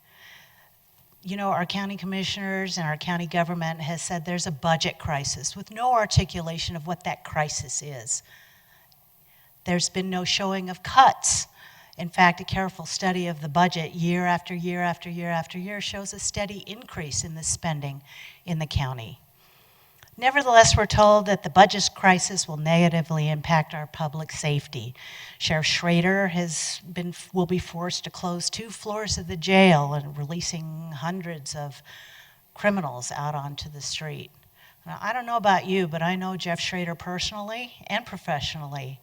You know, our county commissioners and our county government has said there's a budget crisis with no articulation of what that crisis is. There's been no showing of cuts. In fact, a careful study of the budget year after year after year after year shows a steady increase in the spending in the county. Nevertheless, we're told that the budget crisis will negatively impact our public safety. Sheriff Schrader will be forced to close 2 floors of the jail and releasing hundreds of criminals out onto the street. Now, I don't know about you, but I know Jeff Schrader personally and professionally.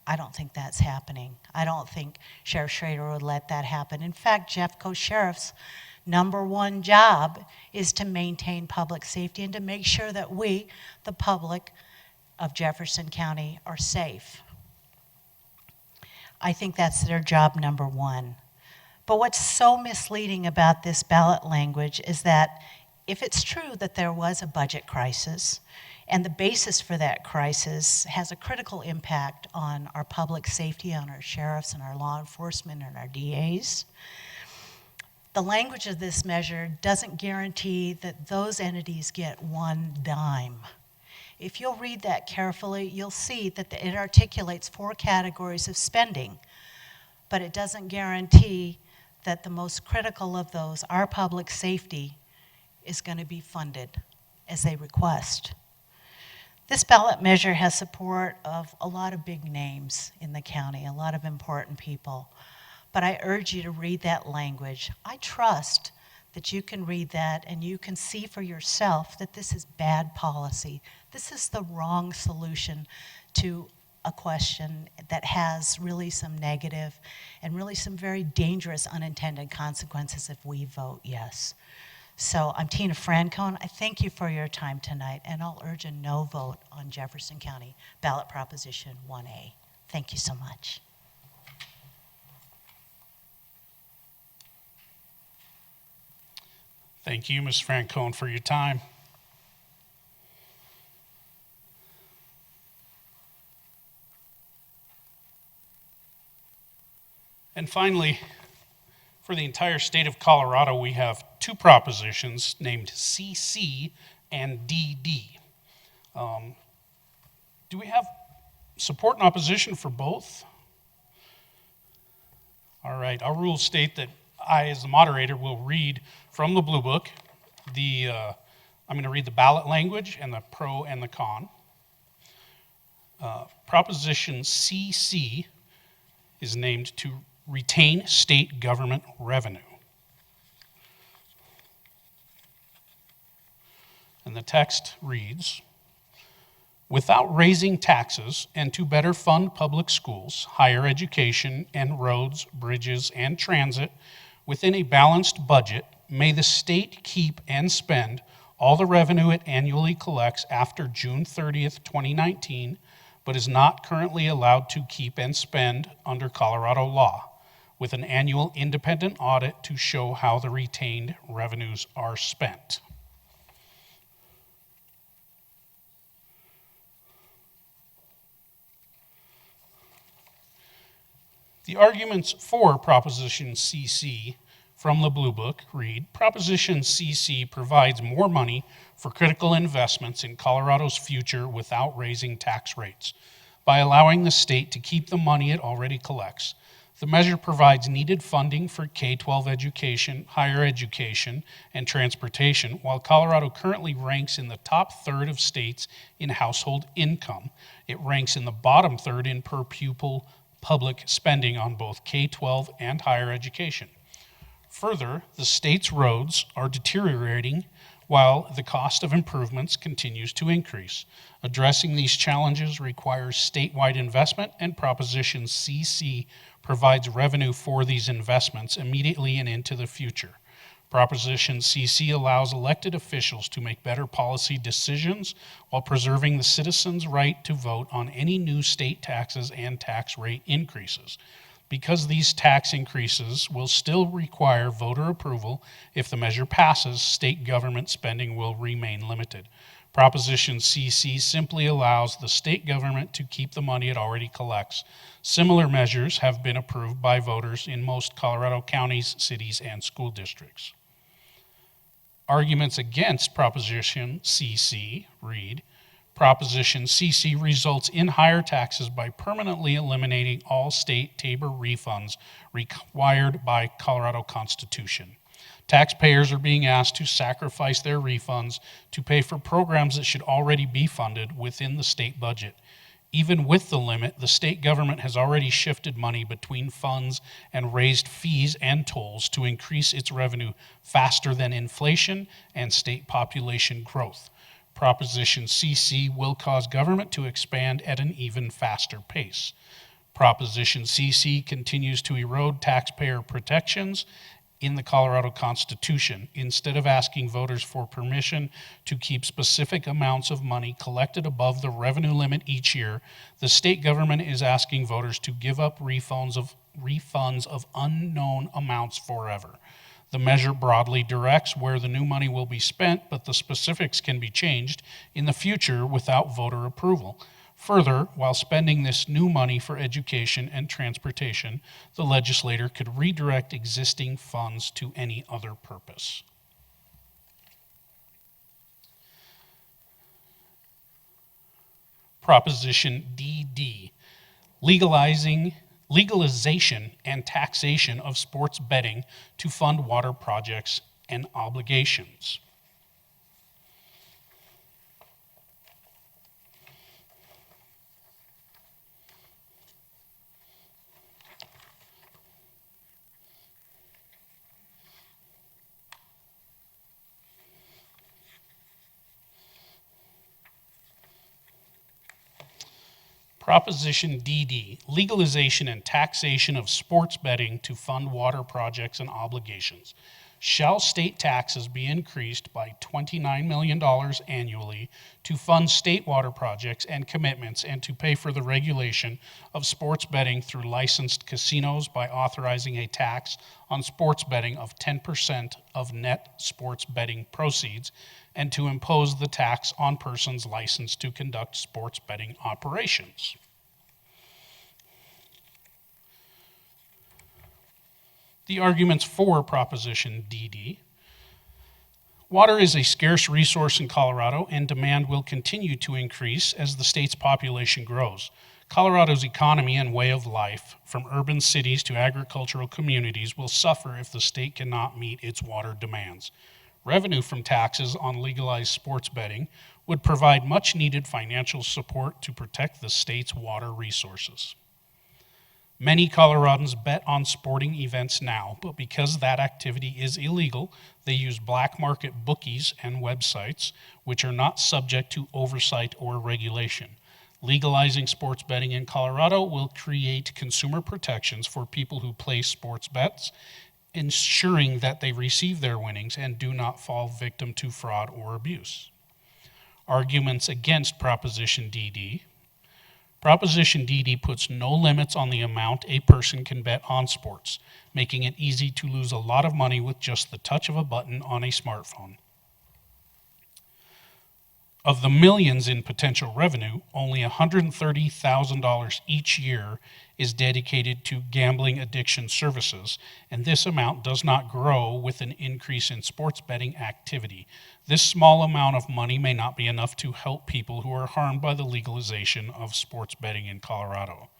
I don't think that's happening. I don't think Sheriff Schrader would let that happen. In fact, Jeffco Sheriff's #1 job is to maintain public safety and to make sure that we, the public of Jefferson County, are safe. I think that's their job #1. But what's so misleading about this ballot language is that if it's true that there was a budget crisis, and the basis for that crisis has a critical impact on our public safety, on our sheriffs and our law enforcement and our DAs, the language of this measure doesn't guarantee that those entities get 1 dime. If you'll read that carefully, you'll see that it articulates 4 categories of spending, but it doesn't guarantee that the most critical of those, our public safety, is going to be funded as they request. This ballot measure has support of a lot of big names in the county, a lot of important people. But I urge you to read that language. I trust that you can read that and you can see for yourself that this is bad policy. This is the wrong solution to a question that has really some negative and really some very dangerous unintended consequences if we vote yes. So I'm Tina Francone. I thank you for your time tonight, and I'll urge a no vote on Jefferson County Ballot Proposition 1A. Thank you so much. Thank you, Ms. Francone, for your time. And finally, for the entire state of Colorado, we have 2 propositions named CC and DD. Do we have support and opposition for both? All right, our rules state that I, as the moderator, will read from the Blue Book. I'm going to read the ballot language and the pro and the con. Proposition CC is named to retain state government revenue. And the text reads, without raising taxes and to better fund public schools, higher education, and roads, bridges, and transit within a balanced budget, may the state keep and spend all the revenue it annually collects after June 30th, 2019, but is not currently allowed to keep and spend under Colorado law, with an annual independent audit to show how the retained revenues are spent. The arguments for Proposition CC from the Blue Book read, Proposition CC provides more money for critical investments in Colorado's future without raising tax rates. By allowing the state to keep the money it already collects, the measure provides needed funding for K-12 education, higher education, and transportation, while Colorado currently ranks in the top third of states in household income. It ranks in the bottom third in per pupil public spending on both K-12 and higher education. Further, the state's roads are deteriorating while the cost of improvements continues to increase. Addressing these challenges requires statewide investment, and Proposition CC provides revenue for these investments immediately and into the future. Proposition CC allows elected officials to make better policy decisions while preserving the citizens' right to vote on any new state taxes and tax rate increases. Because these tax increases will still require voter approval, if the measure passes, state government spending will remain limited. Proposition CC simply allows the state government to keep the money it already collects. Similar measures have been approved by voters in most Colorado counties, cities, and school districts. Arguments against Proposition CC read, Proposition CC results in higher taxes by permanently eliminating all state TABOR refunds required by Colorado Constitution. Taxpayers are being asked to sacrifice their refunds to pay for programs that should already be funded within the state budget. Even with the limit, the state government has already shifted money between funds and raised fees and tolls to increase its revenue faster than inflation and state population growth. Proposition CC will cause government to expand at an even faster pace. Proposition CC continues to erode taxpayer protections in the Colorado Constitution. Instead of asking voters for permission to keep specific amounts of money collected above the revenue limit each year, the state government is asking voters to give up refunds of unknown amounts forever. The measure broadly directs where the new money will be spent, but the specifics can be changed in the future without voter approval. Further, while spending this new money for education and transportation, the legislator could redirect existing funds to any other purpose. Proposition DD, legalization and taxation of sports betting to fund water projects and obligations. Proposition DD, legalization and taxation of sports betting to fund water projects and obligations. Shall state taxes be increased by $29 million annually to fund state water projects and commitments and to pay for the regulation of sports betting through licensed casinos by authorizing a tax on sports betting of 10% of net sports betting proceeds, and to impose the tax on persons licensed to conduct sports betting operations. The arguments for Proposition DD. Water is a scarce resource in Colorado, and demand will continue to increase as the state's population grows. Colorado's economy and way of life, from urban cities to agricultural communities, will suffer if the state cannot meet its water demands. Revenue from taxes on legalized sports betting would provide much needed financial support to protect the state's water resources. Many Coloradans bet on sporting events now, but because that activity is illegal, they use black market bookies and websites, which are not subject to oversight or regulation. Legalizing sports betting in Colorado will create consumer protections for people who place sports bets, ensuring that they receive their winnings and do not fall victim to fraud or abuse. Arguments against Proposition DD. Proposition DD puts no limits on the amount a person can bet on sports, making it easy to lose a lot of money with just the touch of a button on a smartphone. Of the millions in potential revenue, only $130,000 each year is dedicated to gambling addiction services, and this amount does not grow with an increase in sports betting activity. This small amount of money may not be enough to help people who are harmed by the legalization of sports betting in Colorado.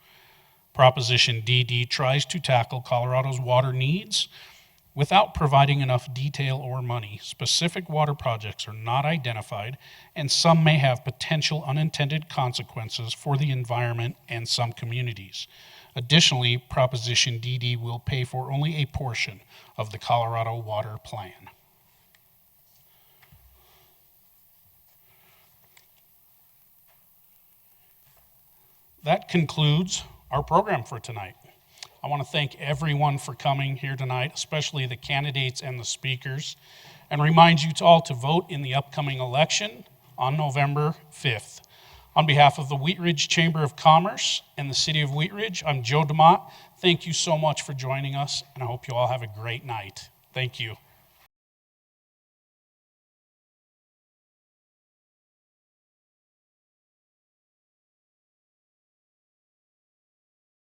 Proposition DD tries to tackle Colorado's water needs without providing enough detail or money. Specific water projects are not identified, and some may have potential unintended consequences for the environment and some communities. Additionally, Proposition DD will pay for only a portion of the Colorado Water Plan. That concludes our program for tonight. I want to thank everyone for coming here tonight, especially the candidates and the speakers, and remind you all to vote in the upcoming election on November 5th. On behalf of the Wheat Ridge Chamber of Commerce and the City of Wheat Ridge, I'm Joe DeMott. Thank you so much for joining us, and I hope you all have a great night. Thank you.